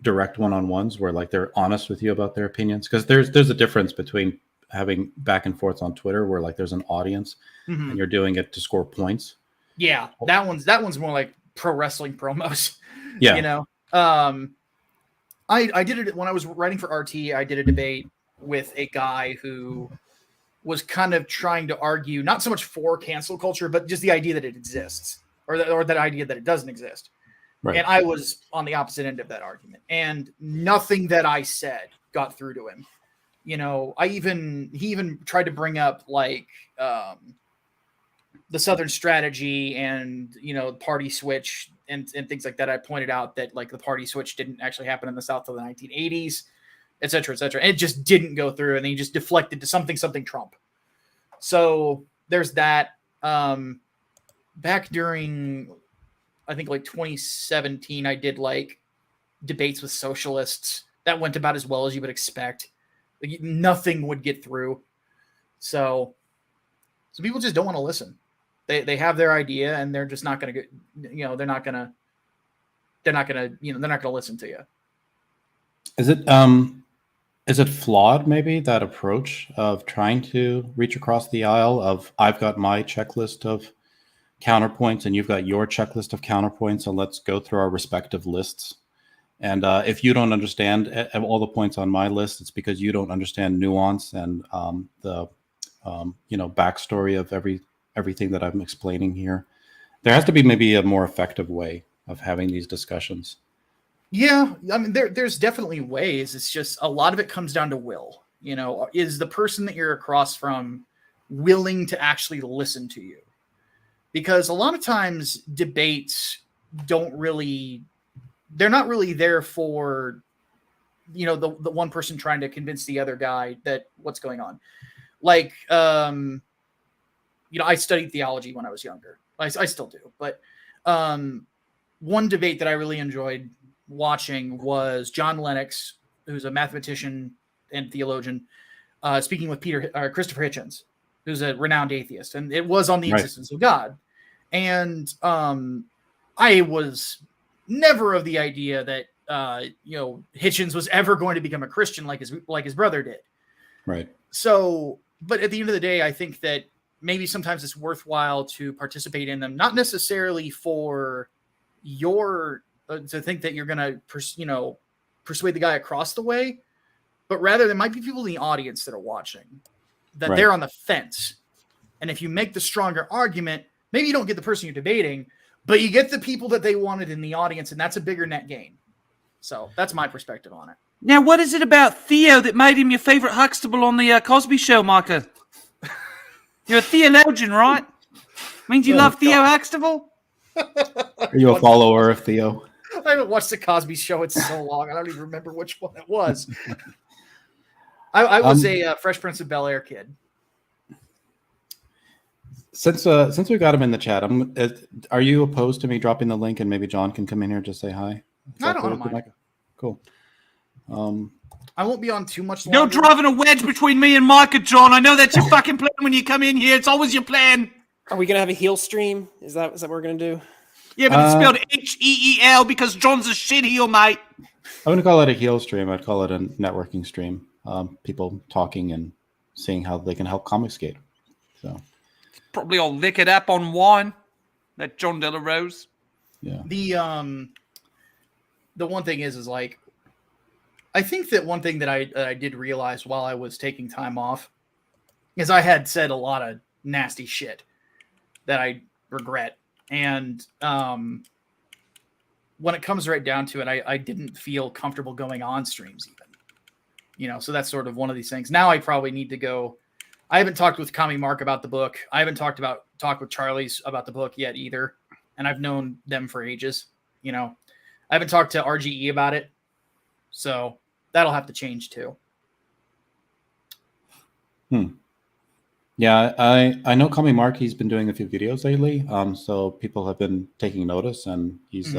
direct one-on-ones where like they're honest with you about their opinions? Because there's a difference between having back and forths on Twitter where like there's an audience and you're doing it to score points. Yeah, that one's more like pro wrestling promos. Yeah, I did it when I was writing for RT. I did a debate with a guy who was kind of trying to argue not so much for cancel culture, but just the idea that it exists, or that idea that it doesn't exist. Right. And I was on the opposite end of that argument, and nothing that I said got through to him. he even tried to bring up like the Southern strategy and party switch and things like that. I pointed out that like the party switch didn't actually happen in the South till the 1980s, et cetera, et cetera. And it just didn't go through, and then he just deflected to something Trump. So there's that. Back during, I think like 2017, I did like debates with socialists. That went about as well as you would expect. Like, nothing would get through. So people just don't want to listen. They have their idea and they're just not going to get, they're not going to listen to you. Is it flawed, maybe, that approach of trying to reach across the aisle of I've got my checklist of counterpoints and you've got your checklist of counterpoints, and let's go through our respective lists. And if you don't understand all the points on my list, it's because you don't understand nuance and the backstory of everything that I'm explaining here. There has to be maybe a more effective way of having these discussions. Yeah, I mean, there's definitely ways. It's just a lot of it comes down to will. Is the person that you're across from willing to actually listen to you? Because a lot of times debates they're not really there for, the one person trying to convince the other guy that what's going on. Like, I studied theology when I was younger. I still do. But one debate that I really enjoyed watching was John Lennox, who's a mathematician and theologian, speaking with Christopher Hitchens, who's a renowned atheist. And it was on the existence of God. And I was never of the idea that Hitchens was ever going to become a Christian like his brother did. Right. So, but at the end of the day, I think that maybe sometimes it's worthwhile to participate in them, not necessarily for to think that you're going to persuade the guy across the way, but rather there might be people in the audience that are watching that they're on the fence. And if you make the stronger argument, maybe you don't get the person you're debating, but you get the people that they wanted in the audience, and that's a bigger net gain. So that's my perspective on it. Now, what is it about Theo that made him your favorite Huxtable on the Cosby Show, Micah? You're a theologian, right? Means you love Theo Huxtable? Are you a follower of Theo? I haven't watched the Cosby Show in so long. I don't even remember which one it was. I was a Fresh Prince of Bel-Air kid. Since we got him in the chat, are you opposed to me dropping the link and maybe John can come in here and just say hi? I don't mind. Cool. I won't be on too much longer. You're driving a wedge between me and Micah, John. I know that's your fucking plan when you come in here. It's always your plan. Are we gonna have a heel stream? Is that what we're gonna do? Yeah, but it's spelled H-E-E-L because John's a shit heel, mate. I wouldn't call it a heel stream. I'd call it a networking stream. People talking and seeing how they can help Comicsgate. So probably all lick it up on wine. That John Della Rose. Yeah. The one thing is like, I think that one thing that I did realize while I was taking time off is I had said a lot of nasty shit that I regret. And when it comes right down to it, I didn't feel comfortable going on streams even. So that's sort of one of these things. Now I probably need to go. I haven't talked with Kami Mark about the book. I haven't talked with Charlie's about the book yet either. And I've known them for ages. I haven't talked to RGE about it. So that'll have to change too. Yeah, I know Kami Mark, he's been doing a few videos lately. So people have been taking notice, and he's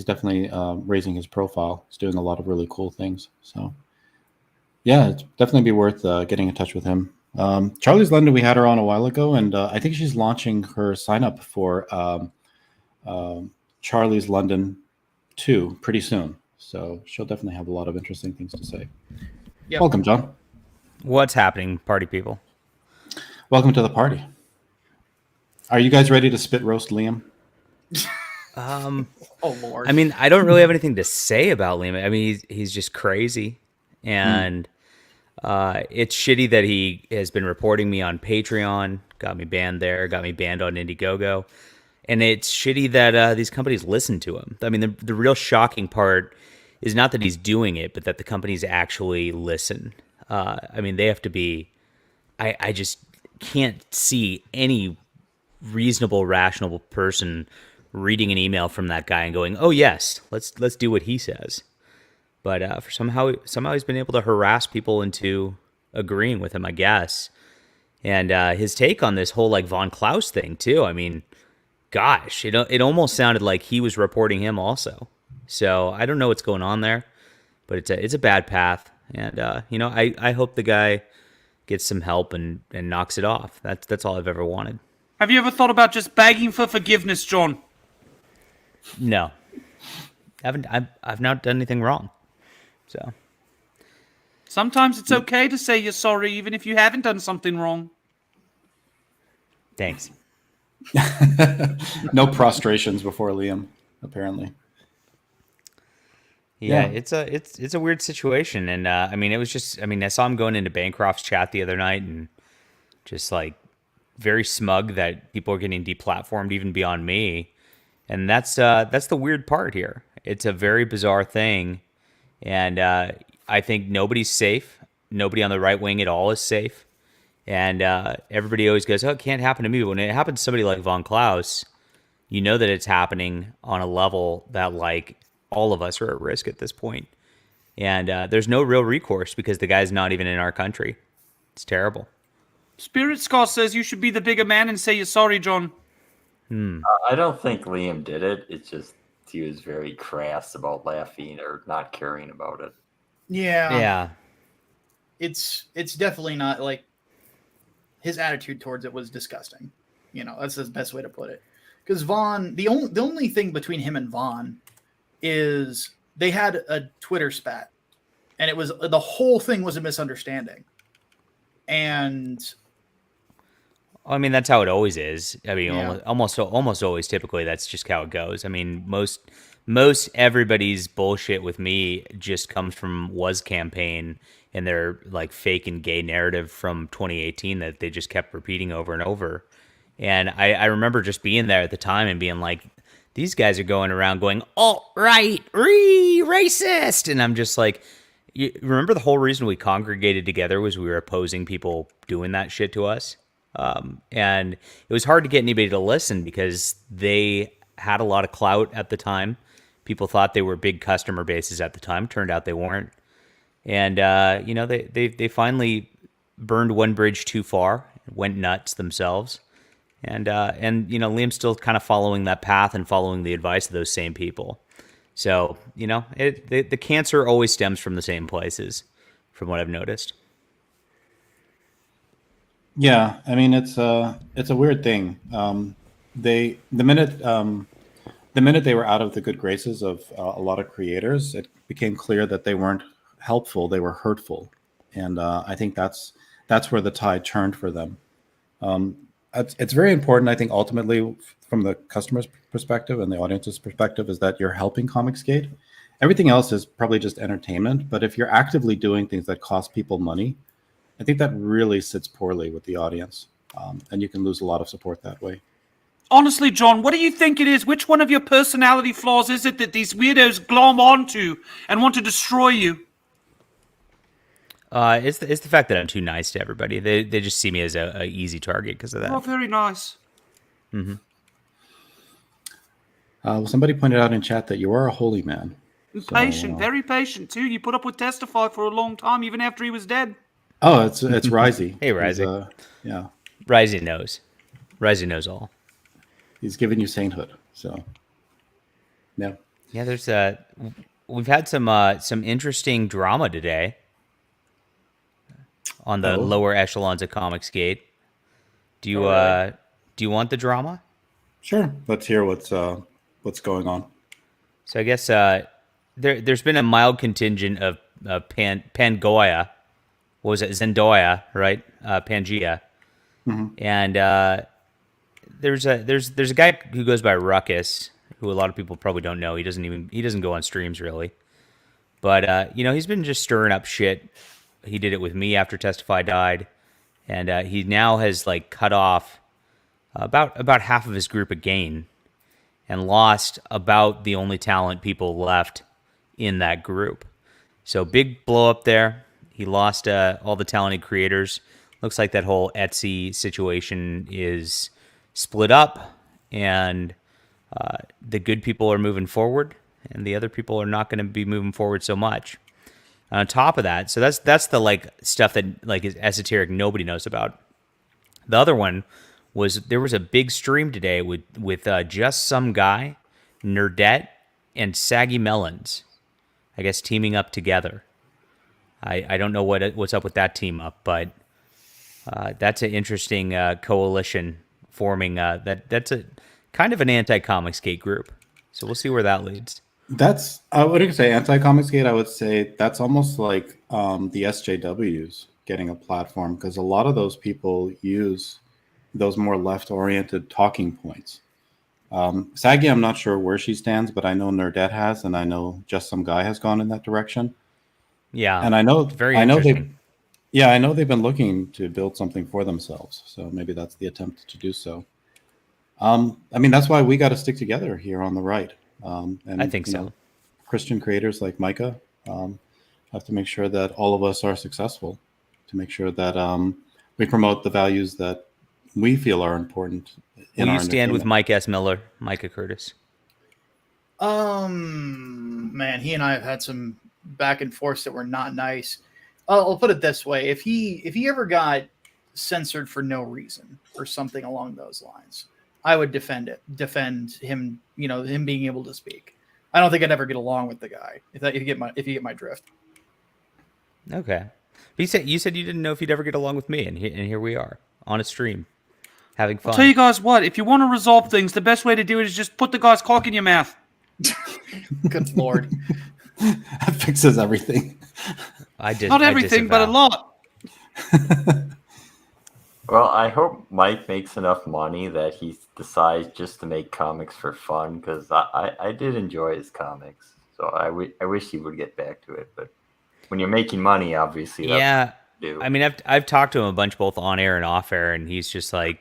definitely raising his profile. He's doing a lot of really cool things. So yeah, it'd definitely be worth getting in touch with him. Charlie's London, we had her on a while ago, and I think she's launching her sign up for Charlie's London 2 pretty soon. So she'll definitely have a lot of interesting things to say. Yep. Welcome, John. What's happening, party people? Welcome to the party. Are you guys ready to spit roast Liam? Oh Lord. I mean, I don't really have anything to say about Liam. I mean, he's just crazy, and it's shitty that he has been reporting me on Patreon. Got me banned there. Got me banned on Indiegogo, and it's shitty that these companies listen to him. I mean, the real shocking part is not that he's doing it, but that the companies actually listen. I mean, they have to be. I just can't see any reasonable, rational person reading an email from that guy and going, "Oh yes, let's do what he says." But for somehow he's been able to harass people into agreeing with him, I guess. And his take on this whole like Von Klaus thing too. I mean, gosh, it almost sounded like he was reporting him also. So I don't know what's going on there, but it's a bad path. And I hope the guy gets some help and knocks it off. That's all I've ever wanted. Have you ever thought about just begging for forgiveness, John? No, I've not done anything wrong. So Sometimes it's okay to say you're sorry, even if you haven't done something wrong. thanks. No prostrations before Liam, apparently. Yeah, Yeah. it's a weird situation, and I saw him going into Bancroft's chat the other night, and just like very smug that people are getting deplatformed even beyond me, and that's the weird part here. It's a very bizarre thing, and I think nobody's safe. Nobody on the right wing at all is safe, and everybody always goes, "Oh, it can't happen to me." But when it happens to somebody like Von Klaus, you know that it's happening on a level that like all of us are at risk at this point. And there's no real recourse because the guy's not even in our country. It's terrible. Spirit Scar says you should be the bigger man and say you're sorry, John. I don't think Liam did it. It's just he was very crass about laughing or not caring about it. Yeah. It's definitely not like his attitude towards it was disgusting. That's the best way to put it. Because Vaughn, the only thing between him and Vaughn is they had a Twitter spat, and it was the whole thing was a misunderstanding. And I mean, that's how it always is. I mean, Yeah. almost always, typically, that's just how it goes. I mean, most everybody's bullshit with me just comes from Was campaign and their like fake and gay narrative from 2018 that they just kept repeating over and over. And I remember just being there at the time and being like, these guys are going around going, alt-right, racist. And I'm just like, you remember the whole reason we congregated together was we were opposing people doing that shit to us? And it was hard to get anybody to listen because they had a lot of clout at the time. People thought they were big customer bases at the time. Turned out they weren't. And, they finally burned one bridge too far, went nuts themselves. And Liam's still kind of following that path and following the advice of those same people. So, the cancer always stems from the same places, from what I've noticed. Yeah, I mean it's a weird thing. The minute they were out of the good graces of a lot of creators, it became clear that they weren't helpful; they were hurtful, and I think that's where the tide turned for them. It's very important, I think, ultimately, from the customer's perspective and the audience's perspective, is that you're helping Comicsgate. Everything else is probably just entertainment, but if you're actively doing things that cost people money, I think that really sits poorly with the audience, and you can lose a lot of support that way. Honestly, John, what do you think it is? Which one of your personality flaws is it that these weirdos glom onto and want to destroy you? It's the fact that I'm too nice to everybody. They just see me as a easy target because of that. Oh, very nice. Well, somebody pointed out in chat that you are a holy man. And So, patient, very patient, too. You put up with Testify for a long time, even after he was dead. Oh, it's Risey. Hey, Risey. Yeah, Rising knows. Rising knows all. he's giving you sainthood. So, yeah. Yeah, there's we've had some interesting drama today on the lower echelons of Comicsgate. Do you want the drama? Sure. Let's hear what's going on. So I guess there's been a mild contingent of Pangoya. What was it? Zendoya, right? Pangea. And there's a guy who goes by Ruckus, who a lot of people probably don't know. He doesn't go on streams really. But he's been just stirring up shit. He did it with me after Testify died, and he now has like cut off about half of his group again, and lost about the only talent people left in that group. So big blow up there. He lost all the talented creators. Looks like that whole Etsy situation is split up, and the good people are moving forward, and the other people are not going to be moving forward so much. On top of that, so that's the like stuff that like is esoteric, nobody knows about. The other one was there was a big stream today with just some guy, Nerdette, and Saggy Melons, I guess teaming up together. I don't know what's up with that team up, but that's an interesting coalition forming. That's a kind of an anti-Comicsgate group. So we'll see where that leads. That's, I wouldn't say anti-Comicsgate. I would say that's almost like the SJWs getting a platform, because a lot of those people use those more left-oriented talking points. Saggy, I'm not sure where she stands, but I know Nerdette has, and I know Just Some Guy has gone in that direction. Yeah, and I know interesting. I know they've been looking to build something for themselves. So maybe that's the attempt to do so. I mean, that's why we got to stick together here on the right. And I think so. Christian creators like Micah have to make sure that all of us are successful, to make sure that we promote the values that we feel are important. Will you stand with Mike S. Miller, Micah Curtis? Man, he and I have had some back and forth that were not nice. I'll put it this way: if he ever got censored for no reason or something along those lines, I would defend him, him being able to speak. I don't think I'd ever get along with the guy if you get my drift. Okay. You said you didn't know if you'd ever get along with me, and here we are on a stream, having fun. I'll tell you guys what, if you want to resolve things, the best way to do it is just put the guy's cock in your mouth. Good Lord. That fixes everything. Not everything, but a lot. Well, I hope Mike makes enough money that he decides just to make comics for fun, because I did enjoy his comics. So I wish he would get back to it. But when you're making money, obviously, that's what you do. I mean, I've talked to him a bunch, both on air and off air, and he's just like,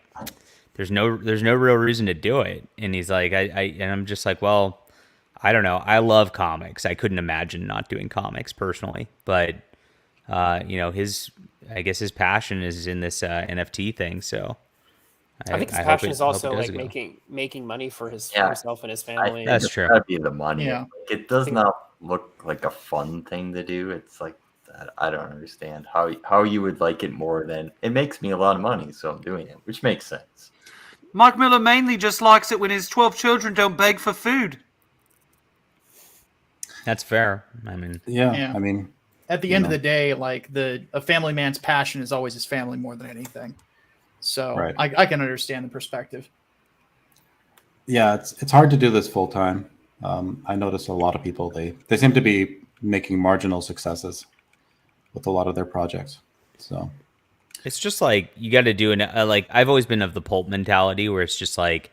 there's no real reason to do it. And he's like, and I'm just like, well, I don't know. I love comics. I couldn't imagine not doing comics personally, but I guess his passion is in this NFT thing. So I think his passion is also like making money for himself and his family. That's true. That'd be the money. Yeah. Like, it does not look like a fun thing to do. It's like, I don't understand how you would like it more than it makes me a lot of money, so I'm doing it, which makes sense. Mike Miller mainly just likes it when his 12 children don't beg for food. That's fair. I mean, Yeah. I mean, at the end of the day, like a family man's passion is always his family more than anything. So right. I can understand the perspective. Yeah, it's hard to do this full time. I notice a lot of people, they seem to be making marginal successes with a lot of their projects. So it's just like you got to do like I've always been of the pulp mentality, where it's just like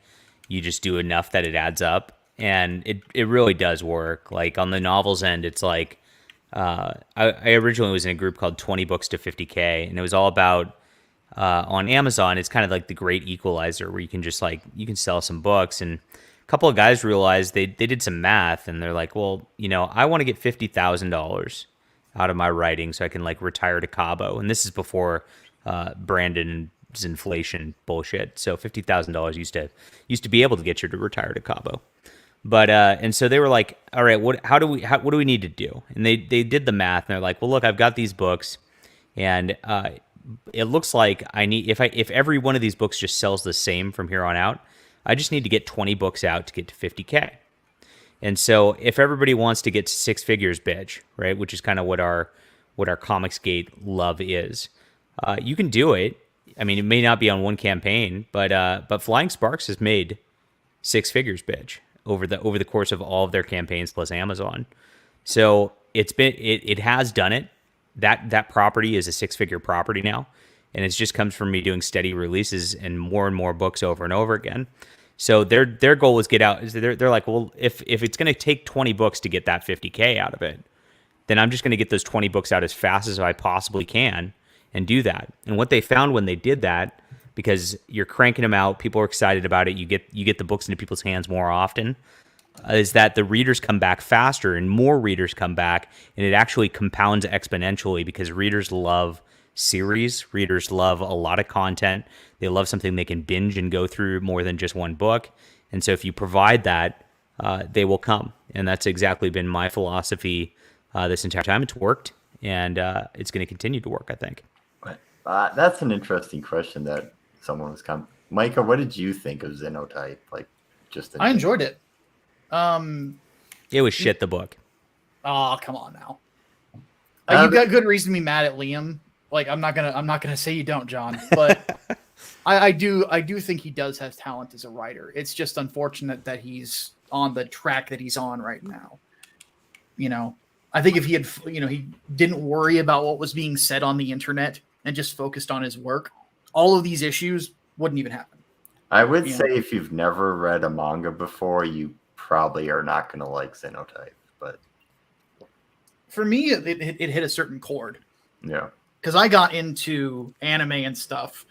you just do enough that it adds up, and it really does work. Like on the novels end, it's like I originally was in a group called 20 Books to 50K, and it was all about on Amazon. It's kind of like the great equalizer, where you can just like you can sell some books, and a couple of guys realized they did some math, and they're like, well, I want to get $50,000 out of my writing so I can like retire to Cabo. And this is before Brandon's inflation bullshit. So $50,000 used to be able to get you to retire to Cabo. But and so they were like, all right, what do we need to do? And they did the math, and they're like, well, look, I've got these books, and it looks like I need if every one of these books just sells the same from here on out, I just need to get 20 books out to get to 50K. And so if everybody wants to get to six figures, bitch, right, which is kind of what our Comicsgate love is, you can do it. I mean, it may not be on one campaign, but Flying Sparks has made six figures, bitch, over the course of all of their campaigns plus Amazon. So it has done it. That property is a six-figure property now, and it just comes from me doing steady releases and more books over and over again. So their goal is get out. They're like, well, if it's going to take 20 books to get that 50K out of it, then I'm just going to get those 20 books out as fast as I possibly can and do that. And what they found when they did that, because you're cranking them out, people are excited about it, you get the books into people's hands more often. is that the readers come back faster and more readers come back, and it actually compounds exponentially because readers love series. Readers love a lot of content. They love something they can binge and go through more than just one book. And so if you provide that, they will come. And that's exactly been my philosophy this entire time. It's worked, and it's going to continue to work, I think. That's an interesting question that someone was Micah, what did you think of Xenotype? Like, I enjoyed it. It was shit, the book. Oh, come on now. You got good reason to be mad at Liam. Like, I'm not gonna say you don't, John, but I do think he does have talent as a writer. It's just unfortunate that he's on the track that he's on right now. You know, I think if he had, he didn't worry about what was being said on the internet and just focused on his work, all of these issues wouldn't even happen. I would say if you've never read a manga before, you probably are not going to like Xenotype. But for me, it hit a certain chord. Yeah. Because I got into anime and stuff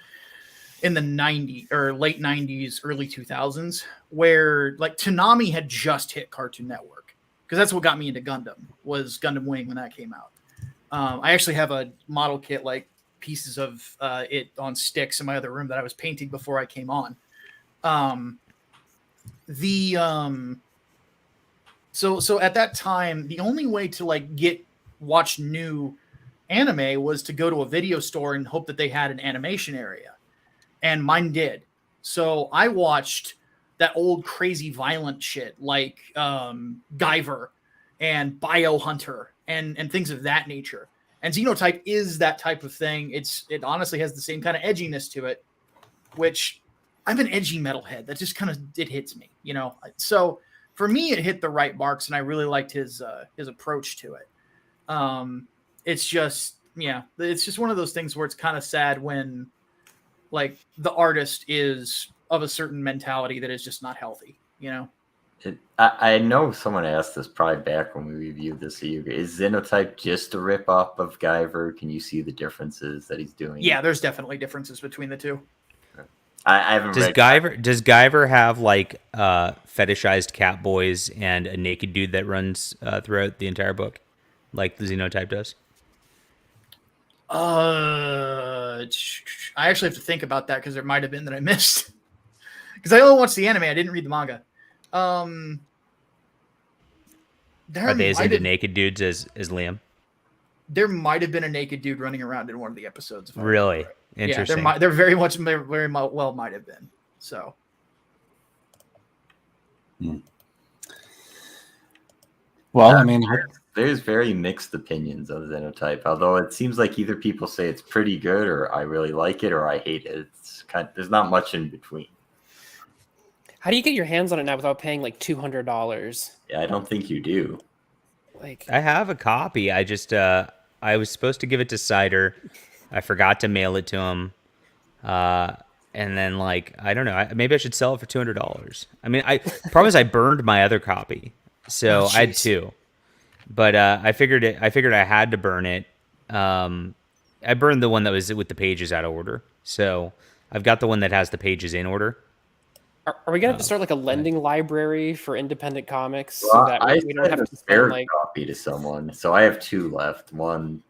in the 90s or late 90s, early 2000s, where like Toonami had just hit Cartoon Network. Because that's what got me into Gundam, was Gundam Wing when that came out. I actually have a model kit, like pieces of it on sticks in my other room that I was painting before I came on. So at that time, the only way to like watch new anime was to go to a video store and hope that they had an animation area, and mine did. So I watched that old crazy violent shit like Guyver and Biohunter and things of that nature. And Xenotype is that type of thing. It honestly has the same kind of edginess to it, which I'm an edgy metalhead. That just kind of it hits me, So for me, it hit the right marks, and I really liked his approach to it. It's just one of those things where it's kind of sad when like the artist is of a certain mentality that is just not healthy, I know someone asked this probably back when we reviewed this. Is Xenotype just a rip-off of Guyver? Can you see the differences that he's doing? Yeah, there's definitely differences between the two. I haven't Does Guyver have like fetishized cat boys and a naked dude that runs throughout the entire book, like the Xenotype does? I actually have to think about that because there might have been that I missed. Because I only watched the anime, I didn't read the manga. Are they as into naked dudes as Liam? There might have been a naked dude running around in one of the episodes. Really? Interesting. Yeah, there very well might have been. So. Well, I mean, there's very mixed opinions of Xenotype. Although it seems like either people say it's pretty good, or I really like it, or I hate it. There's not much in between. How do you get your hands on it now without paying like $200? Yeah, I don't think you do. Like, I have a copy. I just I was supposed to give it to Cider. I forgot to mail it to him. And then like I don't know. Maybe I should sell it for $200. I mean, I promise I burned my other copy, so I had two. But I figured I had to burn it. I burned the one that was with the pages out of order. So I've got the one that has the pages in order. Are we gonna have to start like a lending library for independent comics Well, so that we don't have to spare spend like copy to someone, so I have two left, one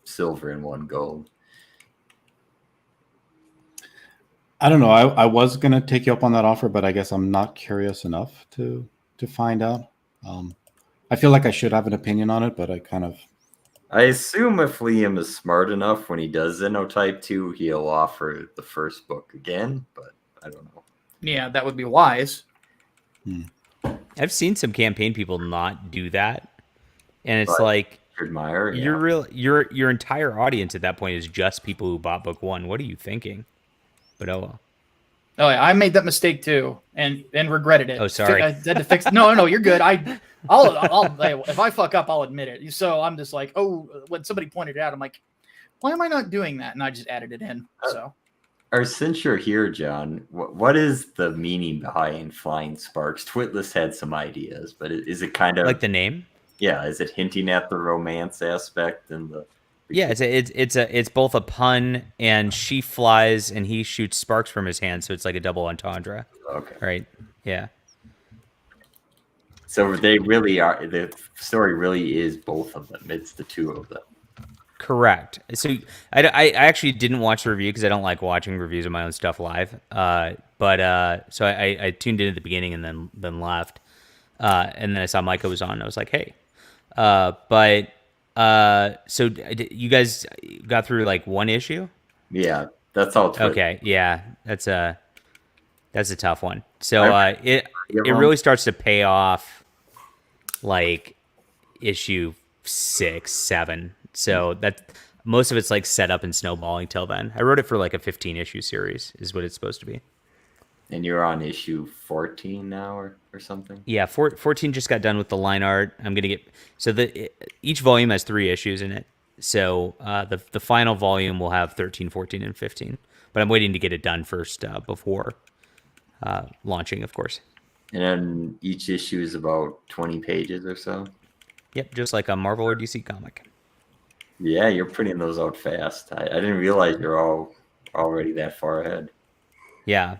silver and one gold. I don't know. I was gonna take you up on that offer, but I guess I'm not curious enough to find out. I feel like I should have an opinion on it, but I assume if Liam is smart enough when he does Xenotype 2, he'll offer the first book again, but I don't know. Yeah, that would be wise. I've seen some campaign people not do that, and it's But like admire your entire audience at that point is just people who bought book one. What are you thinking? But oh well. Oh yeah, I made that mistake too, and regretted it. Oh, sorry. I had to fix. No, you're good. I'll if I fuck up, I'll admit it. So I'm just like, when somebody pointed it out, I'm like, why am I not doing that? And I just added it in. So. Or since you're here, John, what is the meaning behind Flying Sparks? Twitless had some ideas, but is it kind of Like the name? Yeah, is it hinting at the romance aspect and the? Yeah, it's both a pun, and she flies and he shoots sparks from his hand, so it's like a double entendre. Okay. Right? Yeah. So they really are. The story really is both of them. It's the two of them. Correct. So I actually didn't watch the review because I don't like watching reviews of my own stuff live. So I tuned in at the beginning and then left. And then I saw Micah was on. And I was like, hey. So you guys got through like one issue? Yeah, that's all. Okay, yeah, that's a tough one. So it You're really starts to pay off like issue 6, 7. So that most of it's like set up and snowballing till then. I wrote it for like a 15 issue series is what it's supposed to be. And you're on issue 14 now or something? Yeah, 14 just got done with the line art. I'm going to get each volume has 3 issues in it. So the final volume will have 13, 14 and 15. But I'm waiting to get it done first before launching, of course. And then each issue is about 20 pages or so? Yep, just like a Marvel or DC comic. Yeah, you're putting those out fast. I didn't realize you're all already that far ahead. Yeah.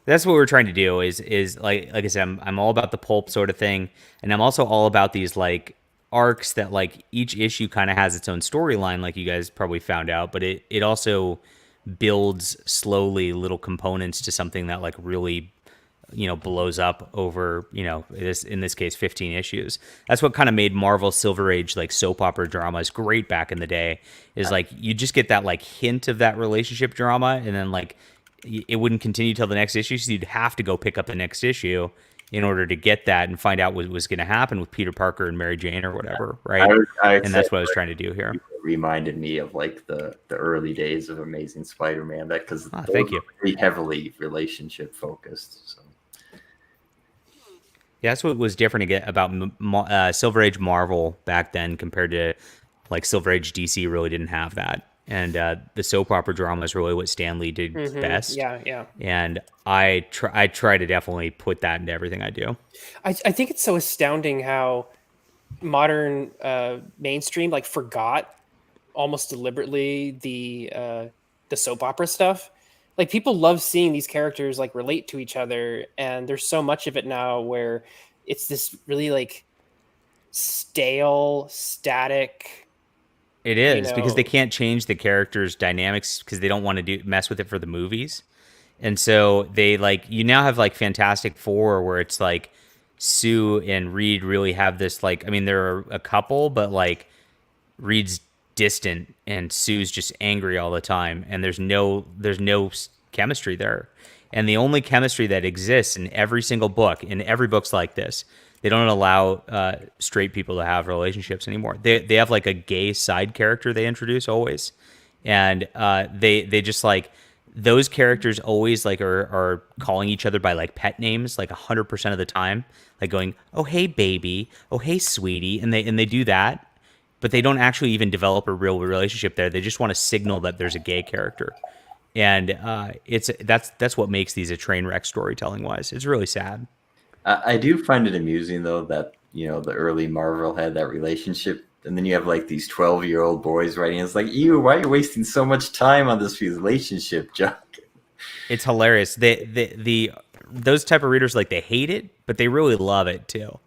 That's what we're trying to do is like I said, I'm all about the pulp sort of thing. And I'm also all about these like arcs that like each issue kind of has its own storyline, like you guys probably found out, but it also builds slowly little components to something that like really, blows up over, in this case, 15 issues. That's what kind of made Marvel Silver Age like soap opera dramas great back in the day, is like you just get that like hint of that relationship drama, and then like it wouldn't continue till the next issue, so you'd have to go pick up the next issue in order to get that and find out what was going to happen with Peter Parker and Mary Jane or whatever, right? And that's what I was trying to do here. It reminded me of like the early days of Amazing Spider-Man, that because thank you. Really heavily relationship focused. So. Yeah, that's what was different about Silver Age Marvel back then compared to like Silver Age DC. Really didn't have that. And the soap opera drama is really what Stan Lee did best. Yeah. And I try to definitely put that into everything I do. I think it's so astounding how modern mainstream like forgot almost deliberately the soap opera stuff. Like people love seeing these characters like relate to each other, and there's so much of it now where it's this really like stale, static. It is because they can't change the characters' dynamics because they don't want to mess with it for the movies. And so they like, you now have like Fantastic Four where it's like Sue and Reed really have this like, I mean, there are a couple, but like Reed's distant and Sue's just angry all the time. And there's no chemistry there. And the only chemistry that exists in every single book, and every book's like this, they don't allow straight people to have relationships anymore. They have like a gay side character they introduce always. And they just like, those characters always like are calling each other by like pet names like 100% of the time, like going, oh hey baby, oh hey sweetie, and they do that, but they don't actually even develop a real relationship there. They just want to signal that there's a gay character, and that's what makes these a train wreck storytelling wise. It's really sad. I do find it amusing though that the early Marvel had that relationship. And then you have like these 12-year-old boys writing. It's like, ew, why are you wasting so much time on this relationship junk? It's hilarious. Those type of readers, like, they hate it, but they really love it too.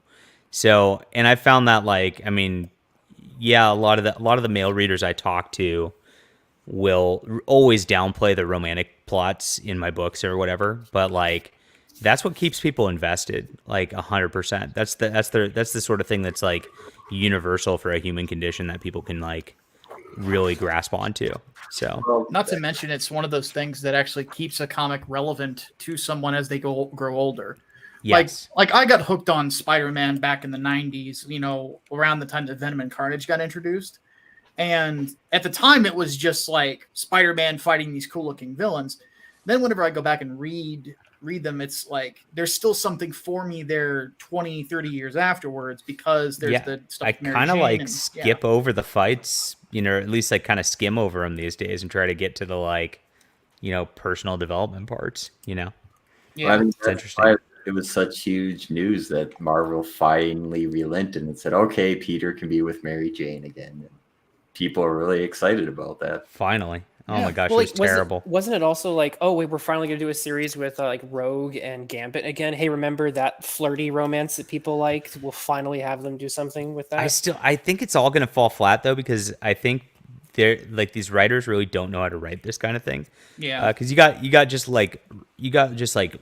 So, and I found that like, I mean, yeah, a lot of the male readers I talk to will always downplay the romantic plots in my books or whatever, but like, that's what keeps people invested, like 100%. That's the sort of thing that's like universal for a human condition that people can like really grasp onto. So, not to mention, it's one of those things that actually keeps a comic relevant to someone as they grow older. yes, Like I got hooked on Spider-Man back in the 90s, around the time that Venom and Carnage got introduced. And at the time, it was just like Spider-Man fighting these cool-looking villains. Then whenever I go back and read them, it's like there's still something for me there 20, 30 years afterwards, because there's the stuff. I kind of like skip over the fights, at least like kind of skim over them these days and try to get to the like, personal development parts, Yeah, Well, I mean, it's interesting. It was such huge news that Marvel finally relented and said, okay, Peter can be with Mary Jane again. And people are really excited about that. Finally. Oh my gosh, Well, it was terrible. Wasn't it also like, oh wait, we're finally gonna do a series with like Rogue and Gambit again? Hey, remember that flirty romance that people liked? We'll finally have them do something with that. I think it's all gonna fall flat though, because I think they're like these writers really don't know how to write this kind of thing. Yeah. Because you got just like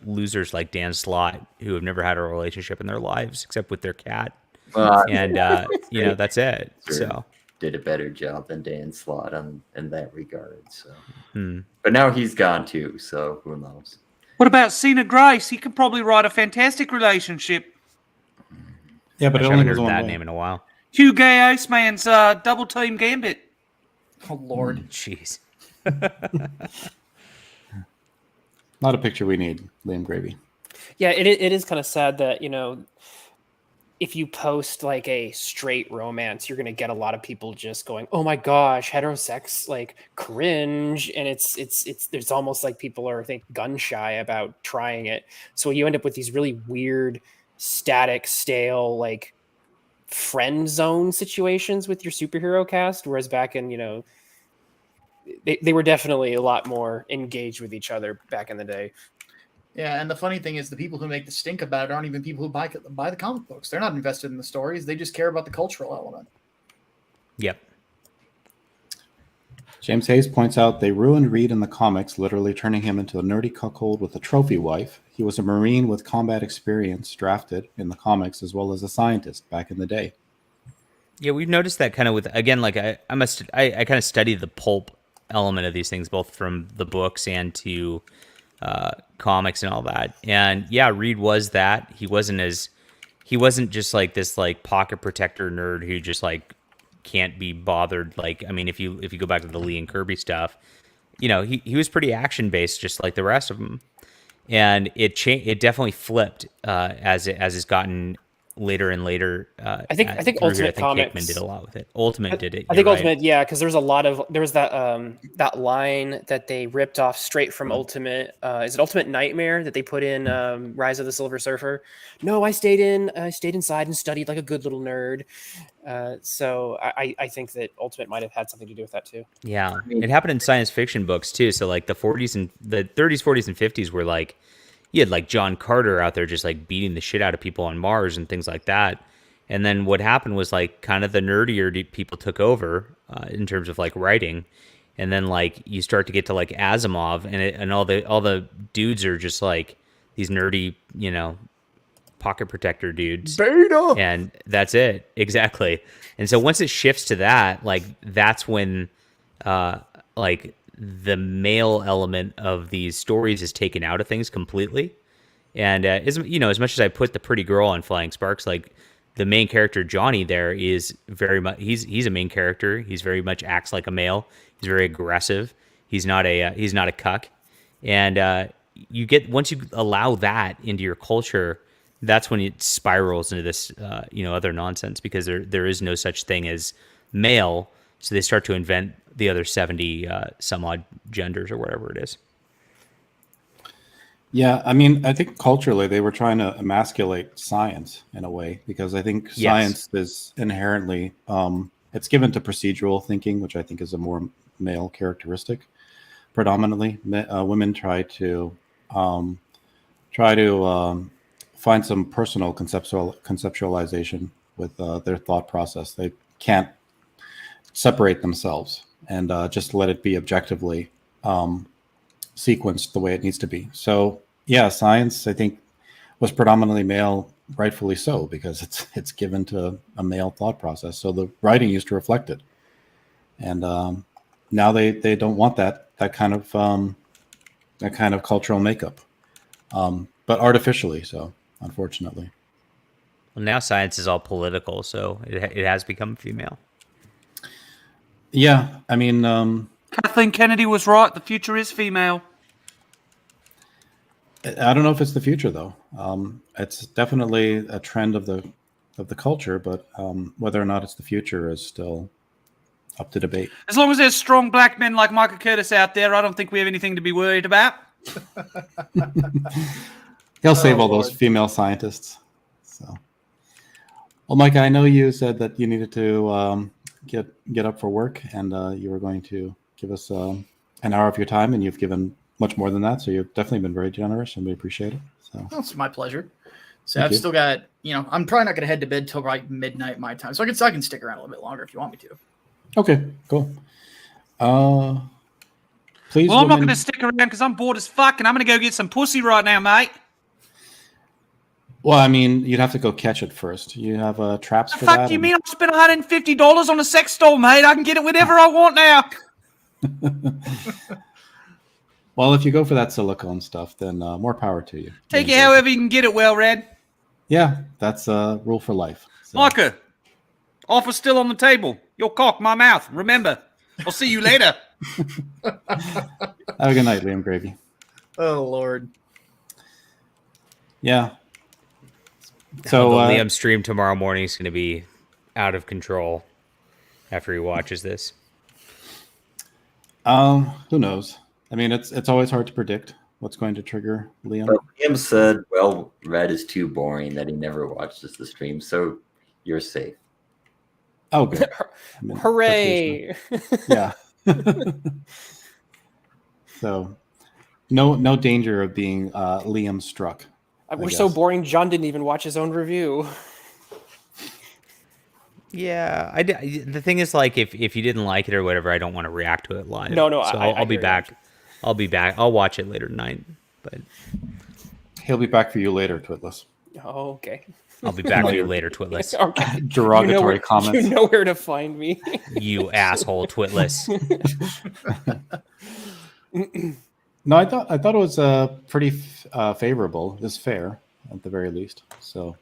losers like Dan Slott who have never had a relationship in their lives except with their cat, and that's it. Sure. So Did a better job than Dan Slott in that regard. So, but now he's gone too. So who knows? What about Cena Grace? He could probably write a fantastic relationship. Yeah, but I it haven't only heard goes one that way. name in a while. Hugh Gay Aceman's double team Gambit. Oh Lord. Jeez. Not a picture we need, Liam Gravy. Yeah, it is kind of sad that, if you post like a straight romance, you're going to get a lot of people just going, "Oh my gosh, heterosex, like cringe." And it's almost like people are, I think, gun shy about trying it. So you end up with these really weird, static, stale, like friend zone situations with your superhero cast. Whereas back in, they were definitely a lot more engaged with each other back in the day. Yeah, and the funny thing is, the people who make the stink about it aren't even people who buy the comic books. They're not invested in the stories. They just care about the cultural element. Yep. James Hayes points out they ruined Reed in the comics, literally turning him into a nerdy cuckold with a trophy wife. He was a Marine with combat experience, drafted in the comics, as well as a scientist back in the day. Yeah, we've noticed that kind of with, again, like I kind of study the pulp element of these things, both from the books and to comics and all that. And yeah, Reed was that. He wasn't just like this like pocket protector nerd who just like can't be bothered. Like, I mean, if you go back to the Lee and Kirby stuff, he was pretty action based, just like the rest of them. And it definitely flipped as it's gotten later and later. I think Ultimate Comics Hickman did a lot with it. Ultimate did it. I think you're Ultimate, right. yeah, because there was that line that they ripped off straight from Ultimate. Is it Ultimate Nightmare that they put in Rise of the Silver Surfer? No, I stayed inside and studied like a good little nerd. So I think that Ultimate might have had something to do with that too. Yeah, it happened in science fiction books too. So like the 40s and the 30s, 40s, and 50s were like, you had like John Carter out there just like beating the shit out of people on Mars and things like that. And then what happened was like kind of the nerdier people took over in terms of like writing. And then like you start to get to like Asimov and all the dudes are just like these nerdy, pocket protector dudes. Beta! And that's it. Exactly. And so once it shifts to that, like that's when like the male element of these stories is taken out of things completely. And as much as I put the pretty girl on Flying Sparks, like the main character Johnny there is very much he's a main character. He's very much acts like a male. He's very aggressive. He's not a cuck. And you get, once you allow that into your culture, that's when it spirals into this other nonsense, because there is no such thing as male. So they start to invent the other 70 some odd genders or whatever it is. Yeah, I mean, I think culturally they were trying to emasculate science in a way, because I think science is inherently it's given to procedural thinking, which I think is a more male characteristic. Predominantly, women try to find some personal conceptualization with their thought process. They can't separate themselves and just let it be objectively sequenced the way it needs to be. So yeah, science, I think, was predominantly male, rightfully so, because it's given to a male thought process. So the writing used to reflect it, and now they don't want that kind of cultural makeup, but artificially so, unfortunately. Well, now science is all political, so it has become female. Yeah, I mean, Kathleen Kennedy was right. The future is female. I don't know if it's the future though. It's definitely a trend of the culture, but whether or not it's the future is still up to debate. As long as there's strong black men like Micah Curtis out there, I don't think we have anything to be worried about. He'll save all those Lord. female scientists. So, well, Micah, I know you said that you needed to get up for work, and you were going to give us an hour of your time, and you've given much more than that. So you've definitely been very generous, and we appreciate it. So It's my pleasure. So Thank I've you. still got, I'm probably not going to head to bed till like midnight my time. So I can stick around a little bit longer if you want me to. okay, cool. Please, Well, I'm not women- going to stick around because I'm bored as fuck, and I'm going to go get some pussy right now, mate. Well, I mean, you'd have to go catch it first. You have traps The for fuck that. do you and- mean? I spent $150 on a sex doll, mate. I can get it whenever I want now. Well, if you go for that silicone stuff, then more power to you. Take it Yeah. however you can get it, well, Red. Yeah, that's a rule for life. So, Micah, offer still on the table. Your cock, my mouth. Remember, I'll see you later. have a good night, Liam Gravy. Oh, Lord. Yeah. So So the Liam stream tomorrow morning is going to be out of control after he watches this. who knows? I mean, it's always hard to predict what's going to trigger Liam. But Liam said, well, Red is too boring that he never watches the stream, so you're safe. Oh, good. I mean, Hooray! yeah. So, no danger of being Liam struck. We're so guess. boring. John didn't even watch his own review. Yeah, the thing is, like, if you didn't like it or whatever, I don't want to react to it live. No, So I I'll be hear you. back. I'll be back. I'll watch it later tonight, but He'll be back for you later, Twitless. Oh, okay. I'll be back for you later, Twitless. Okay. Derogatory comments. You know where to find me. You asshole, Twitless. No, I thought it was pretty favorable. It was fair at the very least. So,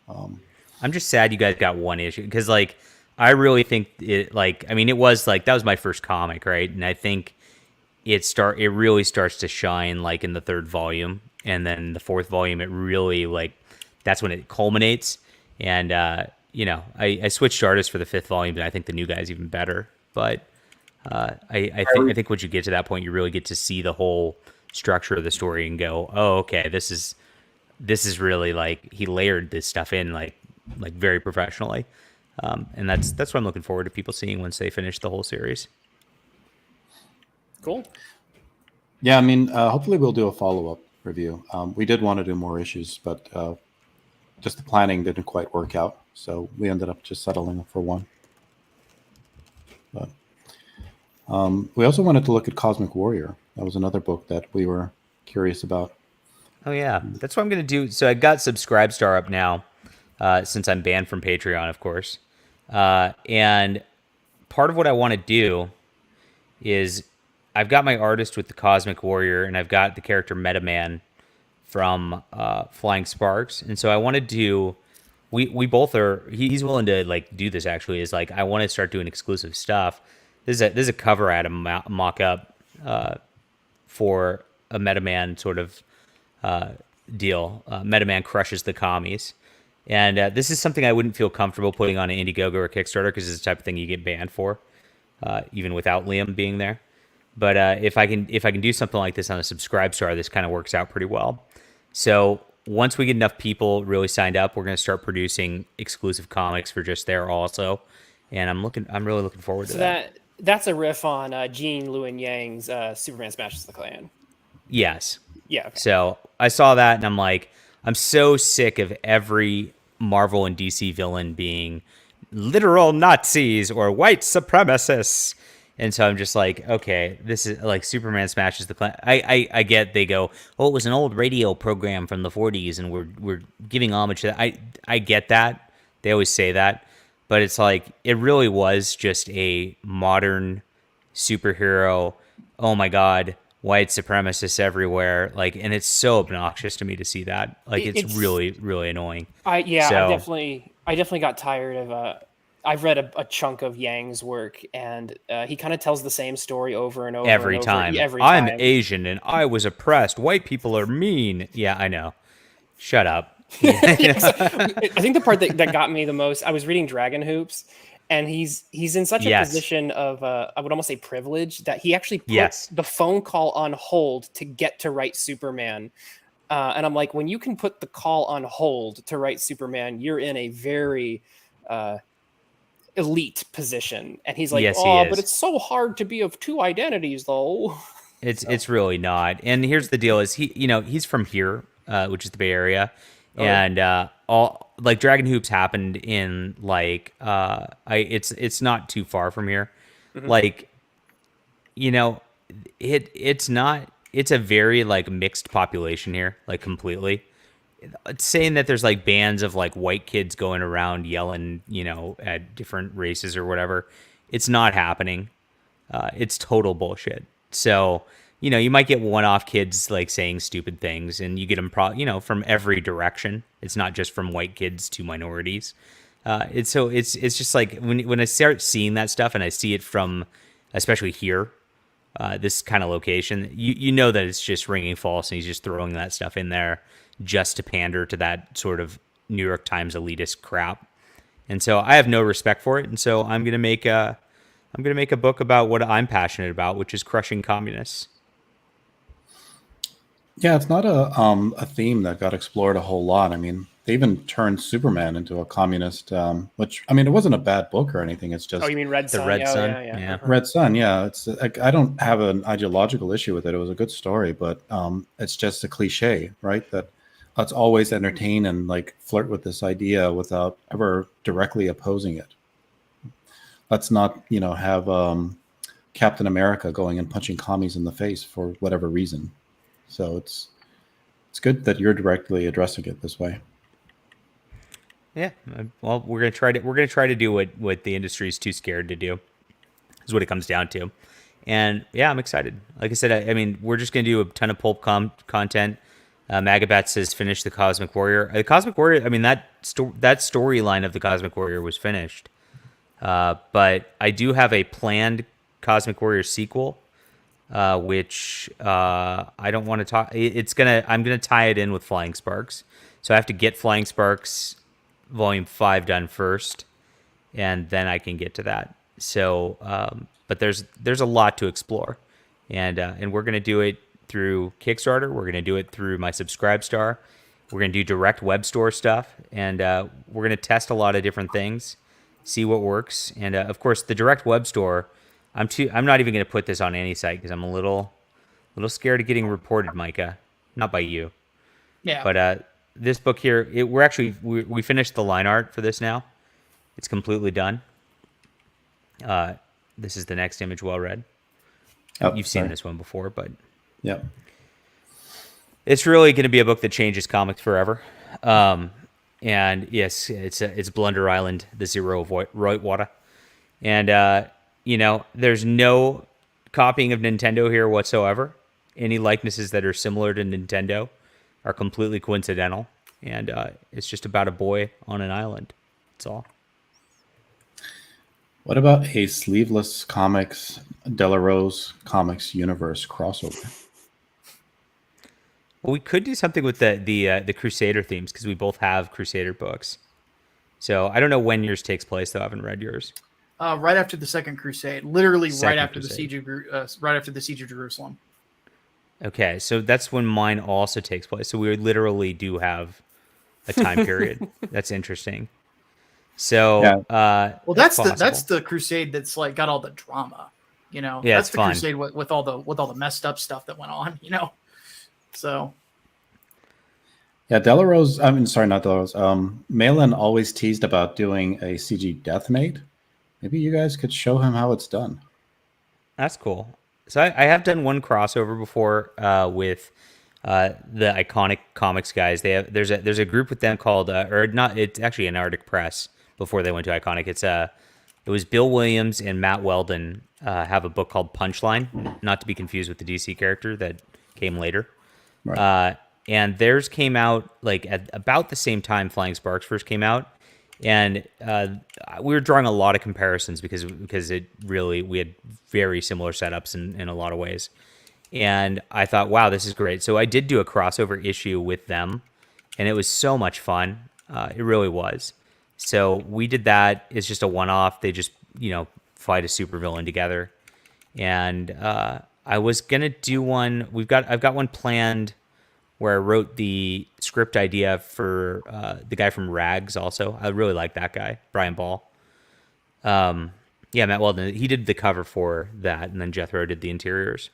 I'm just sad you guys got one issue because, like, I really think it. Like, I mean, it was like that was my first comic, right? And I think it really starts to shine like in the third volume, and then the fourth volume, it really like that's when it culminates. And I switched artists for the fifth volume, and I think the new guy's even better. But I think once you get to that point, you really get to see the whole structure of the story and go, oh, okay, this is really like he layered this stuff in like very professionally, and that's what I'm looking forward to people seeing once they finish the whole series. Cool. yeah, I mean, hopefully we'll do a follow-up review. We did want to do more issues, but just the planning didn't quite work out, so we ended up just settling for one. But we also wanted to look at Cosmic Warrior. That was another book that we were curious about. Oh yeah, that's what I'm gonna do. So I got Subscribestar up now, since I'm banned from Patreon, of course. And part of what I want to do is I've got my artist with the Cosmic Warrior, and I've got the character Metaman from Flying Sparks, and so I want to do. We both are. He's willing to like do this. Actually, is like I want to start doing exclusive stuff. This is a cover at a mock up for a Metaman sort of deal. Metaman crushes the commies, and this is something I wouldn't feel comfortable putting on an Indiegogo or Kickstarter because it's the type of thing you get banned for, even without Liam being there. But if I can do something like this on a Subscribestar, this kind of works out pretty well. So once we get enough people really signed up, we're going to start producing exclusive comics for just there also, and I'm really looking forward to So that. that's a riff on Gene Lewin Yang's Superman Smashes the Klan. Yes. Yeah. Okay. So I saw that and I'm like, I'm so sick of every Marvel and DC villain being literal Nazis or white supremacists. And so I'm just like, okay, this is like Superman Smashes the Klan. I get they go, oh, it was an old radio program from the 40s and we're giving homage to that. I get that. They always say that. But it's like, it really was just a modern superhero. Oh my God, white supremacists everywhere. Like, and it's so obnoxious to me to see that. Like, it's really, really annoying. I So- definitely got tired of I've read a chunk of Yang's work, and he kind of tells the same story over and over Every and over, time. Every I'm time. Asian and I was oppressed. White people are mean. Yeah, I know. Shut up. Yes. I think the part that got me the most, I was reading Dragon Hoops, and he's in such a Yes. position of I would almost say privilege that he actually put Yes. the phone call on hold to get to write Superman. And I'm like, when you can put the call on hold to write Superman, you're in a very elite position, and he's like, Yes, he oh, is. but it's so hard to be of two identities though. It's really not. And here's the deal: is he's from here, which is the Bay Area, Oh, yeah. and all like Dragon Hoops happened in like it's not too far from here, like it's not. It's a very like mixed population here, like completely. It's saying that there's like bands of like white kids going around yelling, at different races or whatever. It's not happening. It's total bullshit. So, you might get one-off kids like saying stupid things, and you get them, from every direction. It's not just from white kids to minorities. It's just like when I start seeing that stuff, and I see it from, especially here, this kind of location, you know that it's just ringing false, and he's just throwing that stuff in there just to pander to that sort of New York Times elitist crap. And so I have no respect for it, and so I'm gonna make a book about what I'm passionate about, which is crushing communists. Yeah, it's not a theme that got explored a whole lot. I mean, they even turned Superman into a communist, which I mean, it wasn't a bad book or anything. It's just Oh, you mean Red The Sun? Red Oh, Sun, yeah. yeah. Red Sun. Yeah, it's like I don't have an ideological issue with it. It was a good story, but it's just a cliche, right? That let's always entertain and like flirt with this idea without ever directly opposing it. Let's not, have Captain America going and punching commies in the face for whatever reason. So it's good that you're directly addressing it this way. Yeah. Well, we're gonna try to do what the industry is too scared to do. Is what it comes down to. And yeah, I'm excited. Like I said, I mean, we're just gonna do a ton of pulp content. Magabat says finish the Cosmic Warrior. The Cosmic Warrior. I mean, that storyline of the Cosmic Warrior was finished. But I do have a planned Cosmic Warrior sequel, which I don't want to talk. I'm gonna tie it in with Flying Sparks, so I have to get Flying Sparks Volume 5 done first, and then I can get to that. So, but there's a lot to explore, and we're gonna do it through Kickstarter. We're gonna do it through my Subscribestar. We're gonna do direct web store stuff, and we're gonna test a lot of different things, see what works, and of course the direct web store. I'm not even going to put this on any site because I'm a little scared of getting reported, Micah. Not by you, Yeah. but this book here, we finished the line art for this now. It's completely done. This is the next image, well read. Oh, You've seen this one before, but Yeah. it's really going to be a book that changes comics forever. And yes, it's Blunder Island, the Zero of Whitewater, and there's no copying of Nintendo here whatsoever. Any likenesses that are similar to Nintendo are completely coincidental, and it's just about a boy on an island. That's all. What about a sleeveless comics Delarose comics universe crossover? Well, we could do something with the Crusader themes because we both have Crusader books. So I don't know when yours takes place, though. I haven't read yours. Right after the Second Crusade, literally Second right after Crusade. the siege of Jerusalem. Okay, so that's when mine also takes place. So we literally do have a time period. That's interesting. So Yeah. Well, that's possible. the Crusade that's like got all the drama. Yeah, that's it's the fun. Crusade with all the messed up stuff that went on. So Yeah, Delarose. I mean, sorry, not Delarose. Malin always teased about doing a CG Deathmate. Maybe you guys could show him how it's done. That's cool. So I have done one crossover before with the Iconic Comics guys. There's a group with them called or not. It's actually an Arctic Press before they went to Iconic. It was Bill Williams and Matt Weldon have a book called Punchline, not to be confused with the DC character that came later. Right. And theirs came out like at about the same time Flying Sparks first came out. And we were drawing a lot of comparisons because we had very similar setups in a lot of ways. And I thought, wow, this is great. So I did do a crossover issue with them, and it was so much fun. It really was. So we did that. It's just a one-off. They just, fight a supervillain together. And I was gonna do one. I've got one planned where I wrote the script idea for the guy from Rags also. I really like that guy, Brian Ball. Yeah, Matt Weldon. He did the cover for that, and then Jethro did the interiors.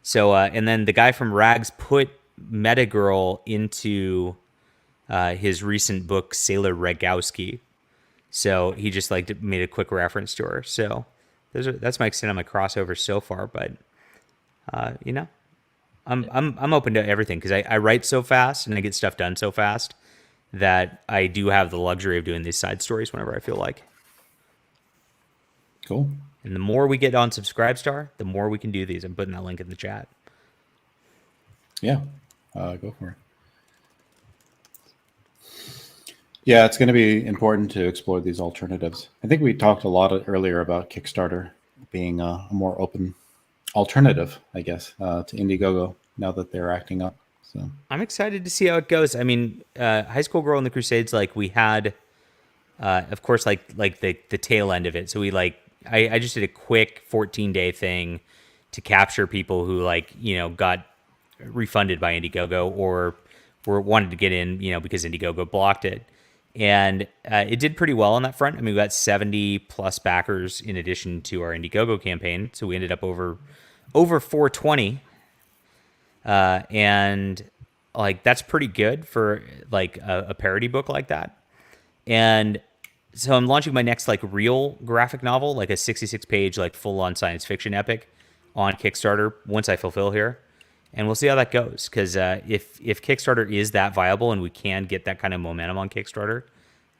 So, and then the guy from Rags put Metagirl into his recent book, Sailor Ragowski. So he just like made a quick reference to her. So that's my extent on my crossover so far. But I'm open to everything because I write so fast and I get stuff done so fast that I do have the luxury of doing these side stories whenever I feel like. Cool. And the more we get on Subscribestar, the more we can do these. I'm putting that link in the chat. Yeah, go for it. Yeah, it's going to be important to explore these alternatives. I think we talked a lot earlier about Kickstarter being a more open alternative, I guess, to Indiegogo now that they're acting up. So I'm excited to see how it goes. I mean, High School Girl and the Crusades, like we had, of course, like the tail end of it. So we I just did a quick 14-day thing to capture people who got refunded by Indiegogo or wanted to get in, because Indiegogo blocked it. And it did pretty well on that front. I mean, we got 70 plus backers in addition to our Indiegogo campaign. So we ended up over 420. And that's pretty good for a parody book like that. And so I'm launching my next real graphic novel, like a 66 page, full on science fiction epic on Kickstarter once I fulfill here. And we'll see how that goes. Because if Kickstarter is that viable and we can get that kind of momentum on Kickstarter,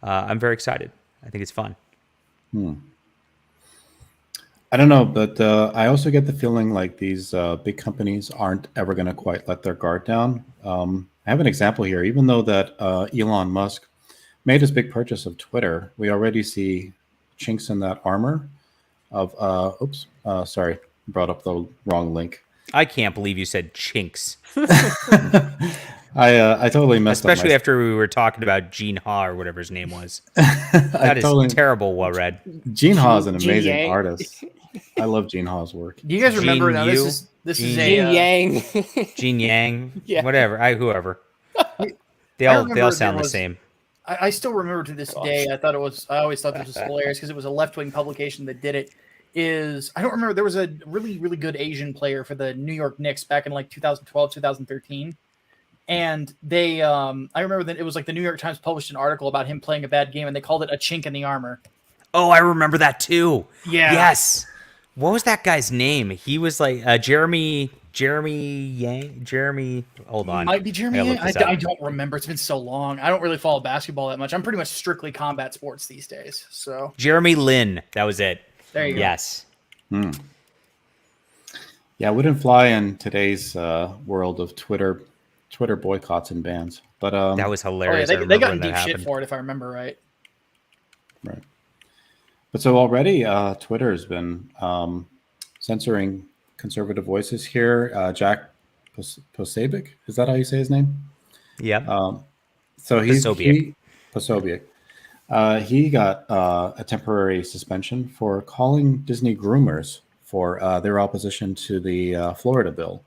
I'm very excited. I think it's fun. I don't know, but I also get the feeling like these big companies aren't ever going to quite let their guard down. I have an example here. Even though that Elon Musk made his big purchase of Twitter, we already see chinks in that armor of, sorry, brought up the wrong link. I can't believe you said chinks. I totally messed up. Especially after we were talking about Gene Ha or whatever his name was. That is terrible, well read. Gene Ha is an Gene amazing Yang. artist. I love Gene Ha's work. Do you guys remember? Gene Now Yu? this is Gene a Yin Yang. Gene Yang, Yeah. whatever, whoever. They I all remember sound there the was- same. I still remember to this day. I always thought this was hilarious because it was a left wing publication that did it. I don't remember. There was a really, really good Asian player for the New York Knicks back in 2012, 2013. And they, I remember that it was the New York Times published an article about him playing a bad game and they called it a chink in the armor. Oh, I remember that too. Yeah. Yes. What was that guy's name? He was Jeremy Yang. Jeremy. Hold on. Might be Jeremy. I gotta Yang. look this up. I don't remember. It's been so long. I don't really follow basketball that much. I'm pretty much strictly combat sports these days. So Jeremy Lin. That was it. there you go. Yes. Yeah, it wouldn't fly in today's world of Twitter boycotts and bans. But That was Oh, yeah, hilarious. I they remember got when in that deep shit happened. for it, if I remember right. right. But so already, Twitter has been censoring conservative voices here. Jack Posobiec, is that how you say his name? Yep. So Posobiec. Posobiec. He got a temporary suspension for calling Disney groomers for their opposition to the Florida bill.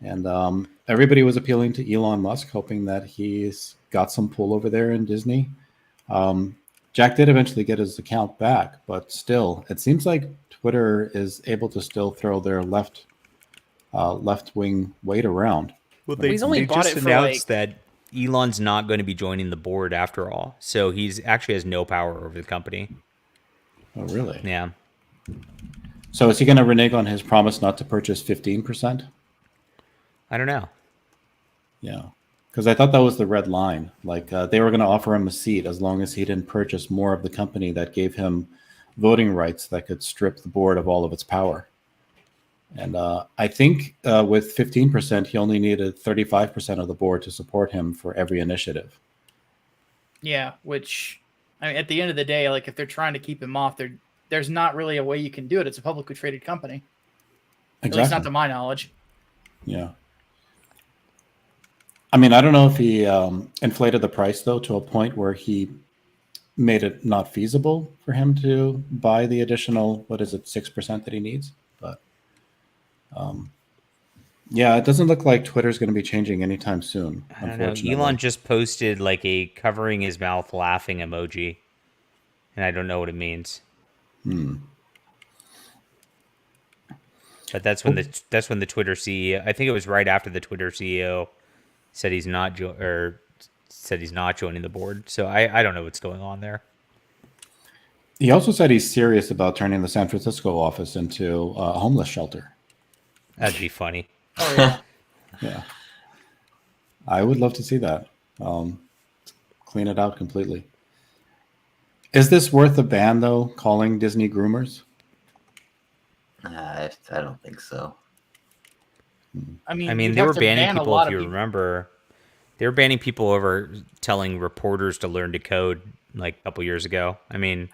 And everybody was appealing to Elon Musk, hoping that he's got some pull over there in Disney. Jack did eventually get his account back, but still, it seems like Twitter is able to still throw their left-wing weight around. Well, He's only bought just it for, announced that Elon's not going to be joining the board after all, so he's actually has no power over the company. Oh, really? Yeah. So is he going to renege on his promise not to purchase 15%? I don't know. Yeah. Because I thought that was the red line. They were going to offer him a seat as long as he didn't purchase more of the company that gave him voting rights that could strip the board of all of its power. And I think with 15%, he only needed 35% of the board to support him for every initiative. Yeah, which, I mean, at the end of the day, if they're trying to keep him off, there's not really a way you can do it. It's a publicly traded company. At least not to my knowledge. Yeah. I mean, I don't know if he inflated the price, though, to a point where he made it not feasible for him to buy the additional, 6% that he needs. But yeah, it doesn't look like Twitter's going to be changing anytime soon. I don't know. Unfortunately. Elon just posted a covering his mouth laughing emoji. and I don't know what it means. Hmm. But that's when the Twitter CEO. I think it was right after the Twitter CEO said he's not said he's not joining the board. So I don't know what's going on there. He also said he's serious about turning the San Francisco office into a homeless shelter. That'd be funny. Oh yeah. Yeah, I would love to see that. Clean it out completely. Is this worth a ban, though, calling Disney groomers? I don't think so. I mean, I mean, you'd they have were to banning ban a people, lot if you of people. remember. They were banning people over telling reporters to learn to code like a couple years ago. I mean,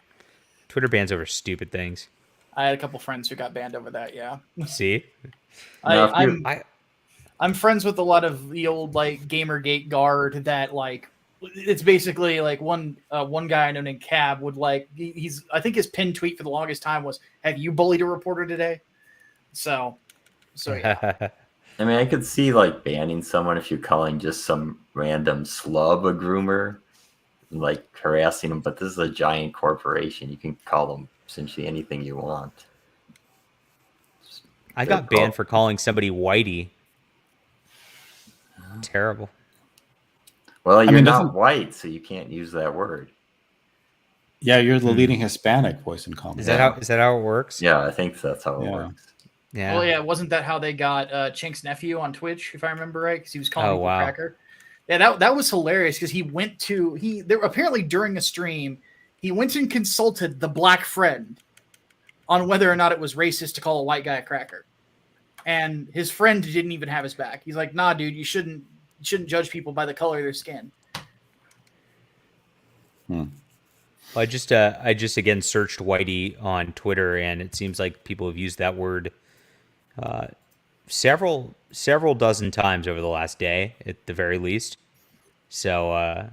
Twitter bans over stupid things. I had a couple friends who got banned over that. Yeah. See? Now, if you're- I'm friends with a lot of the old like Gamergate guard that like it's basically like one guy I know named Cab would like he's I think his pinned tweet for the longest time was, "Have you bullied a reporter today?" So yeah. I mean, I could see like banning someone if you're calling just some random slub a groomer, like harassing them. But this is a giant corporation; you can call them essentially anything you want. I got banned for calling somebody whitey. Terrible. Well, you're mean, not doesn't- white, so you can't use that word. Yeah, you're the leading Hispanic voice in comedy. Is that how it works? Yeah, I think that's how it Yeah. works. Yeah. Well, yeah, wasn't that how they got Chink's nephew on Twitch, if I remember right? Because he was calling Oh, people wow. cracker. Yeah, that was hilarious because there apparently during a stream he went and consulted the black friend on whether or not it was racist to call a white guy a cracker, and his friend didn't even have his back. He's like, "Nah, dude, you shouldn't judge people by the color of their skin." Well, I just again searched whitey on Twitter, and it seems like people have used that word several dozen times over the last day, at the very least. So I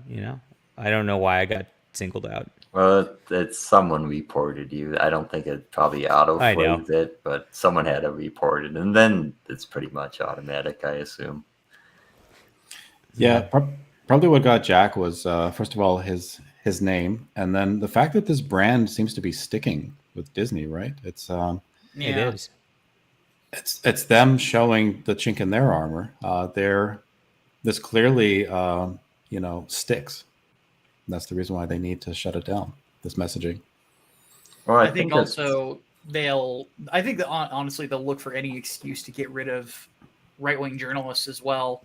don't know why I got singled out. Well, it's someone reported you. I don't think it probably I know. auto-flagged it, but someone had to report it, and then it's pretty much automatic, I assume. Yeah, probably what got Jack was first of all his name, and then the fact that this brand seems to be sticking with Disney. Right? It's It is. it's them showing the chink in their armor. This clearly sticks. And that's the reason why they need to shut it down. This messaging. Well, I think that's- also I think that honestly they'll look for any excuse to get rid of right-wing journalists as well.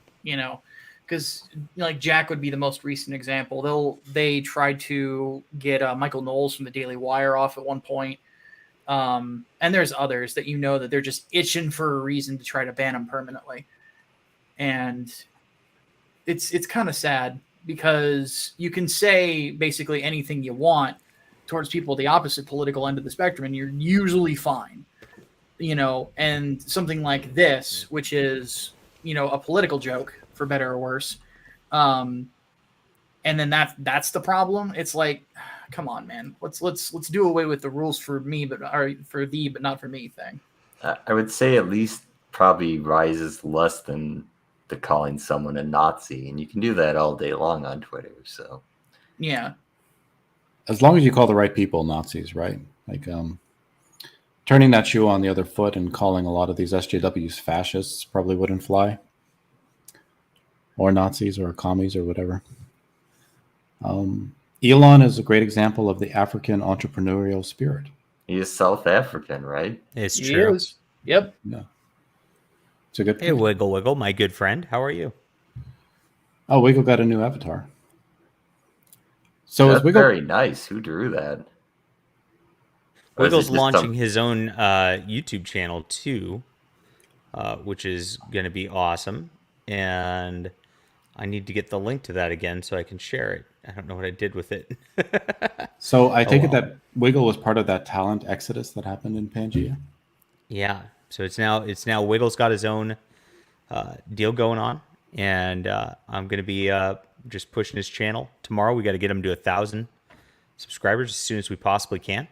Because like Jack would be the most recent example. They tried to get Michael Knowles from the Daily Wire off at one point, and there's others that that they're just itching for a reason to try to ban them permanently, and it's kind of sad because you can say basically anything you want towards people at the opposite political end of the spectrum, and you're usually fine, and something like this, which is a political joke for better or worse, and then that's the problem. It's like, come on, man, let's do away with the rules for me but not for me thing. I would say at least probably rises less than the calling someone a Nazi, and you can do that all day long on Twitter. So Yeah. As long as you call the right people Nazis, right? Like turning that shoe on the other foot and calling a lot of these SJWs fascists probably wouldn't fly. Or Nazis or commies or whatever. Elon is a great example of the African entrepreneurial spirit. he is South African, right? It's He true. is. Yep. Yeah. It's a good Hey, point. Wiggle Wiggle, my good friend. How are you? Oh, Wiggle got a new avatar. So That's is Wiggle very nice. Who drew that? Or is it Wiggle's just launching his own YouTube channel too, which is going to be awesome. And I need to get the link to that again so I can share it. I don't know what I did with it. So I take it well. that Wiggle was part of that talent exodus that happened in Pangea. Yeah. So it's now Wiggle's got his own deal going on, and I'm going to be just pushing his channel. Tomorrow we got to get him to 1,000 subscribers as soon as we possibly can,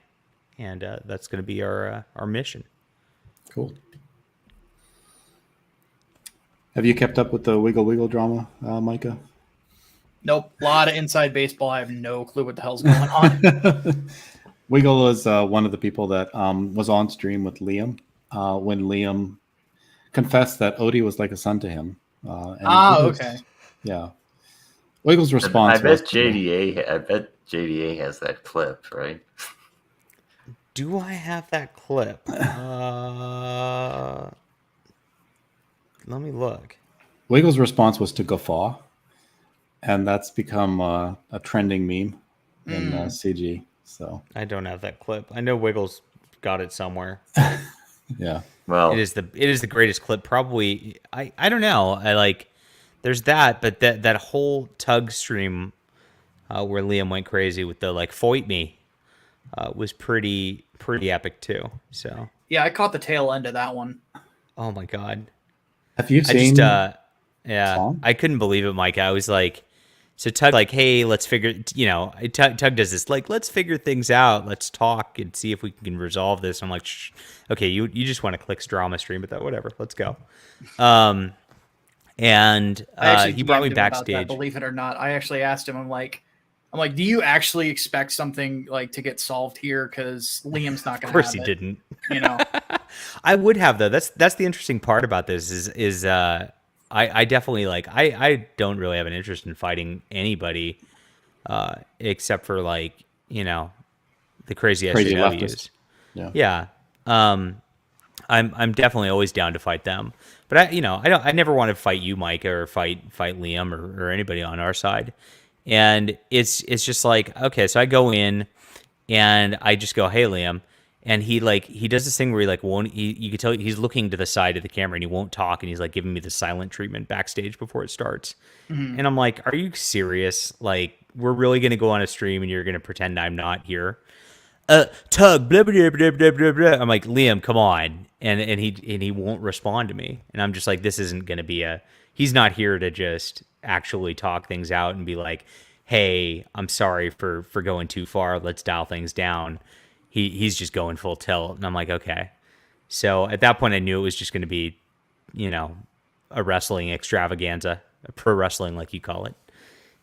and that's going to be our mission. Cool. Have you kept up with the Wiggle Wiggle drama, Micah? Nope. A lot of inside baseball. I have no clue what the hell's going on. Wiggle is one of the people that was on stream with Liam when Liam confessed that Odie was like a son to him. Okay. Yeah. Wiggle's I response bet was JDA has that clip, right? Do I have that clip? Let me look. Wiggle's response was to guffaw, and that's become a trending meme in CG. So I don't have that clip. I know Wiggles got it somewhere. yeah. Well, It is the greatest clip. Probably. I don't know. I like. There's that, but that whole Tug stream where Liam went crazy with the like "foit me" was pretty epic too. So. Yeah, I caught the tail end of that one. Oh my god. Have you I seen? just yeah, Tom? I couldn't believe it, Mike. I was like, so Tug like, hey, let's figure, Tug does this like, let's figure things out, let's talk and see if we can resolve this. I'm like, shh. Okay, you just want to click drama stream, but that whatever, let's go. And I actually he brought me DM'd him about that, backstage. believe it or not. I actually asked him. I'm like, do you actually expect something like to get solved here? Because Liam's not going to. Of course, he didn't. You know. I would have though. That's the interesting part about this is I definitely like I don't really have an interest in fighting anybody except for like the crazy Crazy SJWs. leftist. Yeah. Yeah. I'm definitely always down to fight them. But I never want to fight you, Mike, or fight Liam or anybody on our side. And it's just like, okay, so I go in and I just go, hey Liam. And he does this thing where he like won't. You can tell he's looking to the side of the camera and he won't talk, and he's like giving me the silent treatment backstage before it starts. Mm-hmm. And I'm like, "Are you serious? Like, we're really gonna go on a stream and you're gonna pretend I'm not here?" Tug, blah, blah, blah, blah, blah, blah. I'm like, Liam, come on, and he won't respond to me, and I'm just like, this isn't gonna be he's not here to just actually talk things out and be like, hey, I'm sorry for going too far. Let's dial things down. He's just going full tilt. And I'm like, okay. So at that point, I knew it was just going to be, a wrestling extravaganza, a pro wrestling, like you call it.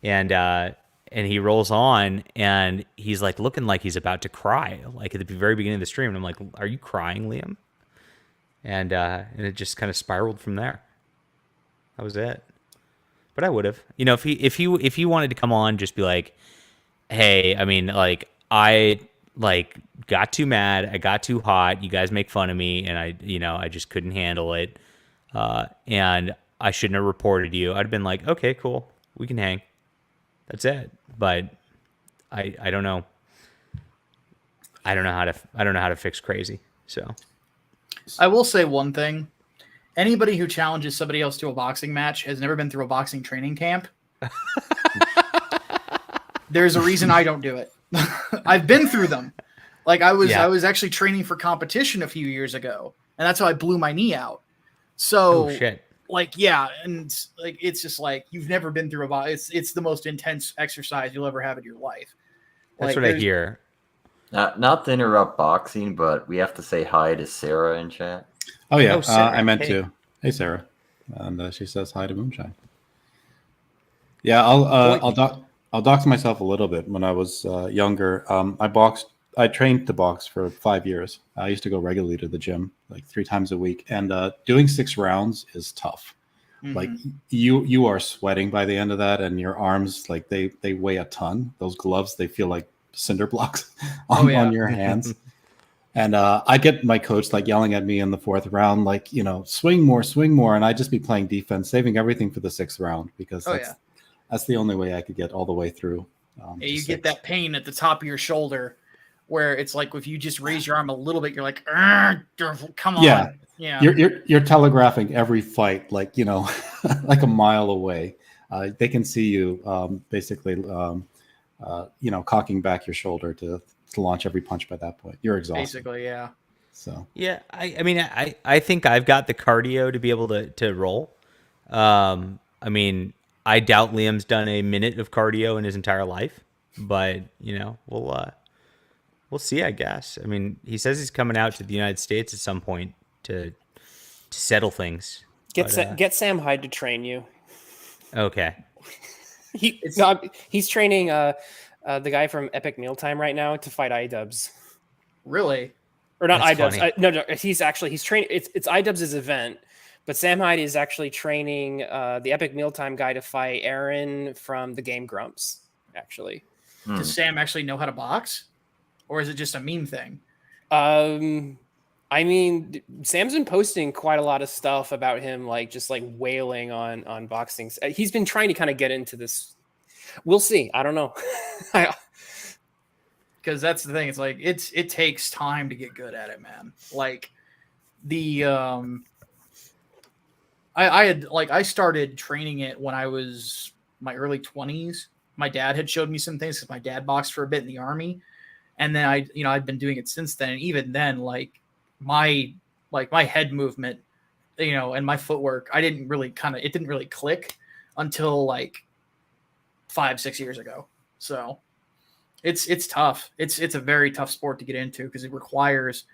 And he rolls on and he's like looking like he's about to cry, like at the very beginning of the stream. And I'm like, are you crying, Liam? And it just kind of spiraled from there. That was it. But I would have, if he wanted to come on, just be like, hey, I mean, like, I got too mad, I got too hot, you guys make fun of me, and I just couldn't handle it, and I shouldn't have reported you. I'd have been like, okay, cool, we can hang. That's it. But I don't know. I don't know how to fix crazy. So I will say one thing. Anybody who challenges somebody else to a boxing match has never been through a boxing training camp. There's a reason I don't do it. I've been through them. Like I was actually training for competition a few years ago, and that's how I blew my knee out. So shit. Like, yeah, and like it's just like you've never been through it's the most intense exercise you'll ever have in your life. That's like, what I hear. Not to interrupt boxing, but we have to say hi to Sarah in chat. Oh yeah, Oh, Sarah, I meant hey. to. Hey Sarah, and she says hi to Moonshine. Yeah, I'll dox myself a little bit. When I was younger, I trained to box for 5 years. I used to go regularly to the gym, like 3 times a week, and doing 6 rounds is tough. Mhm. Like you are sweating by the end of that, and your arms, like they weigh a ton. Those gloves, they feel like cinder blocks on your hands. And I get my coach like yelling at me in the 4th round, like, swing more, and I'd just be playing defense, saving everything for the 6th round because that's the only way I could get all the way through. You get that pain at the top of your shoulder where it's like if you just raise your arm a little bit, you're like, come on. Yeah. You're telegraphing every fight, like, like a mile away. They can see you basically, cocking back your shoulder to launch every punch by that point. You're exhausted. Basically, yeah. So Yeah, I mean, I think I've got the cardio to be able to roll. I mean, I doubt Liam's done a minute of cardio in his entire life, but we'll see, I guess. I mean, he says he's coming out to the United States at some point to settle things. Get Sam Hyde to train you. Okay. He's training the guy from Epic Mealtime right now to fight iDubbbz. Really? Or not That's iDubbbz. funny. No, he's training. It's iDubbbz' event, but Sam Hyde is actually training the Epic Mealtime guy to fight Aaron from the game Grumps. Actually, Does Sam actually know how to box, or is it just a meme thing? I mean, Sam's been posting quite a lot of stuff about him, like just like wailing on boxing. He's been trying to kind of get into this. We'll see. I don't know. Because that's the thing. It's like it takes time to get good at it, man. Like the I started training it when I was my early 20s. My dad had showed me some things because my dad boxed for a bit in the Army, and then I'd been doing it since then. And even then, my head movement, and my footwork, it didn't really click until like 5-6 years ago. So it's tough. It's a very tough sport to get into because it requires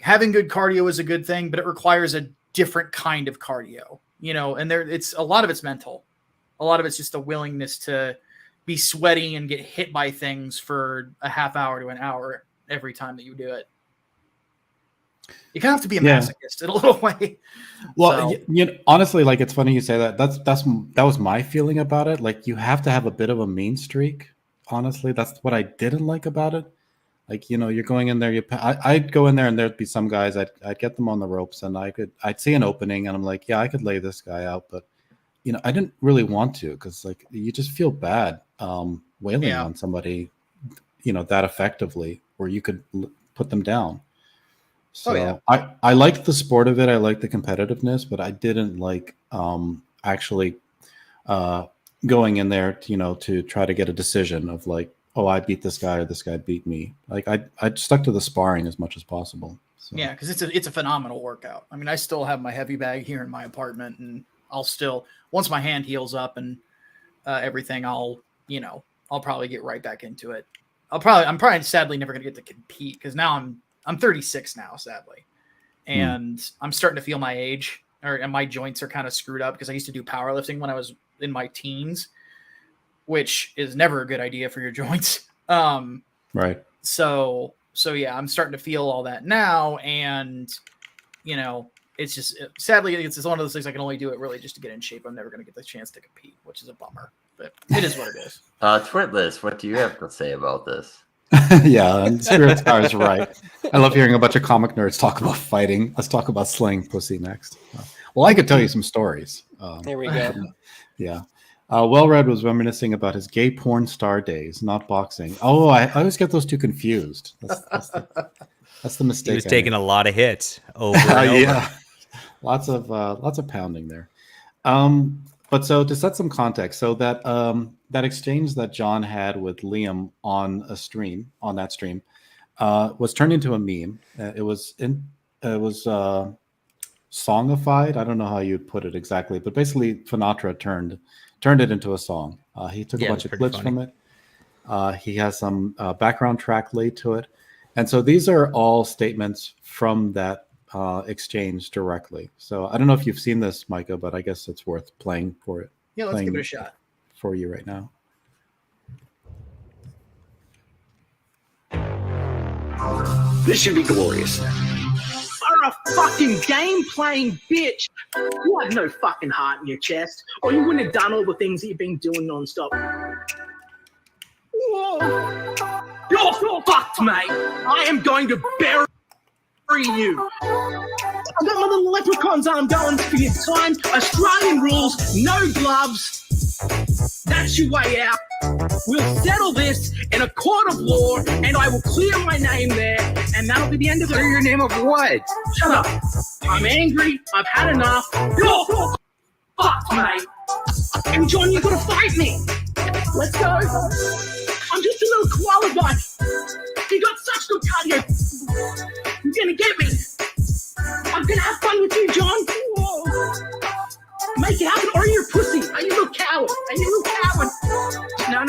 having good cardio is a good thing, but it requires a different kind of cardio, and it's a lot of it's mental. A lot of it's just a willingness to be sweaty and get hit by things for a half hour to an hour every time that you do it. You kind of have to be a masochist in a little way. Well, honestly, like it's funny you say that. That was my feeling about it. Like you have to have a bit of a mean streak. Honestly, that's what I didn't like about it. Like you're going in there. I'd go in there and there'd be some guys. I'd get them on the ropes and I'd see an opening and I'm like, yeah, I could lay this guy out, but I didn't really want to because like you just feel bad wailing on somebody, that effectively where you could put them down. So I liked the sport of it. I liked the competitiveness, but I didn't like actually going in there, to try to get a decision of like, oh, I beat this guy or this guy beat me. Like I stuck to the sparring as much as possible. So. Yeah, because it's a phenomenal workout. I mean, I still have my heavy bag here in my apartment, and I'll still once my hand heals up and everything, I'll probably get right back into it. I'm probably sadly never gonna get to compete because now I'm 36 now, sadly. And I'm starting to feel my age and my joints are kind of screwed up because I used to do powerlifting when I was in my teens, which is never a good idea for your joints. Right. So yeah, I'm starting to feel all that now. And, it's just, sadly, it's one of those things I can only do it really just to get in shape. I'm never going to get the chance to compete, which is a bummer, but it is what it is. Twitless, what do you have to say about this? Yeah, and Spirit Star is right. I love hearing a bunch of comic nerds talk about fighting. Let's talk about slaying pussy next. Well, I could tell you some stories. There we go. Yeah. Well-Read was reminiscing about his gay porn star days, not boxing. Oh, I always get those two confused. That's the mistake. He was taking a lot of hits over and over. Yeah. Lots of pounding there. But so to set some context, so that that exchange that John had with Liam on that stream, was turned into a meme. It was songified. I don't know how you'd put it exactly, but basically Finatra turned it into a song. He took a bunch of clips from it. He has some background track laid to it, and so these are all statements from that exchange directly. So I don't know if you've seen this, Micah, but I guess it's worth playing for it. Yeah, let's give it a shot for you right now. This should be glorious. You're a fucking game-playing bitch. You have no fucking heart in your chest, or you wouldn't have done all the things that you've been doing non-stop. Whoa. You're fucked, mate. I am going to bury you. I've got my little leprechaun's arm going for your time. Australian rules, no gloves. That's your way out. We'll settle this in a court of law, and I will clear my name there, and that'll be the end of it. Clear your name of what? Shut up. I'm angry. I've had enough. You're fucked, mate. And John, you gotta fight me. Let's go. I'm just a little koala bike. You got such good cardio. You're gonna get me. I'm gonna have fun with you, John. Whoa. Make it happen, or are you a pussy? Are you a little coward? Are you a little coward? No. I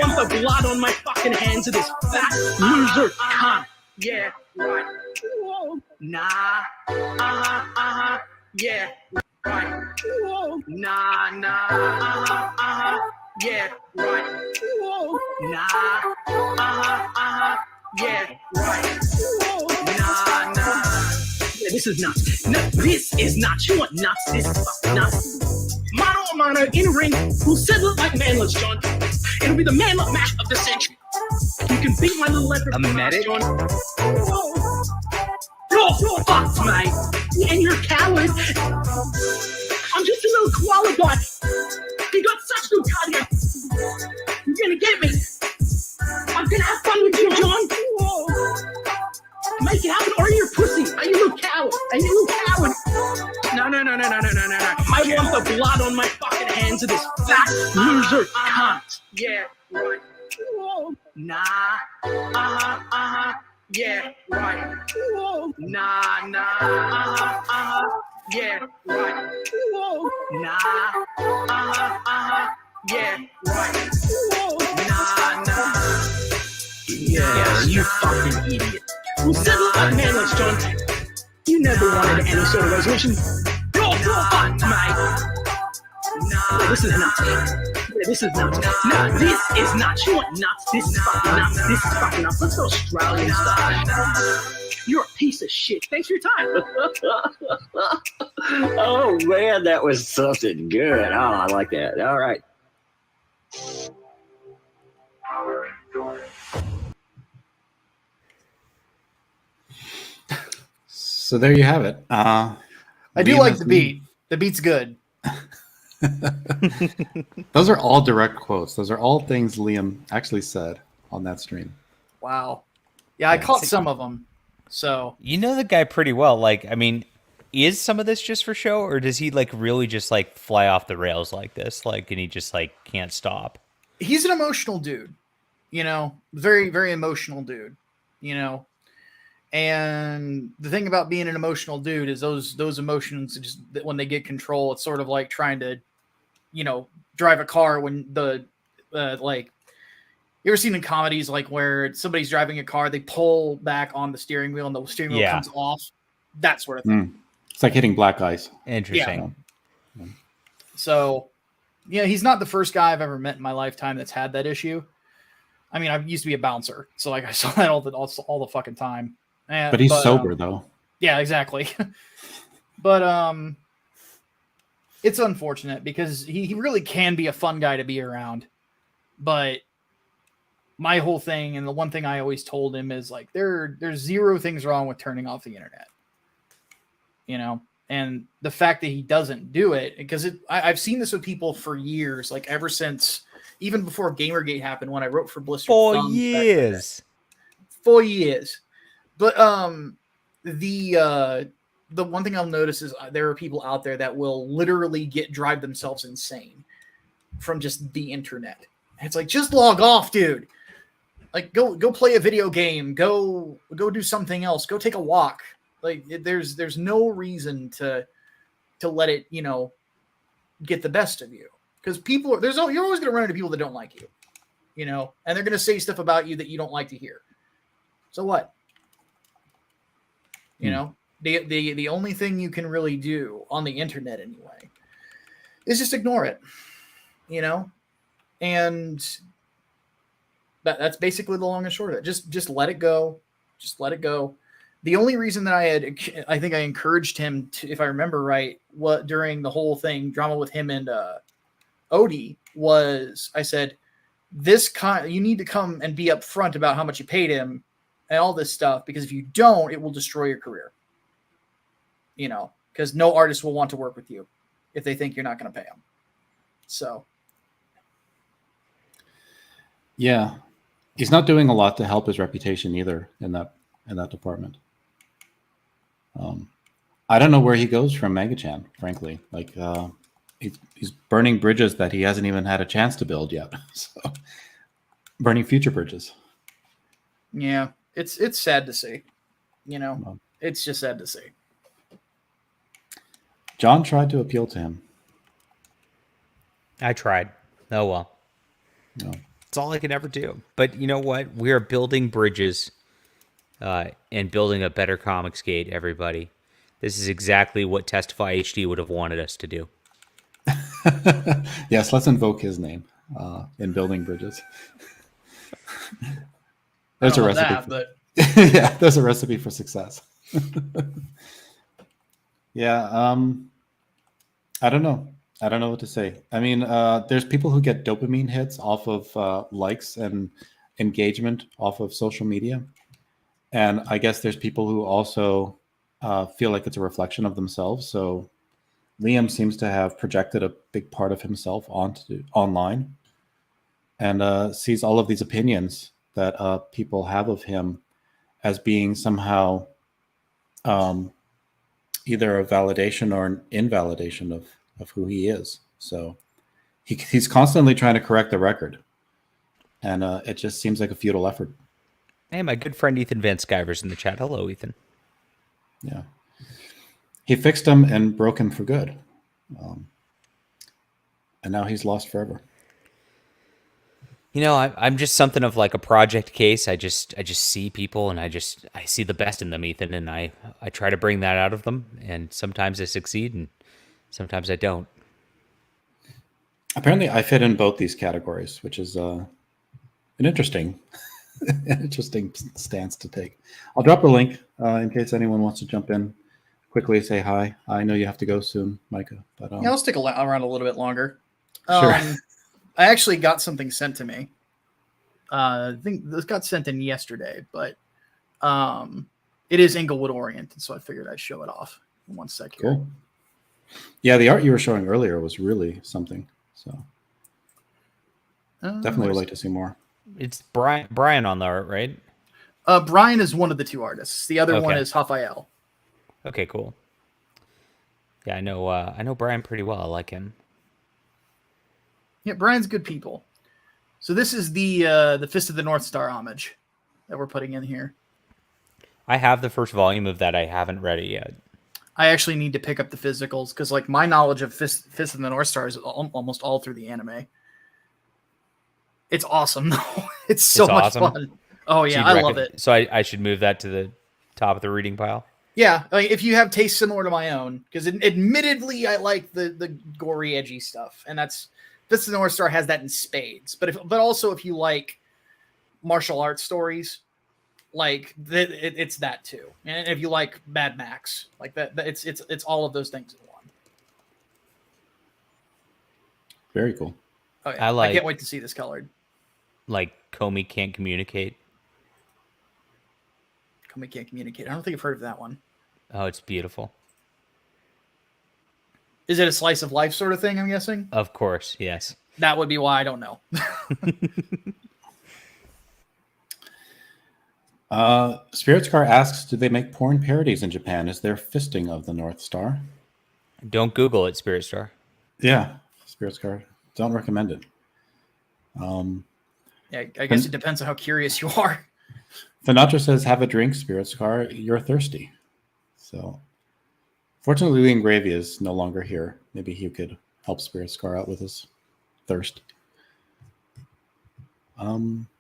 want the blood on my fucking hands of this fat loser cunt. Yeah, right. Whoa. Nah. Yeah. right. Whoa. Nah, yeah, right. Whoa. Nah, yeah, right. Whoa. Nah. Yeah, this is nuts. No, this is nuts. You want nuts? This is fucking nuts. Mano a mano in a ring. We'll settle it like manless, John. It'll be the manlet match of the century. You can beat my little leopard. A medic? John. You're fucked, mate. And you're a coward. I'm just a little koala bot. You got such good cardio. You're gonna get me. I'm gonna have fun with you, John. Make it happen, or you're a pussy. Are you a little coward? Are you a little coward? No. I want the blood on my fucking hands of this fat loser cunt. Yeah, right. Nah. Yeah, right. Nah. Yeah, right. Nah. Yeah, right. Nah. Yeah, you fucking idiot. We'll settle like manless, John. You never wanted any sort of resolution. You're fucked, mate. Nah, this is nuts. This is nuts. Nah, this is nuts. You want nuts? This is fucking nuts. This is fucking nuts. Let's go Australian style. You're a piece of shit. Thanks for your time. Oh man, that was something good. Oh, I like that. All right. So there you have it. I do Liam like has the been- beat. The beat's good. Those are all direct quotes. Those are all things Liam actually said on that stream. Wow. Yeah, I caught some of them. So You know the guy pretty well. Like, I mean, is some of this just for show, or does he like really just like fly off the rails like this? Like, and he just like can't stop? he's an emotional dude, very, very emotional dude, And the thing about being an emotional dude is those emotions, just when they get control, it's sort of like trying to, drive a car when like, you ever seen in comedies like where somebody's driving a car, they pull back on the steering wheel and the steering wheel comes off, that sort of thing. It's like hitting black ice. Interesting. Yeah. So, he's not the first guy I've ever met in my lifetime that's had that issue. I mean, I used to be a bouncer, so like I saw that all the fucking time. But he's sober though. Yeah, exactly. But it's unfortunate because he really can be a fun guy to be around. But my whole thing, and the one thing I always told him is like there's zero things wrong with turning off the internet. And the fact that he doesn't do it, because I've seen this with people for years, like ever since, even before Gamergate happened, when I wrote for Blister. 4 years. 4 years. But the one thing I'll notice is there are people out there that will literally drive themselves insane from just the internet. And it's like, just log off, dude. Like go play a video game, go do something else, go take a walk. Like there's no reason to let it, get the best of you. Because you're always going to run into people that don't like you, and they're going to say stuff about you that you don't like to hear. So what? The only thing you can really do on the internet anyway is just ignore it, and that's basically the long and short of it. Just let it go. Just let it go. The only reason that I think I encouraged him to, if I remember right, what during the whole thing, drama with him and Odie, was I said, you need to come and be upfront about how much you paid him and all this stuff, because if you don't, it will destroy your career. Because no artist will want to work with you if they think you're not going to pay them. So. Yeah. He's not doing a lot to help his reputation either in that department. I don't know where he goes from Megachan, frankly. Like, he's burning bridges that he hasn't even had a chance to build yet. So, burning future bridges. Yeah, it's sad to see. It's just sad to see. John tried to appeal to him. I tried. Oh well. No. It's all I could ever do. But you know what? We are building bridges and building a better Comicsgate, everybody. This is exactly what Testify HD would have wanted us to do. Yes, let's invoke his name in building bridges. There's a I don't know recipe. that, Yeah, there's a recipe for success. Yeah, I don't know. I don't know what to say. I mean, there's people who get dopamine hits off of likes and engagement off of social media. And I guess there's people who also feel like it's a reflection of themselves. So Liam seems to have projected a big part of himself onto online and sees all of these opinions that people have of him as being somehow either a validation or an invalidation of who he is. So he's constantly trying to correct the record. And it just seems like a futile effort. Hey, my good friend Ethan Van Skyver's in the chat. Hello, Ethan. Yeah. He fixed him and broke him for good. And now he's lost forever. You know, I'm just something of like a project case. I just see people and I see the best in them, Ethan, and I try to bring that out of them. And sometimes I succeed and sometimes I don't. Apparently I fit in both these categories, which is an interesting stance to take. I'll drop a link in case anyone wants to jump in quickly, say hi. I know you have to go soon, Micah. But yeah, I'll stick around a little bit longer. Sure. I actually got something sent to me. I think this got sent in yesterday, but it is Inglewood oriented, so I figured I'd show it off in 1 sec here. Cool. Yeah, the art you were showing earlier was really something. So definitely would like to see more. It's Brian on the art, right? Brian is one of the two artists. The other one Okay. is Raphael. Okay, cool. Yeah, I know Brian pretty well. I like him. Yeah, Brian's good people. So this is the Fist of the North Star homage that we're putting in here. I have the first volume of that. I haven't read it yet. I actually need to pick up the physicals because, like, my knowledge of Fist of the North Star is almost all through the anime. It's awesome, though. It's so much awesome? fun. Oh yeah, So I you'd love it. So I should move that to the top of the reading pile. Yeah, like, if you have tastes similar to my own, because admittedly I like the gory, edgy stuff, and that's Fist of the North Star has that in spades. But also if you like martial arts stories, like it's that too. And if you like Mad Max, like that it's all of those things in one. Very cool. Oh yeah, I I can't wait to see this colored. Like Comey Can't Communicate. Comey Can't Communicate. I don't think I've heard of that one. Oh, it's beautiful. Is it a slice of life sort of thing, I'm guessing? Of course, yes. That would be why I don't know. Spirits Car asks, do they make porn parodies in Japan? Is there fisting of the North Star? Don't Google it, Spirit Star. Yeah, Spirits Car. Don't recommend it. Yeah, I guess it depends on how curious you are. Sinatra says, have a drink, Spirits Car. You're thirsty. So, fortunately, Liam Gravy is no longer here. Maybe he could help Spirits Car out with his thirst.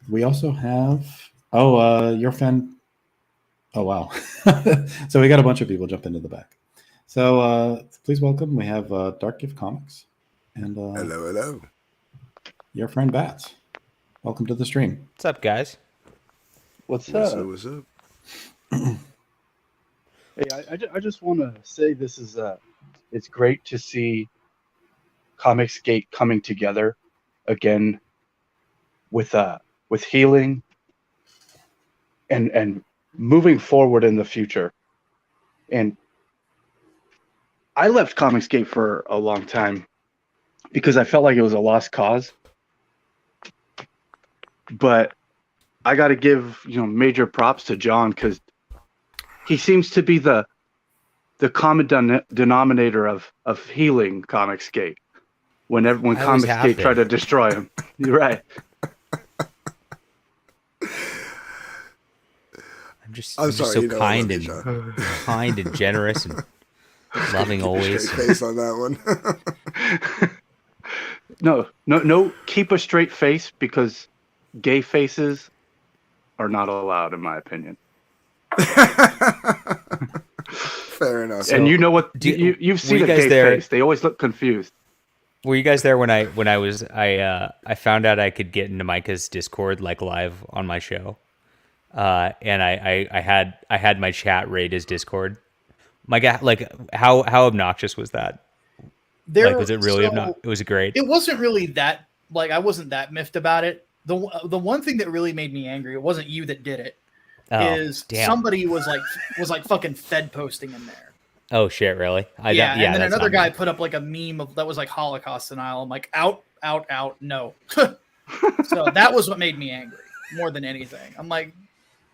We also have... your fan... Oh, wow. So we got a bunch of people jump into the back. So please welcome. We have Dark Gift Comics. And hello. Your friend Bats. Welcome to the stream. What's up, guys? What's up? What's up? Hey, I just want to say this is it's great to see Comicsgate coming together again with healing and moving forward in the future. And I left Comicsgate for a long time because I felt like it was a lost cause. But I got to give major props to John because he seems to be the common denominator of healing Comicsgate when Comicsgate tried to destroy him. You're right. I'm sorry, so kind and generous and loving always. Straight face on that one. No. Keep a straight face because gay faces are not allowed, in my opinion. Fair enough. And you know what? Do- You've were seen you a guys gay there? face. They always look confused. Were you guys there when I found out I could get into Micah's Discord like live on my show, and I had my chat raid his Discord. My God, like how obnoxious was that? Like, was it really obnoxious? It was great. It wasn't really that, like, I wasn't that miffed about it. The one thing that really made me angry, it wasn't you that did it, is somebody was like fucking Fed posting in there. Oh shit, really? And then another guy put up like a meme that was like Holocaust denial. I'm like, out, no. So that was what made me angry more than anything. I'm like,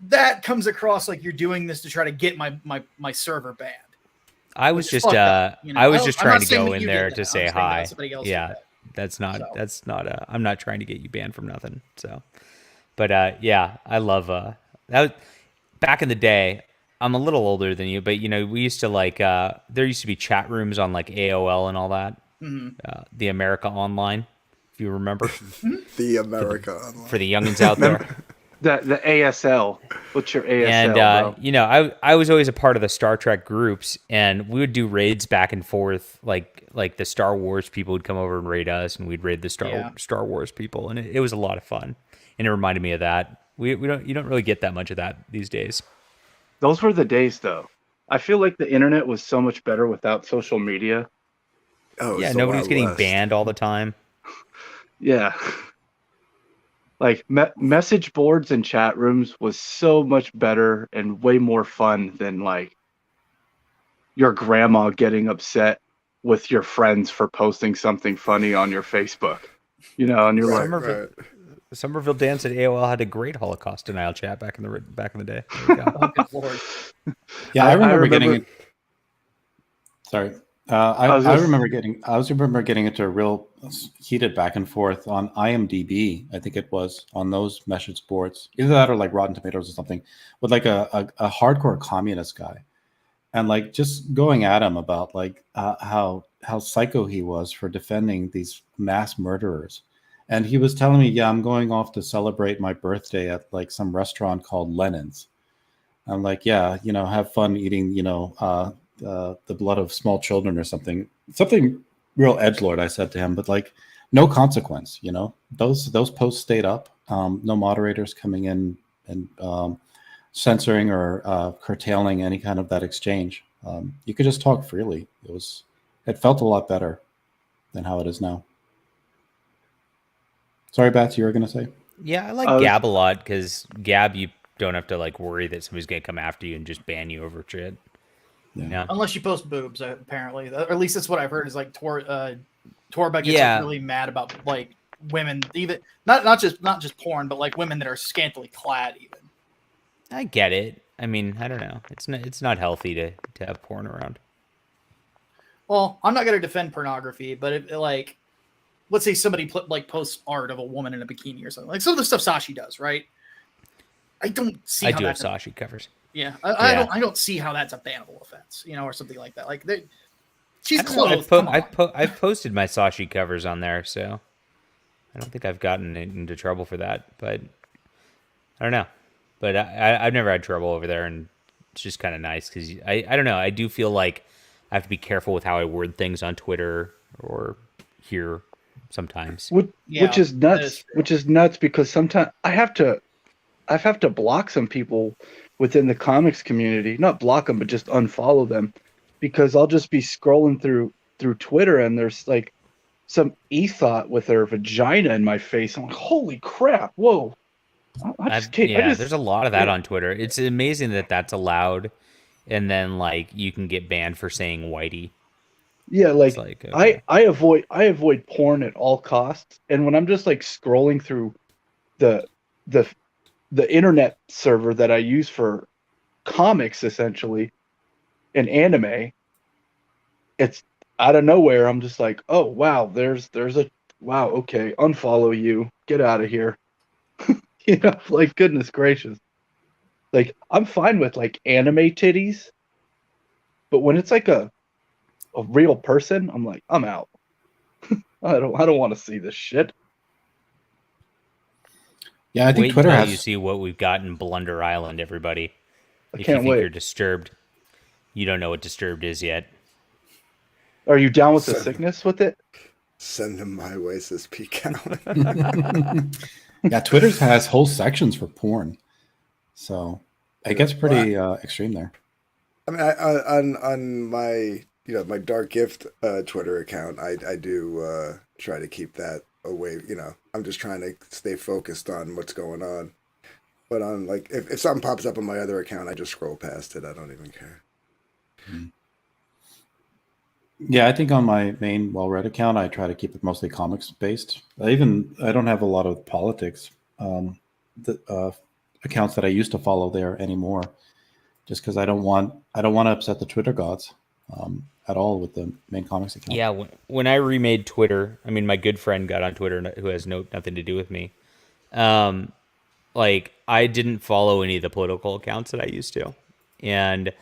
that comes across like you're doing this to try to get my server banned. I was just I was just trying to go in there to say hi. Yeah, that's not I'm not trying to get you banned from nothing. So, but yeah, I love that was, back in the day. I'm a little older than you, but we used to like there used to be chat rooms on like AOL and all that. The America Online, if you remember. The America Online. For the youngins out there. The ASL. What's your ASL? And I was always a part of the Star Trek groups, and we would do raids back and forth. Like the Star Wars people would come over and raid us, and we'd raid the Star Wars people, and it was a lot of fun. And it reminded me of that. You don't really get that much of that these days. Those were the days, though. I feel like the internet was so much better without social media. Oh, yeah, nobody was getting banned all the time. Yeah. Like message boards and chat rooms was so much better and way more fun than like your grandma getting upset with your friends for posting something funny on your Facebook. And you're Somerville Dance at AOL had a great Holocaust denial chat back in the day. There we go. Oh, good Lord. Yeah, I remember getting it. Sorry. I remember getting into a real heated back and forth on IMDb. I think it was on those message boards, either that or like Rotten Tomatoes or something, with like a hardcore communist guy, and like just going at him about like how psycho he was for defending these mass murderers. And he was telling me, yeah, I'm going off to celebrate my birthday at like some restaurant called Lenin's. I'm like, yeah, have fun eating, the blood of small children or something real edgelord. I said to him, but like no consequence, those posts stayed up. No moderators coming in and censoring or curtailing any kind of that exchange. You could just talk freely. It felt a lot better than how it is now. Sorry, Bats, you were going to say? Yeah, I like Gab a lot because Gab, you don't have to like worry that somebody's going to come after you and just ban you over shit. Yeah. Unless you post boobs, apparently. Or at least that's what I've heard is like Torba gets really mad about like women, even not just porn, but like women that are scantily clad even. I get it. I mean, I don't know. It's not healthy to have porn around. Well, I'm not going to defend pornography, but like, let's say somebody posts art of a woman in a bikini or something. Like some of the stuff Sashi does, right? I don't see. I do have Sashi covers. Yeah, I don't see how that's a bannable offense, or something like that. Like she's clothed. I've posted my Sashi covers on there, so I don't think I've gotten into trouble for that. But I don't know. But I've never had trouble over there, and it's just kind of nice because I don't know. I do feel like I have to be careful with how I word things on Twitter or here sometimes. Which is nuts. Which is nuts because sometimes I have to block some people within the comics community. Not block them, but just unfollow them because I'll just be scrolling through Twitter and there's like some e-thought with their vagina in my face. I'm like, holy crap! Whoa. There's a lot of that on Twitter. It's amazing that that's allowed, and then like you can get banned for saying whitey. Yeah, okay. I avoid porn at all costs, and when I'm just like scrolling through the internet server that I use for comics essentially and anime, it's out of nowhere. I'm just like, oh wow, there's a wow, okay, unfollow you, get out of here. Like goodness gracious. Like I'm fine with like anime titties, but when it's like a real person, I'm like, I'm out. I don't want to see this shit. Yeah, I think Twitter has. You see what we've got in Blunder Island, everybody. I can't wait. You're disturbed. You don't know what Disturbed is yet. Are you down with the Send- sickness with it? Send him my way, says Pete Cowan. Yeah, Twitter has whole sections for porn, so it gets pretty extreme there. I mean, on my my Dark Gift Twitter account, I do try to keep that away. I'm just trying to stay focused on what's going on. But on like if something pops up on my other account, I just scroll past it. I don't even care. Yeah, I think on my main well-read account, I try to keep it mostly comics based. I don't have a lot of politics accounts that I used to follow there anymore, just because I don't want to upset the Twitter gods at all with the main comics account. Yeah, when I remade Twitter, I mean, my good friend got on Twitter who has nothing to do with me. Like, I didn't follow any of the political accounts that I used to, and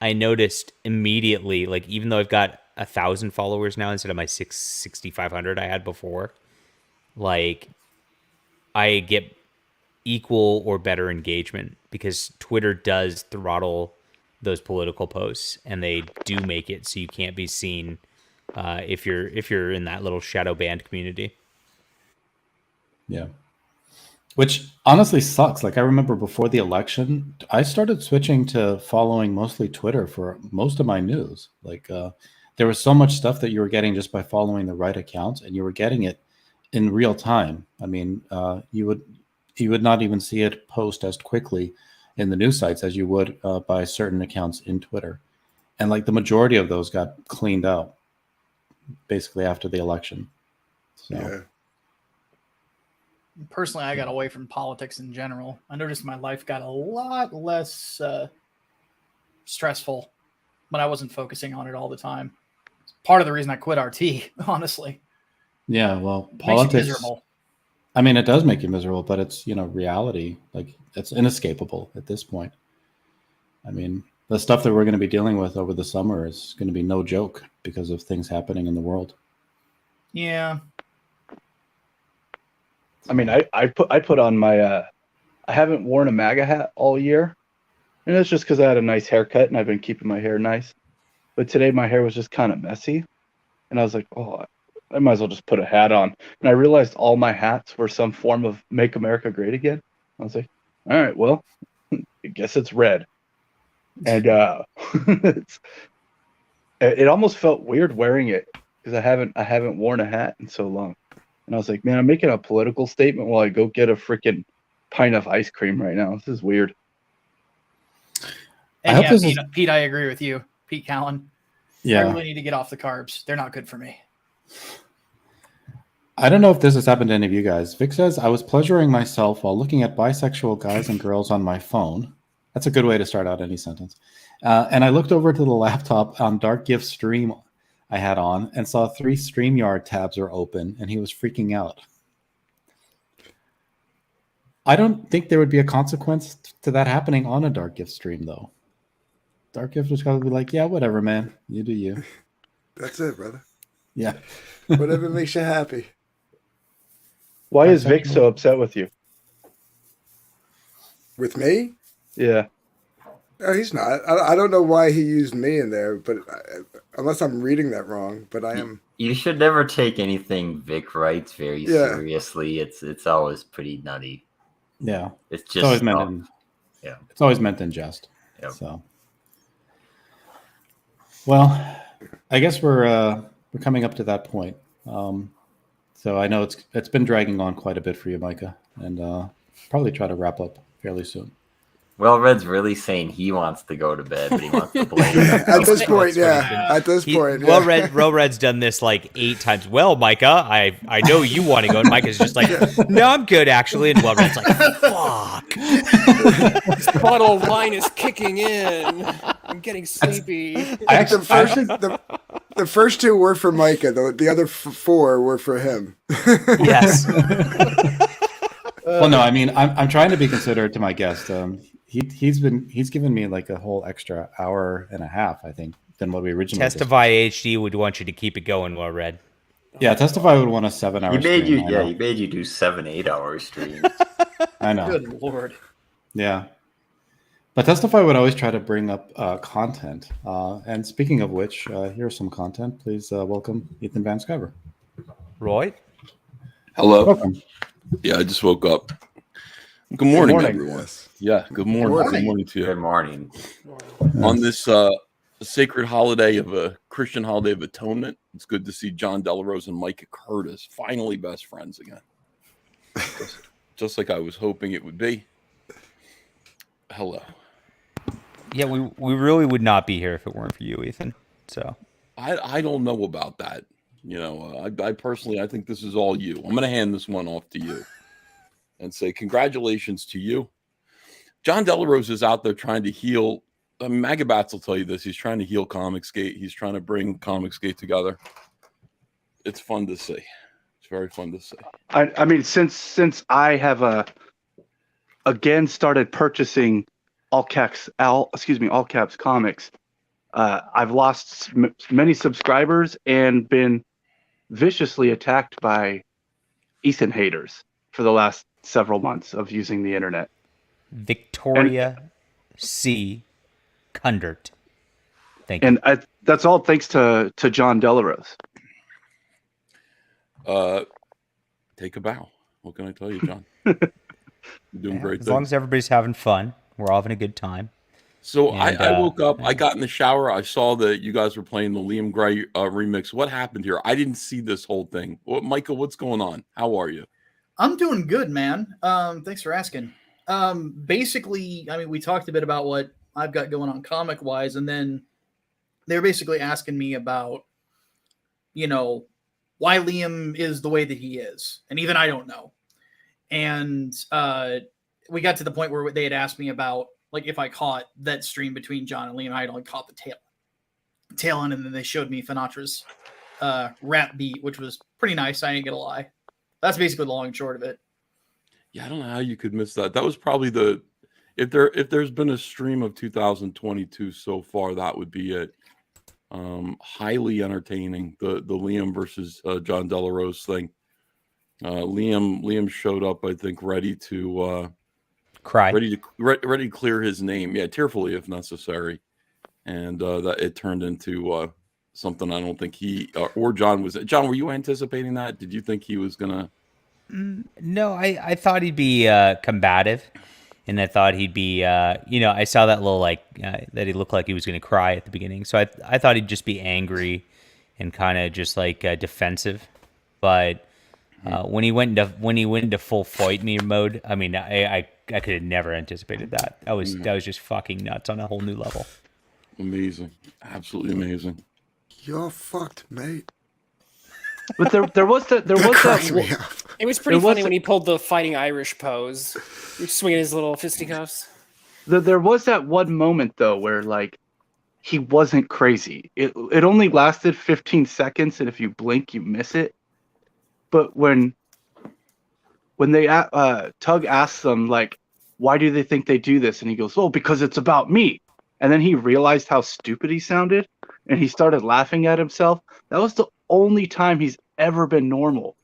I noticed immediately, like, even though I've got 1,000 followers now instead of my 6,500 I had before, like, I get equal or better engagement because Twitter does throttle those political posts, and they do make it so you can't be seen if you're in that little shadow banned community. Yeah. Which honestly sucks. Like, I remember before the election, I started switching to following mostly Twitter for most of my news. Like, there was so much stuff that you were getting just by following the right accounts, and you were getting it in real time. I mean, you would not even see it post as quickly in the news sites as you would by certain accounts in Twitter. And like the majority of those got cleaned out basically after the election. So. Yeah. Personally, I got away from politics in general. I noticed my life got a lot less stressful when I wasn't focusing on it all the time. It's part of the reason I quit RT, honestly. Yeah, well, Makes you politics. miserable. I mean, it does make you miserable, but it's reality. Like, it's inescapable at this point. I mean, the stuff that we're going to be dealing with over the summer is going to be no joke because of things happening in the world. Yeah. I mean, I put on my I haven't worn a MAGA hat all year, and it's just because I had a nice haircut and I've been keeping my hair nice. But today my hair was just kind of messy, and I was like, oh, I might as well just put a hat on. And I realized all my hats were some form of "Make America Great Again." I was like, all right, well, I guess it's red, and it almost felt weird wearing it because I haven't worn a hat in so long. And I was like, man, I'm making a political statement while I go get a freaking pint of ice cream right now. This is weird. And yeah, Pete, I agree with you. Pete Cowan. Yeah. I really need to get off the carbs. They're not good for me. I don't know if this has happened to any of you guys. Vic says, I was pleasuring myself while looking at bisexual guys and girls on my phone. That's a good way to start out any sentence. And I looked over to the laptop on Dark Gift Stream I had on and saw 3 StreamYard tabs are open, and he was freaking out. I don't think there would be a consequence to that happening on a Dark Gift stream, though. Dark Gift was probably like, yeah, whatever, man. You do you. That's it, brother. Yeah. Whatever makes you happy. Why is Vic so upset with you? With me? Yeah. No, he's not. I don't know why he used me in there, but unless I'm reading that wrong. But I am. You should never take anything Vic writes very seriously. It's always pretty nutty. Yeah. It's always meant in, It's always meant in jest. Yep. So. Well, I guess we're coming up to that point. So I know it's been dragging on quite a bit for you, Micah, and probably try to wrap up fairly soon. Well, Red's really saying he wants to go to bed, but he wants to blame it. At this point, yeah. At this point, Well, Red's done this like 8 times. Well, Micah, I know you want to go, and Micah's just like, no, I'm good actually, and Well Red's like, fuck. This bottle of wine is kicking in. I'm getting sleepy. The first 2 were for Micah. The other 4 were for him. Yes. Well, no, I mean, I'm trying to be considerate to my guest. He's given me like a whole extra hour and a half, I think, than what we originally Testify HD would want you to keep it going, Well Red. Yeah, Testify would want a 7-hour stream. He made you do 7 8-hour streams. I know. Good Lord. Yeah. But Testify would always try to bring up content. And speaking of which, here's some content. Please welcome Ethan Van Sciver. Roy? Hello. Welcome. Yeah, I just woke up. Good morning, everyone. Yeah, good morning. Good morning to you. Good morning. On this sacred holiday of a Christian holiday of atonement, it's good to see John Delarose and Micah Curtis finally best friends again. Just like I was hoping it would be. Hello. Yeah, we really would not be here if it weren't for you, Ethan. So I don't know about that. You know, I personally, I think this is all you. I'm going to hand this one off to you and say congratulations to you. John Delarose is out there trying to heal. Magabats will tell you this. He's trying to heal Comicsgate. He's trying to bring Comicsgate together. It's fun to see. It's very fun to see. I mean, since I have again started purchasing all caps comics, I've lost many subscribers and been viciously attacked by Ethan haters for the last several months of using the internet. Victoria C. Kundert. Thank you. And that's all thanks to John Delarose. Take a bow. What can I tell you, John? You're doing great. As long as everybody's having fun, we're all having a good time. So I woke up, I got in the shower, I saw that you guys were playing the Liam Gray remix. What happened here? I didn't see this whole thing. Michael, what's going on? How are you? I'm doing good, man. Thanks for asking. Basically, I mean, we talked a bit about what I've got going on comic-wise, and then they were basically asking me about, you know, why Liam is the way that he is. And even I don't know. And we got to the point where they had asked me about, like, if I caught that stream between John and Liam. I had only caught the tail end, and then they showed me Finatra's rap beat, which was pretty nice. I ain't gonna lie. That's basically the long and short of it. Yeah, I don't know how you could miss that. That was probably if there's been a stream of 2022 so far, that would be it. Highly entertaining, the Liam versus John Delarose thing. Liam showed up, I think, ready to cry, ready to clear his name, tearfully if necessary, and that it turned into something I don't think he or John was. John, were you anticipating that? Did you think he was gonna? No, I thought he'd be combative, and I thought he'd be I saw that little that he looked like he was going to cry at the beginning, so I thought he'd just be angry and kind of just defensive, but when he went into full fight me mode, I mean, I could have never anticipated that. That was just fucking nuts on a whole new level. Amazing, absolutely amazing. You're fucked, mate. But there was that. It was pretty funny when he pulled the fighting Irish pose, swinging his little fisticuffs. There was that one moment though where he wasn't crazy. It only lasted 15 seconds, and if you blink, you miss it. But when they Tug asks them why do they think they do this, and he goes, "Oh, because it's about me." And then he realized how stupid he sounded, and he started laughing at himself. That was the only time he's ever been normal.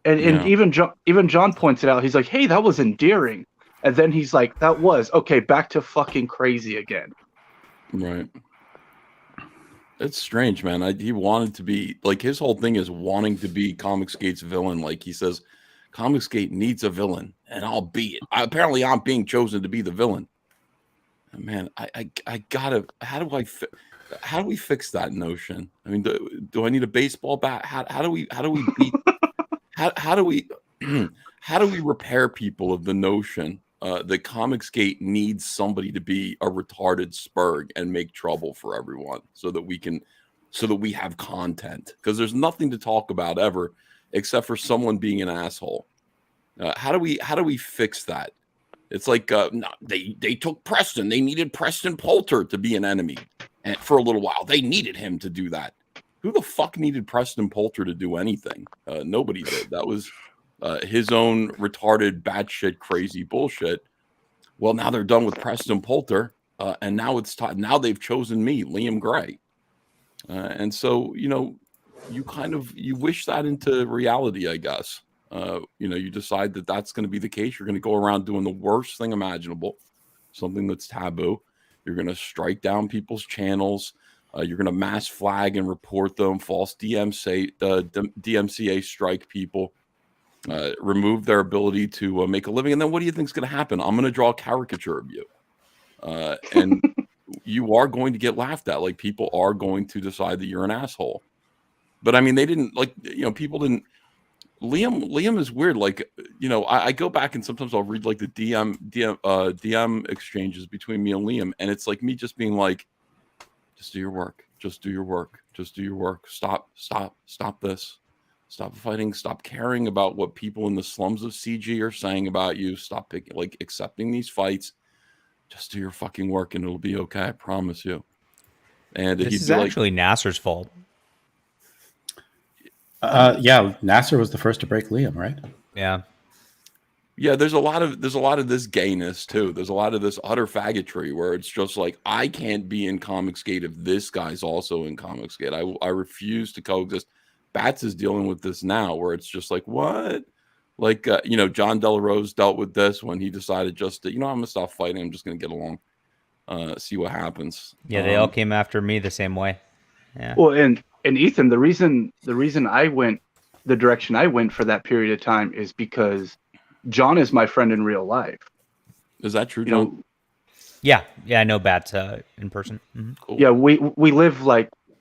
And even John points it out. He's like, "Hey, that was endearing." And then he's like, "That was okay. Back to fucking crazy again." Right. It's strange, man. He wanted to be his whole thing is wanting to be Comicsgate's villain. Like he says, Comicsgate needs a villain, and I'll be it. Apparently, I'm being chosen to be the villain. And man, I gotta. How do we fix that notion? I mean, do I need a baseball bat? How do we beat? how do we repair people of the notion that Comicsgate needs somebody to be a retarded spurg and make trouble for everyone, so that we have content, because there's nothing to talk about ever except for someone being an asshole. How do we fix that? It's like no, they took Preston. They needed Preston Poulter to be an enemy, and for a little while they needed him to do that. Who the fuck needed Preston Poulter to do anything? Nobody did. That was his own retarded, batshit, crazy bullshit. Well, now they're done with Preston Poulter, and now it's time. Now they've chosen me, Liam Gray, and so you wish that into reality, I guess. You decide that that's going to be the case. You're going to go around doing the worst thing imaginable, something that's taboo. You're going to strike down people's channels. You're going to mass flag and report them, false DMCA strike people, remove their ability to make a living. And then what do you think is going to happen? I'm going to draw a caricature of you. And you are going to get laughed at. Like, people are going to decide that you're an asshole. But I mean, they didn't people didn't. Liam is weird. Like, I go back and sometimes I'll read like the DM exchanges between me and Liam, and it's like me just being like, just do your work, just do your work, just do your work. Stop this. Stop fighting. Stop caring about what people in the slums of CG are saying about you. Stop accepting these fights. Just do your fucking work and it'll be okay. I promise you. And this is actually Nasser's fault. Yeah, Nasser was the first to break Liam, right? Yeah. Yeah, there's a lot of this gayness too. There's a lot of this utter faggotry where it's just like, I can't be in Comicsgate if this guy's also in Comicsgate. I refuse to coexist. Bats is dealing with this now where it's just like, what? Like, John Delarose dealt with this when he decided just to, I'm going to stop fighting. I'm just going to get along, see what happens. Yeah, they all came after me the same way. Yeah. Well, and Ethan, the reason I went the direction I went for that period of time is because John is my friend in real life. Is that true, John? Yeah, I know Bats in person. Mm-hmm. Cool. Yeah, we live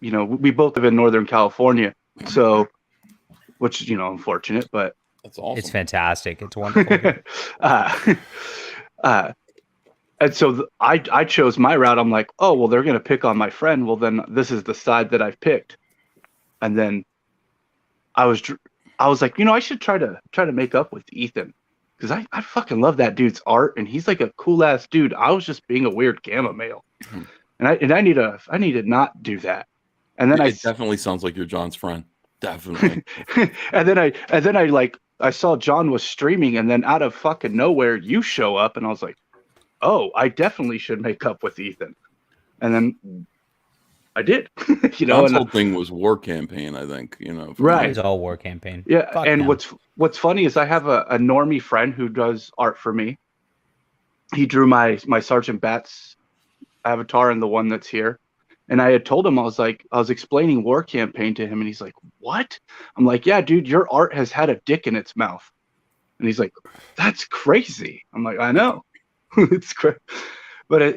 we both live in Northern California, so which unfortunate, but that's awesome. It's fantastic. It's wonderful. And so I chose my route. I'm like, oh well, they're gonna pick on my friend. Well, then this is the side that I've picked. And then I was like, I should try to make up with Ethan, because I fucking love that dude's art, and he's like a cool ass dude. I was just being a weird gamma male, and I need to not do that. And then it definitely sounds like you're John's friend. Definitely. and then I saw John was streaming, and then out of fucking nowhere you show up, and I was like, oh, I definitely should make up with Ethan. And then I did. John's whole thing was war campaign, I think. Right. It's all war campaign. Yeah. Fuck and them. what's funny is I have a normie friend who does art for me. He drew my Sergeant Bats avatar and the one that's here. And I had told him, I was explaining war campaign to him, and he's like, what? I'm like, yeah, dude, your art has had a dick in its mouth. And he's like, that's crazy. I'm like, I know. It's crazy. But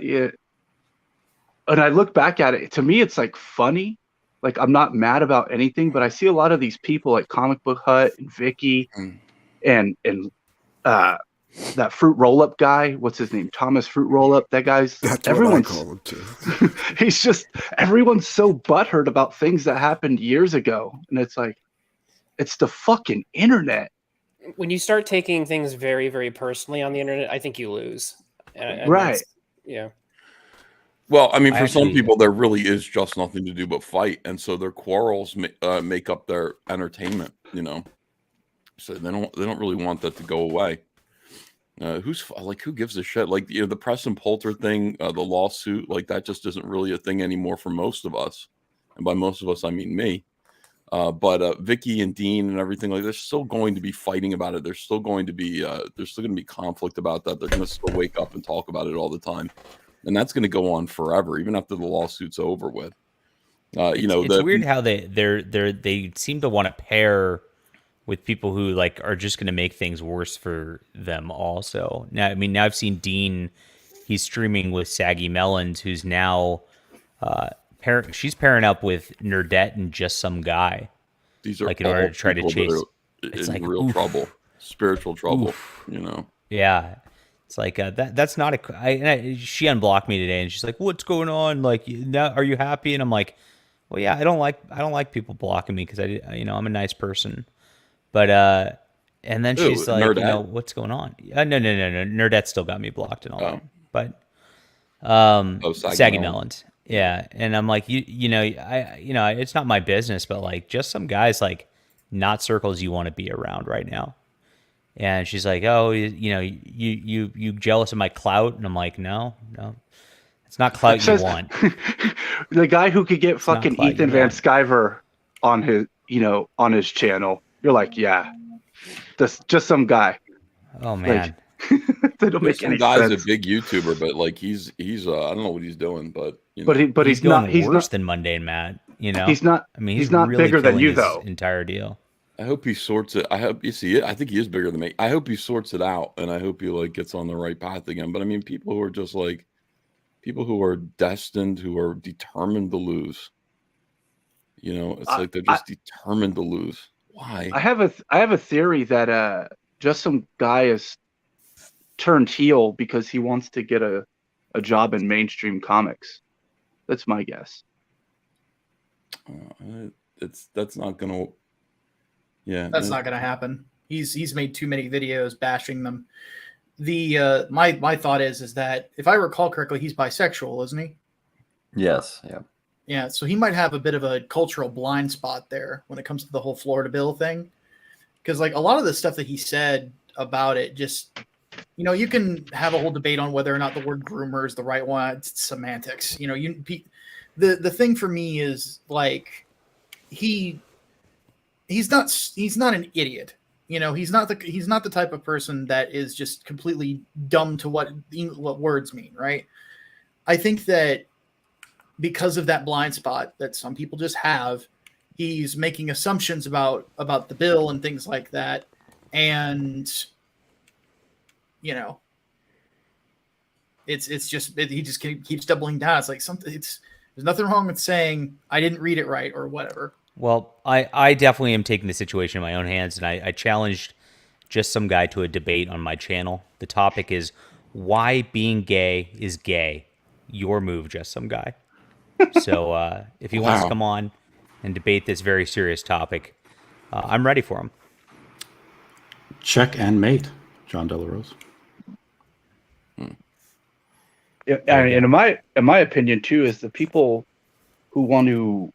and I look back at it, to me, it's like funny. Like, I'm not mad about anything, but I see a lot of these people like Comic Book Hut and Vicky and that Fruit Roll Up guy. What's his name? Thomas Fruit Roll Up. That guy's everyone's what I call him too. he's just, everyone's so butthurt about things that happened years ago. And it's like, it's the fucking internet. When you start taking things very, very personally on the internet, I think you lose. And right. Yeah. Well, I mean, for some people, there really is just nothing to do but fight, and so their quarrels make up their entertainment. So they don't really want that to go away. Who gives a shit? Like, the Preston Poulter thing, the lawsuit, like that just isn't really a thing anymore for most of us, and by most of us, I mean me. But Vicky and Dean and everything, like, they're still going to be fighting about it. There's still going to be conflict about that. They're going to still wake up and talk about it all the time. And that's going to go on forever, even after the lawsuit's over with. It's weird how they seem to want to pair with people who are just going to make things worse for them. Also, now I've seen Dean. He's streaming with Saggy Melons, who's now she's pairing up with Nerdette and just some guy. These are in order to try to chase. It's like real trouble, spiritual trouble. Yeah. It's like that's not she unblocked me today, and she's like, "What's going on? Like, now, are you happy?" And I'm like, "Well, yeah, I don't like people blocking me because I'm a nice person." But and then she's like, Nerdette? "What's going on?" No, Nerdette still got me blocked and all that. But Saggy Melons, yeah. And I'm like, it's not my business, but just some guys not circles you want to be around right now. And she's like, "Oh, you jealous of my clout?" And I'm like, "No, it's not clout you want." The guy who could get fucking Ethan Van Sciver on his channel, you're like, yeah, just some guy. Oh man, They don't make Some any guy's sense. a big YouTuber, but like he's I don't know what he's doing, but you know. But he's he's not. going He's worse not. than mundane Matt. You know, He's not. I mean, he's not really bigger than killing you his though. entire deal. I hope he sorts it. I hope you see it. I think he is bigger than me. I hope he sorts it out, and I hope he like gets on the right path again. But I mean, people who are just like people who are destined, who are determined to lose. You know, it's like they're just determined to lose. Why? I have a theory that just some guy is turned heel because he wants to get a job in mainstream comics. That's my guess. That's not gonna. Yeah, That's not going to happen. He's made too many videos bashing them. The my thought is that if I recall correctly, he's bisexual, isn't he? Yes. Yeah. Yeah, so he might have a bit of a cultural blind spot there when it comes to the whole Florida bill thing. Because like a lot of the stuff that he said about it, just you can have a whole debate on whether or not the word groomer is the right one. It's semantics. The thing for me is like he's not an idiot. He's not the type of person that is just completely dumb to what words mean, right? I think that because of that blind spot that some people just have, he's making assumptions about the bill and things like that, and it's just he just keeps doubling down. It's like there's nothing wrong with saying I didn't read it right or whatever. Well, I definitely am taking the situation in my own hands, and I challenged just some guy to a debate on my channel. The topic is why being gay is gay. Your move, just some guy. So if he wants to come on and debate this very serious topic, I'm ready for him. Check and mate, John Delarose. Yeah, and in my opinion too, is the people who want to,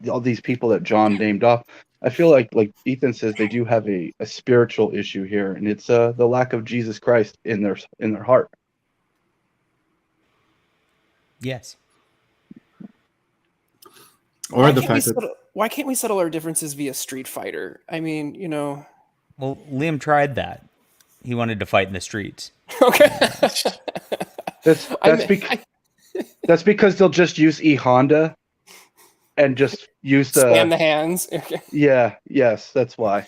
all these people that John named off. I feel like Ethan says, they do have a spiritual issue here, and it's the lack of Jesus Christ in their heart. Yes. Or the fact that why can't we settle our differences via Street Fighter? I mean, Well, Liam tried that. He wanted to fight in the streets. Okay. That's because they'll just use E Honda and just use spam the hands. Okay. Yeah. Yes, that's why.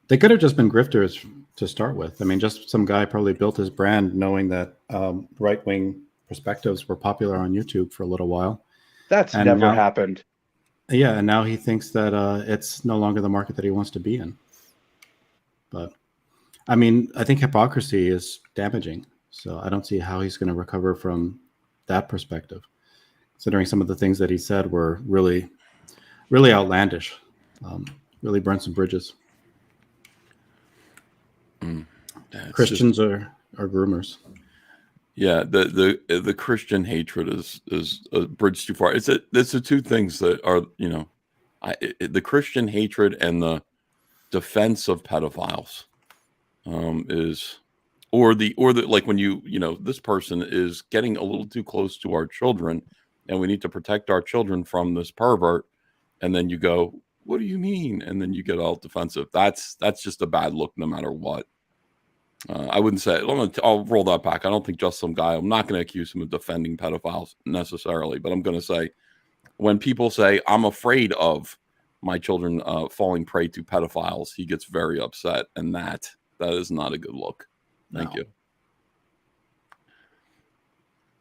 they could have just been grifters to start with. I mean, just some guy probably built his brand knowing that right-wing perspectives were popular on YouTube for a little while. That's And never now- happened. Yeah, and now he thinks that it's no longer the market that he wants to be in. But, I mean, I think hypocrisy is damaging. So I don't see how he's going to recover from that perspective, considering some of the things that he said were really, really outlandish, really burnt some bridges. Christians are groomers. Yeah, the Christian hatred is a bridge too far. It's the two things that are, you know, the Christian hatred and the defense of pedophiles is, or the like when you know, this person is getting a little too close to our children and we need to protect our children from this pervert, and then you go, what do you mean? And then you get all defensive. That's just a bad look no matter what. I wouldn't say, I'll roll that back. I don't think just some guy, I'm not going to accuse him of defending pedophiles necessarily, but I'm going to say, when people say, I'm afraid of my children falling prey to pedophiles, he gets very upset. And that is not a good look. Thank you.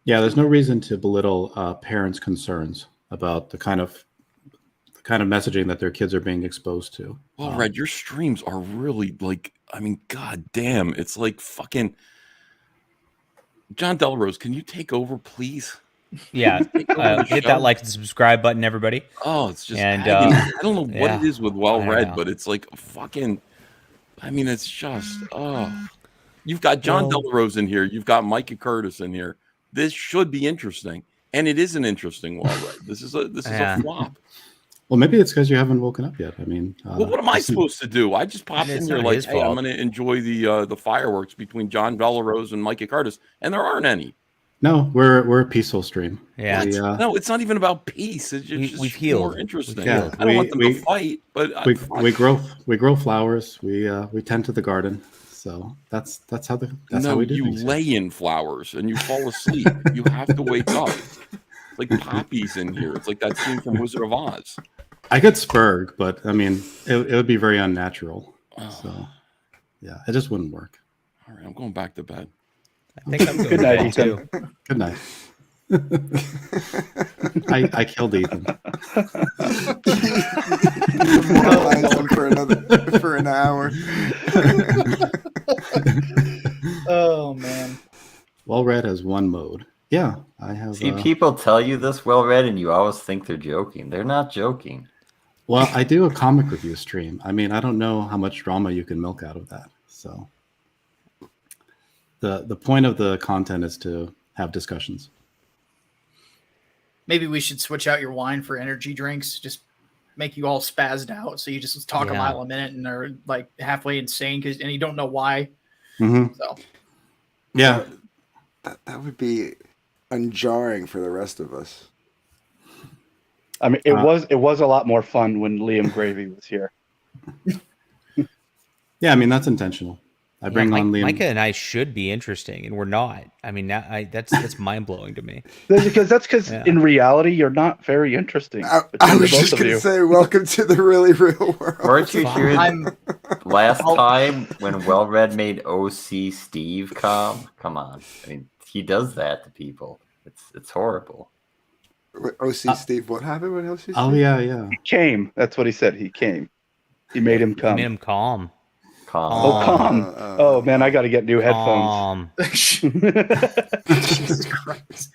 Yeah, there's no reason to belittle parents' concerns about the kind of messaging that their kids are being exposed to. Well, Red, your streams are really like, I mean, god damn, it's like fucking John Delarose, can you take over, please? Yeah, hit that like and subscribe button, everybody. Oh, it's just, and I don't know what yeah, it is with Well I Read, know. but it's like fucking, I mean, it's just, you've got John Delarose in here, you've got Micah Curtis in here. This should be interesting, and it is an interesting Well Read. This is a flop. Well, maybe it's because you haven't woken up yet. I mean, Well, what am I supposed to do? I just popped in It's here not like, his hey, I'm fault. going to enjoy the fireworks between John Delarose and Micah Curtis, and there aren't any. No, we're a peaceful stream. Yeah. No, it's not even about peace. It's just we've healed. more interesting. Yeah, I don't want them to fight, but we grow flowers. We tend to the garden. So that's how we do you things. lay in flowers and you fall asleep. You have to wake up. It's like poppies in here. It's like that scene from Wizard of Oz. I could spurg, but I mean, it would be very unnatural. So, yeah, it just wouldn't work. All right, I'm going back to bed. I think I'm going Good to night, bed Ethan. too. Good night. I killed Ethan. for an hour. Oh man. Well read has one mode. Yeah, I have. See, people tell you this well read, and you always think they're joking. They're not joking. Well, I do a comic review stream. I mean, I don't know how much drama you can milk out of that. So, the point of the content is to have discussions. Maybe we should switch out your wine for energy drinks. Just make you all spazzed out, so you just talk a mile a minute and are like halfway insane and you don't know why. Mm-hmm. So, yeah, that would be unjarring for the rest of us. I mean, it was a lot more fun when Liam Gravy was here. Yeah, I mean that's intentional. I bring on Liam. Micah and I should be interesting, and we're not. I mean, that's mind blowing to me. That's in reality you're not very interesting. I was just going to say, welcome to the really real world. Weren't you here last time when Well Read made OC Steve come? Come on, I mean he does that to people. It's horrible. OC Steve, what happened with OC Steve? Oh yeah. He came. That's what he said. He came. He made him come. He made him calm. Oh, calm. Oh man, I got to get new headphones. Jesus Christ.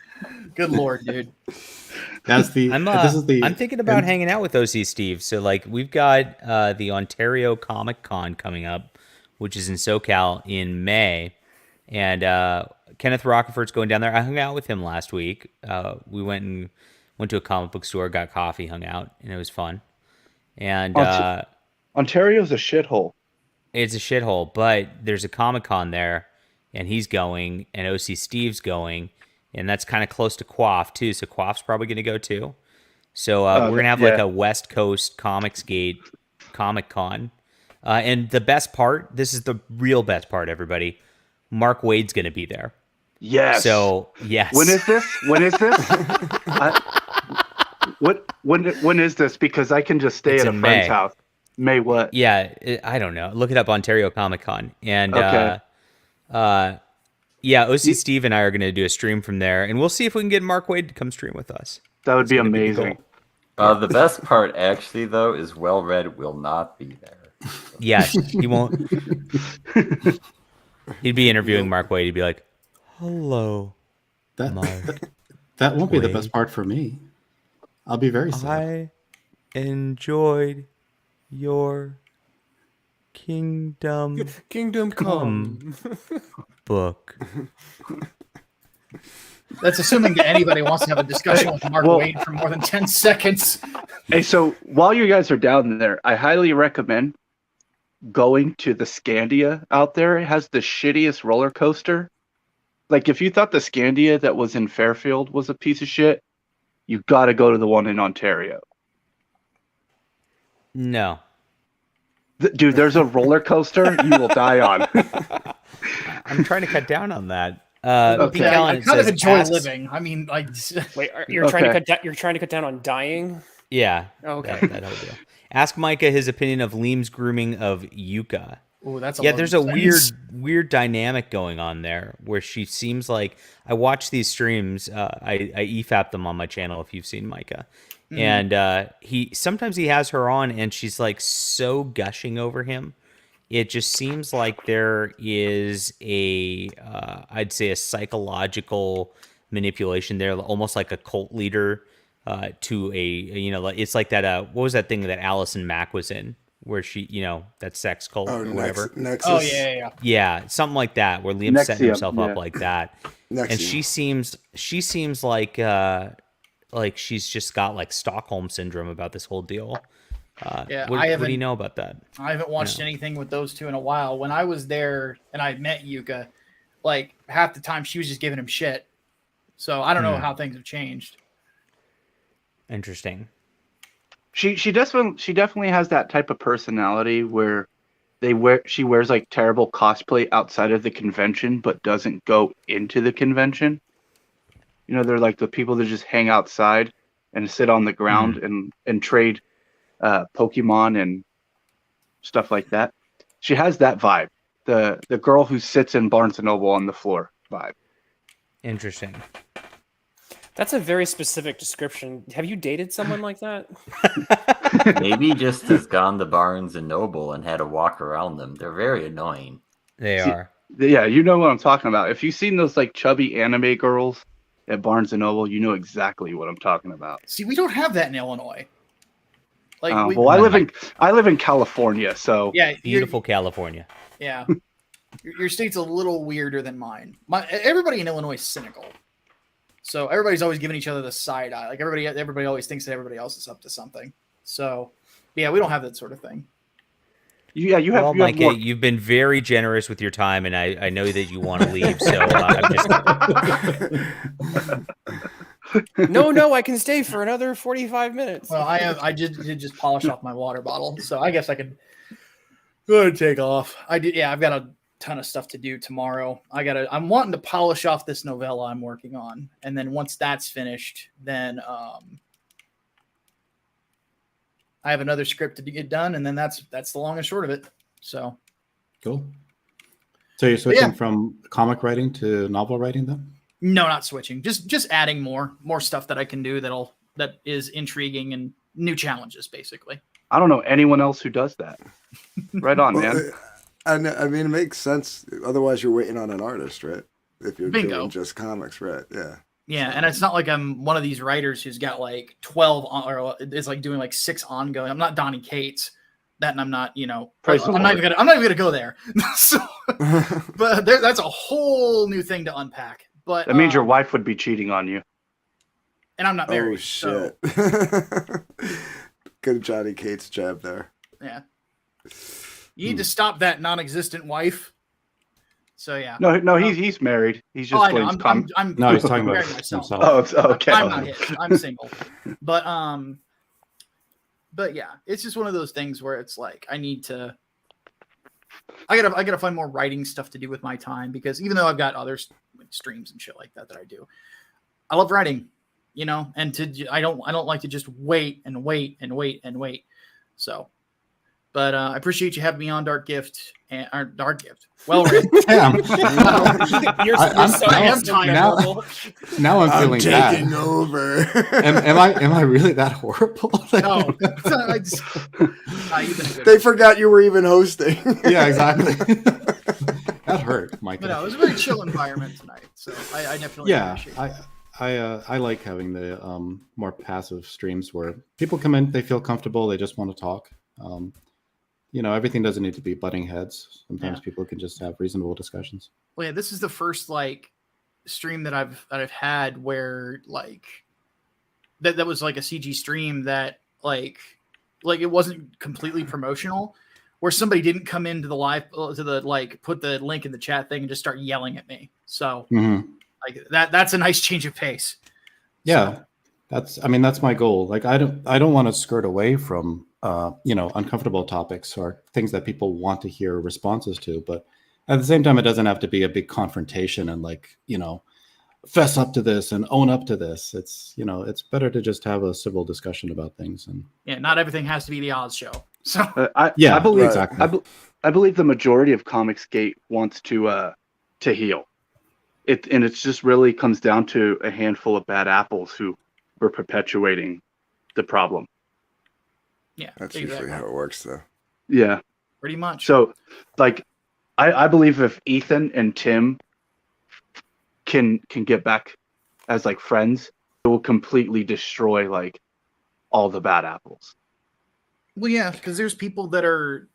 Good Lord, dude. That's the. I'm thinking about hanging out with OC Steve. So like we've got the Ontario Comic Con coming up, which is in SoCal in May, and Kenneth Rockefeller's going down there. I hung out with him last week. We went to a comic book store, got coffee, hung out, and it was fun. And Ontario's a shithole. It's a shithole, but there's a Comic-Con there, and he's going, and OC Steve's going, and that's kind of close to Quaff, too, so Quaff's probably going to go, too. So we're going to have, like, a West Coast Comicsgate Comic-Con. And the best part, this is the real best part, everybody, Mark Wade's going to be there. Yes. So, yes. When is this? When is this? Because I can just stay at a friend's house. May what? Yeah, I don't know. Look it up, Ontario Comic Con, and okay. OC Steve and I are going to do a stream from there, and we'll see if we can get Mark Wade to come stream with us. That would be amazing. The best part, actually, though, is Well Read will not be there. Yes, he won't. He'd be interviewing Mark Wade. He'd be like, "Hello, Mark." That won't be the best part for me. I'll be very sad. I enjoyed your Kingdom Come book. That's assuming that anybody wants to have a discussion with Mark Wade for more than 10 seconds. Hey, so while you guys are down there, I highly recommend going to the Scandia out there. It has the shittiest roller coaster. Like, if you thought the Scandia that was in Fairfield was a piece of shit, you got to go to the one in Ontario. No. Dude, there's a roller coaster you will die on. I'm trying to cut down on that. Okay. I kind of enjoy living. I mean, like, wait, you're trying to cut down on dying? Yeah. Oh, okay. That whole deal. Ask Micah his opinion of Liam's grooming of Yuka. Oh, that's there's a weird dynamic going on there where she seems like I watch these streams. I EFAP them on my channel if you've seen Micah. And sometimes he has her on and she's like so gushing over him. It just seems like there is I'd say a psychological manipulation there, almost like a cult leader to it's like that. What was that thing that Allison Mack was in? Where she, that sex cult or whatever. Nexus. Oh, yeah. Yeah, something like that, where Liam's setting himself up like that. Nexium. And she seems like she's just got like Stockholm syndrome about this whole deal. What do you know about that? I haven't watched anything with those two in a while. When I was there and I met Yuka, like half the time she was just giving him shit. So I don't know how things have changed. Interesting. She definitely has that type of personality where she wears like terrible cosplay outside of the convention, but doesn't go into the convention. You know, they're like the people that just hang outside and sit on the ground and trade Pokemon and stuff like that. She has that vibe. The girl who sits in Barnes and Noble on the floor vibe. Interesting. That's a very specific description. Have you dated someone like that? Maybe just has gone to Barnes and Noble and had to walk around them. They're very annoying. They are. Yeah, you know what I'm talking about. If you've seen those like chubby anime girls at Barnes and Noble, you know exactly what I'm talking about. See, we don't have that in Illinois. Like, I live in California, so yeah, beautiful California. Yeah, your state's a little weirder than mine. Everybody in Illinois is cynical, so everybody's always giving each other the side eye. Like everybody always thinks that everybody else is up to something. So yeah, we don't have that sort of thing. Yeah, you have. Well, you have Micah, more. you've been very generous with your time, and I know that you want to leave. So I'm just. No, I can stay for another 45 minutes. Well, I did just polish off my water bottle, so I guess I could go ahead and take off. Yeah, I've got a ton of stuff to do tomorrow. I'm wanting to polish off this novella I'm working on, and then once that's finished, then I have another script to get done, and then that's the long and short of it. So cool. So you're switching from comic writing to novel writing, then? No, not switching. Just adding more stuff that I can do that is intriguing and new challenges, basically. I don't know anyone else who does that. Right on, man. I mean, it makes sense. Otherwise, you're waiting on an artist, right? If you're Bingo. doing just comics, right? Yeah. Yeah, and it's not like I'm one of these writers who's got like 12 or it's like doing like 6 ongoing. I'm not Donnie Cates. That, and I'm not, I'm not even gonna go there. So, but that's a whole new thing to unpack. But that means your wife would be cheating on you. And I'm not married. Oh shit! So. Good Johnny Cates jab there. Yeah. You need to stop that non-existent wife. So yeah. No, he's married. He's just I'm no, he's talking about myself. himself. Oh, okay. I'm not hitched. I'm single. But yeah, it's just one of those things where it's like I gotta find more writing stuff to do with my time, because even though I've got other streams and shit like that I do, I love writing, and I don't like to just wait. So, but I appreciate you having me on, Dark Gift. Well, Damn. You're so now I'm feeling taking bad. over. Am I really that horrible? No, They forgot you were even hosting. Yeah, exactly. That hurt, Mike. But no, it was a very chill environment tonight, so I definitely appreciate it. I like having the more passive streams where people come in, they feel comfortable, they just want to talk. Everything doesn't need to be butting heads. Sometimes people can just have reasonable discussions. Well, yeah, this is the first stream that I've had where that was like a CG stream that like it wasn't completely promotional, where somebody didn't come into the live put the link in the chat thing and just start yelling at me. So that's a nice change of pace. Yeah. So. That's my goal. Like I don't want to skirt away from uncomfortable topics or things that people want to hear responses to, but at the same time, it doesn't have to be a big confrontation and fess up to this and own up to this. It's it's better to just have a civil discussion about things. And not everything has to be the Oz show. So I believe exactly. I believe the majority of Comicsgate wants to heal. It just really comes down to a handful of bad apples who were perpetuating the problem. Yeah, that's usually how it works, though. Yeah, pretty much. So, I believe if Ethan and Tim can get back as friends, it will completely destroy all the bad apples. Well, yeah, because there's people that are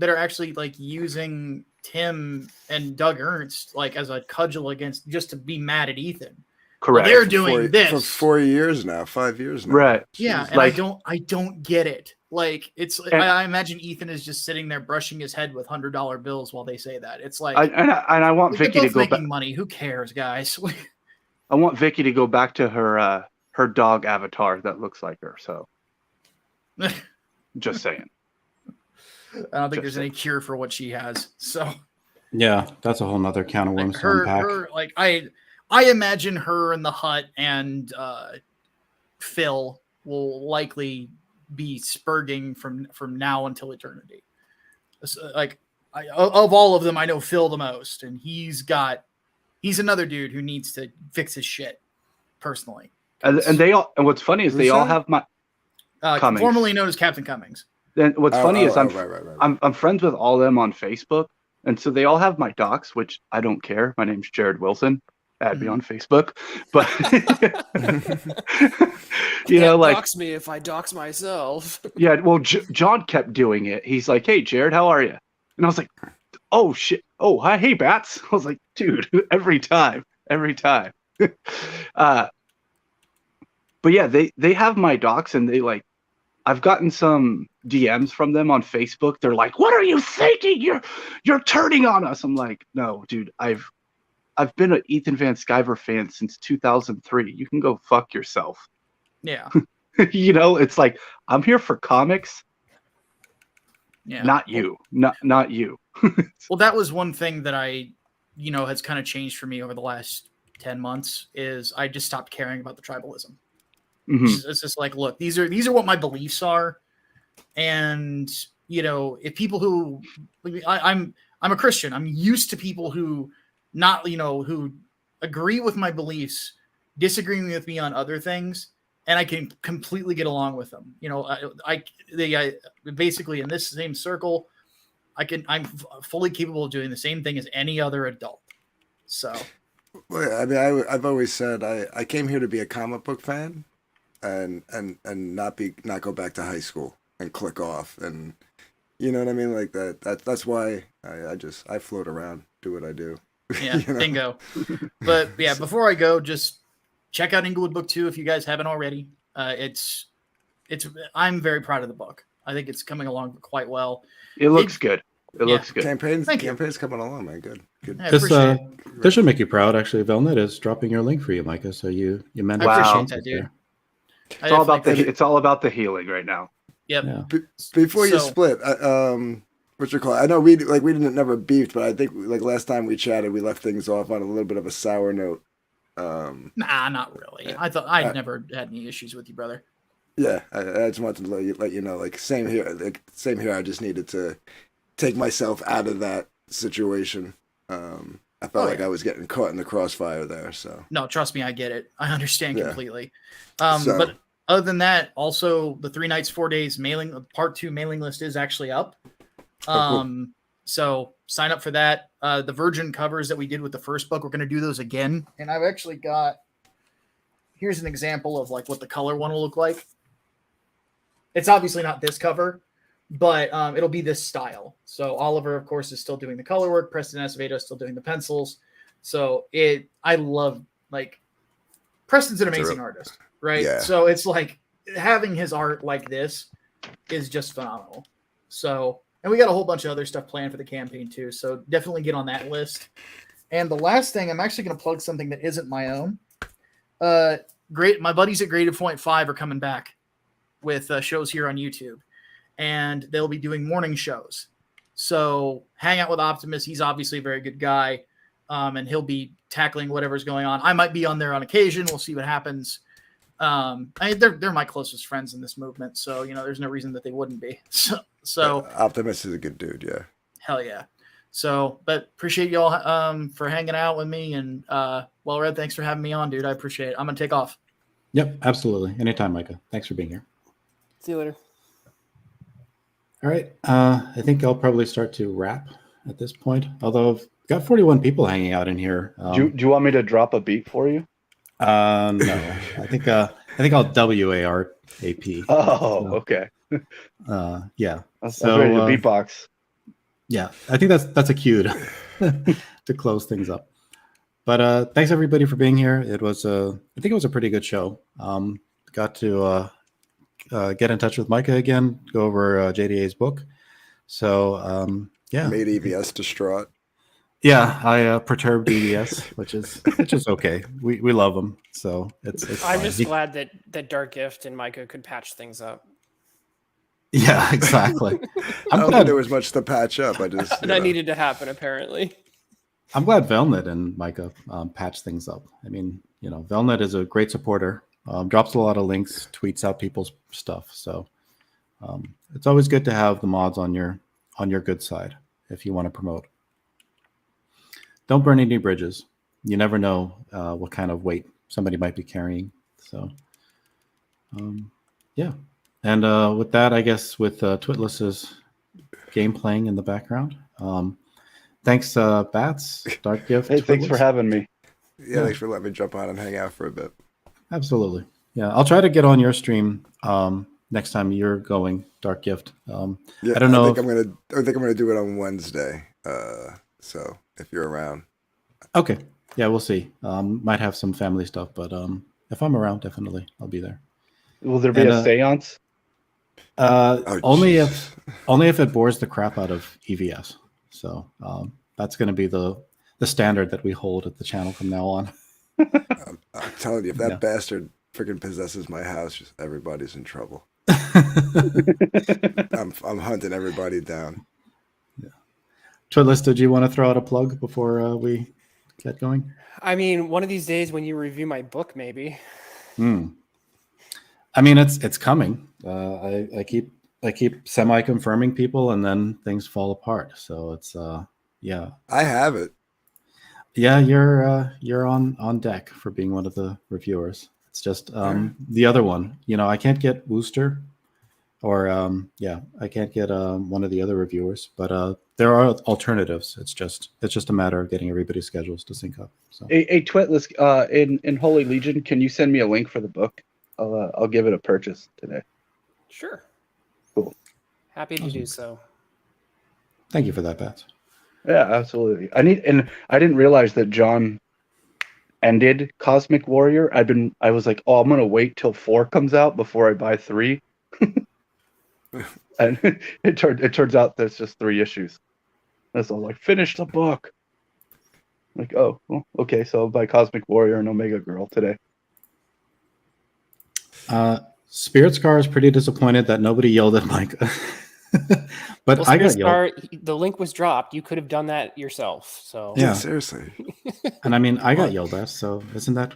actually using Tim and Doug Ernst as a cudgel against just to be mad at Ethan. Correct. Well, they're doing this for 4 years now, 5 years now. Right. Yeah, and I don't get it. I imagine Ethan is just sitting there brushing his head with $100 bills while they say that. It's I want Vicky to go back. Money. Who cares, guys? I want Vicky to go back to her dog avatar that looks like her. So, just saying. I don't think there's any cure for what she has. So Yeah, that's a whole nother can of worms to unpack. her like I imagine her in the hut and Phil will likely be spurging from now until eternity. Like of all of them, I know Phil the most, and he's another dude who needs to fix his shit personally. And what's funny is they all have my Cummings. Formerly known as Captain Cummings. And what's funny is right. I'm friends with all of them on Facebook, and so they all have my docs, which I don't care. My name's Jared Wilson. Add me on Facebook, but dox me if I dox myself. Yeah, well, John kept doing it. He's like, "Hey, Jared, how are you?" And I was like, "Oh shit! Oh hi, hey, Bats." I was like, "Dude, every time." But yeah, they have my docs, and they like. I've gotten some DMs from them on Facebook. They're like, "What are you thinking? You're turning on us." I'm like, "No, dude. I've been an Ethan Van Sciver fan since 2003. You can go fuck yourself." Yeah. It's like I'm here for comics. Yeah. Not you. Not you. Well, that was one thing that I, has kind of changed for me over the last 10 months is I just stopped caring about the tribalism. Mm-hmm. It's just like, look, these are what my beliefs are. And, if people who I'm a Christian, I'm used to people who who agree with my beliefs, disagreeing with me on other things, and I can completely get along with them. They basically in this same circle, I'm fully capable of doing the same thing as any other adult. So, well, I mean, I've always said I came here to be a comic book fan, and not go back to high school and click off, and you know what I mean, like that's why I float around, do what I do. Yeah, bingo. But yeah, before I go, just check out Inglewood Book 2 if you guys haven't already. I'm very proud of the book. I think it's coming along quite well. It looks good. It looks good. Campaign's coming along, man. Good. This should make you proud, actually. Velnet is dropping your link for you, Micah. So you meant I appreciate that, dude. It's all about the healing right now. Yep. Yeah. Before you split, what's your call? I know we didn't never beefed, but I think like last time we chatted, we left things off on a little bit of a sour note. Nah, not really. I thought I'd never had any issues with you, brother. Yeah, I just wanted to let you know. Like same here. I just needed to take myself out of that situation. I felt like I was getting caught in the crossfire there. So no, trust me, I get it. I understand completely. But other than that, also the 3 nights, 4 days part 2 mailing list is actually up. Cool. So sign up for that. The Virgin covers that we did with the first book, we're going to do those again. And I've actually here's an example of like what the color one will look like. It's obviously not this cover, but it'll be this style. So Oliver, of course, is still doing the color work. Preston Acevedo is still doing the pencils. So I love, like, Preston's an amazing artist, right? Yeah. So it's like having his art like this is just phenomenal. So, and we got a whole bunch of other stuff planned for the campaign too. So definitely get on that list. And the last thing, I'm actually going to plug something that isn't my own. My buddies at Graded Point 5 are coming back with shows here on YouTube, and they'll be doing morning shows. So hang out with Optimus. He's obviously a very good guy, and he'll be tackling whatever's going on. I might be on there on occasion. We'll see what happens. They're my closest friends in this movement, so there's no reason that they wouldn't be. So Optimus is a good dude. Yeah. Hell yeah. So, but appreciate y'all for hanging out with me, and Red, thanks for having me on, dude. I appreciate it. I'm gonna take off. Yep, absolutely. Anytime, Micah. Thanks for being here. See you later. All right. I think I'll probably start to wrap at this point. Although I've got 41 people hanging out in here. Do you want me to drop a beat for you? No. I think I'll WARAP. Oh, okay. Yeah. I was ready to beatbox. Yeah, I think that's a cue to close things up. But thanks everybody for being here. I think it was a pretty good show. Got to get in touch with Micah again, go over JDA's book. So yeah, made EVS distraught. Yeah, I perturbed EVS, which is okay. We love him, so it's I'm fine. just glad that Dark Gift and Micah could patch things up. Yeah, exactly. I I'm don't think glad there was much to patch up. I just That needed to happen, apparently. I'm glad Velnet and Micah patched things up. I mean, Velnet is a great supporter, drops a lot of links, tweets out people's stuff. So it's always good to have the mods on your good side if you want to promote. Don't burn any bridges. You never know what kind of weight somebody might be carrying. So, yeah. And with that, I guess with Twitless's game playing in the background. Thanks, Bats, Dark Gift. Hey, thanks for having me. Yeah, thanks for letting me jump on and hang out for a bit. Absolutely. Yeah, I'll try to get on your stream next time you're going, Dark Gift. Yeah, I don't know. I think I'm gonna do it on Wednesday. So if you're around. Okay. Yeah, we'll see. Might have some family stuff, but if I'm around, definitely I'll be there. Will there be a seance? Only if it bores the crap out of EVS. So that's going to be the standard that we hold at the channel from now on. I'm telling you, if that bastard freaking possesses my house, everybody's in trouble. I'm hunting everybody down. Yeah. Twitless, did you want to throw out a plug before we get going? I mean, one of these days when you review my book, maybe. I mean, it's coming. I keep semi-confirming people, and then things fall apart. So it's yeah. I have it. Yeah, you're on deck for being one of the reviewers. It's just the other one. I can't get Wooster, or I can't get one of the other reviewers. But there are alternatives. It's just a matter of getting everybody's schedules to sync up. So, hey Twitless, in Holy Legion, can you send me a link for the book? I'll give it a purchase today. Sure. Cool. Happy to do so. Thank you for that, Bats. Yeah, absolutely. I didn't realize that John ended Cosmic Warrior. I was like, I'm gonna wait till 4 comes out before I buy 3. And it turns out there's just 3 issues. And so I was like, finish the book. Like, oh, well, okay, so I'll buy Cosmic Warrior and Omega Girl today. Spirit Scar is pretty disappointed that nobody yelled at Micah. But I got yelled. The link was dropped. You could have done that yourself. So yeah, seriously. And I mean, I got yelled at. So isn't that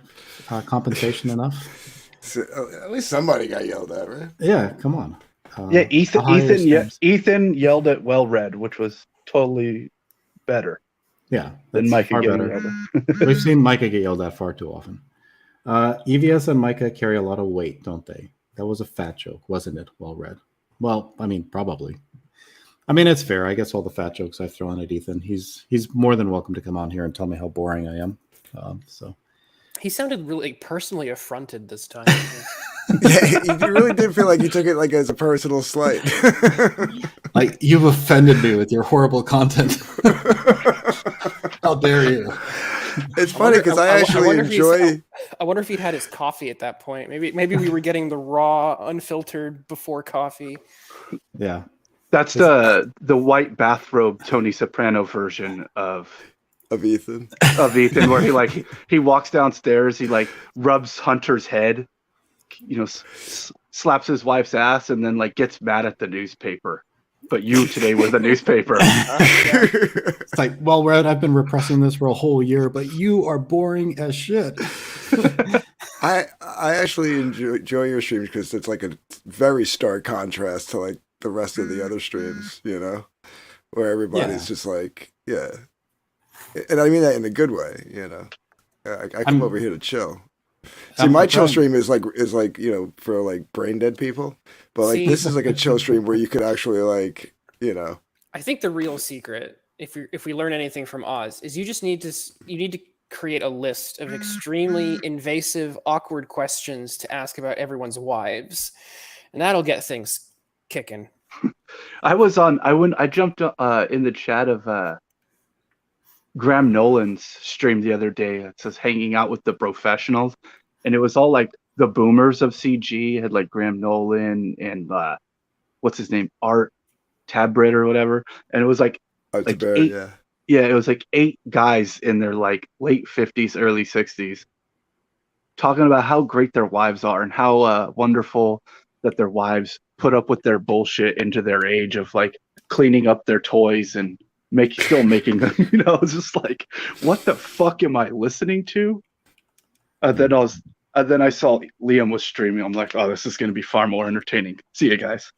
compensation enough? So, at least somebody got yelled at, right? Yeah, come on. Yeah, Ethan yelled at Well Read, which was totally better. Yeah, than Micah getting yelled at. We've seen Micah get yelled at far too often. EVS and Micah carry a lot of weight, don't they? That was a fat joke, wasn't it? Well read. Well, I mean, probably. I mean, it's fair. I guess all the fat jokes I've thrown at Ethan, he's more than welcome to come on here and tell me how boring I am. So he sounded really personally affronted this time. Yeah, you really did feel like you took it like as a personal slight. Like, you've offended me with your horrible content. How dare you? It's funny because I actually enjoy. I wonder if he'd had his coffee at that point. Maybe we were getting the raw, unfiltered before coffee. Yeah, that's the white bathrobe Tony Soprano version of Ethan. Of Ethan, where he walks downstairs, he rubs Hunter's head, slaps his wife's ass, and then gets mad at the newspaper. But you today were the newspaper. It's like, well, Red, I've been repressing this for a whole year, but you are boring as shit. I actually enjoy your streams because it's like a very stark contrast to the rest of the other streams, where everybody's just yeah. And I mean that in a good way, I come over here to chill. See, my chill stream is for brain dead people, but this is a chill stream where you could actually I think the real secret, if we learn anything from Oz, is you need to create a list of extremely invasive, awkward questions to ask about everyone's wives, and that'll get things kicking. I jumped in the chat of Graham Nolan's stream the other day. It says hanging out with the professionals, and it was all the boomers of CG. It had Graham Nolan and what's his name, Art Tabritt or whatever, and it was Tabert, Yeah, it was like 8 guys in their like late 50s, early 60s, talking about how great their wives are and how wonderful that their wives put up with their bullshit into their age of like cleaning up their toys and still making them. It's just like, what the fuck am I listening to? Then I saw Liam was streaming. I'm like, oh, this is going to be far more entertaining. See you guys.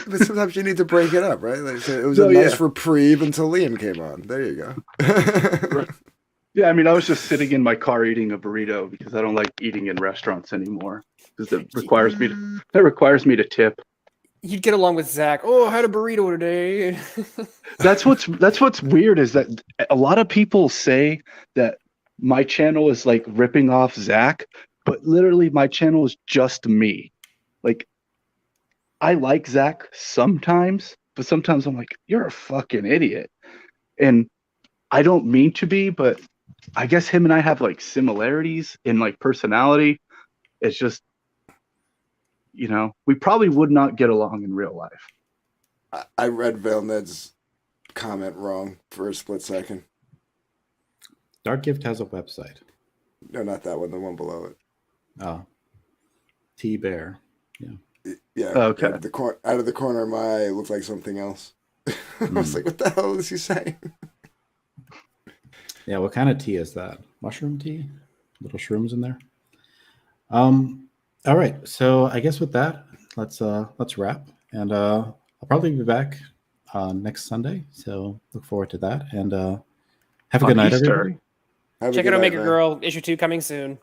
But sometimes you need to break it up, right? Like, so it was a nice reprieve until Liam came on. There you go. Right. Yeah, I mean, I was just sitting in my car eating a burrito because I don't like eating in restaurants anymore because that requires me to tip. You'd get along with Zach. Oh, I had a burrito today. That's what's weird is that a lot of people say that my channel is like ripping off Zach, but literally my channel is just me. Like, I like Zach sometimes, but sometimes I'm like, you're a fucking idiot. And I don't mean to be, but I guess him and I have like similarities in like personality. It's just, we probably would not get along in real life. I read Velned's comment wrong for a split second. Dark Gift has a website. No, not that one. The one below it. Oh, T Bear. Yeah. Yeah. Okay. Out of the corner of my eye, it looked like something else. I was like, what the hell is he saying? Yeah, what kind of tea is that? Mushroom tea? Little shrooms in there? All right. So I guess with that, let's wrap. And I'll probably be back next Sunday. So look forward to that. And have a good night, everybody. Check out Omega Girl, issue 2 coming soon.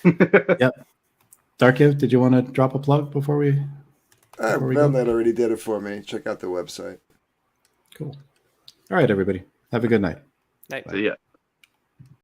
Yep. Darkiv, did you want to drop a plug before we Velnet already did it for me. Check out the website. Cool. All right, everybody. Have a good night. Night. See ya.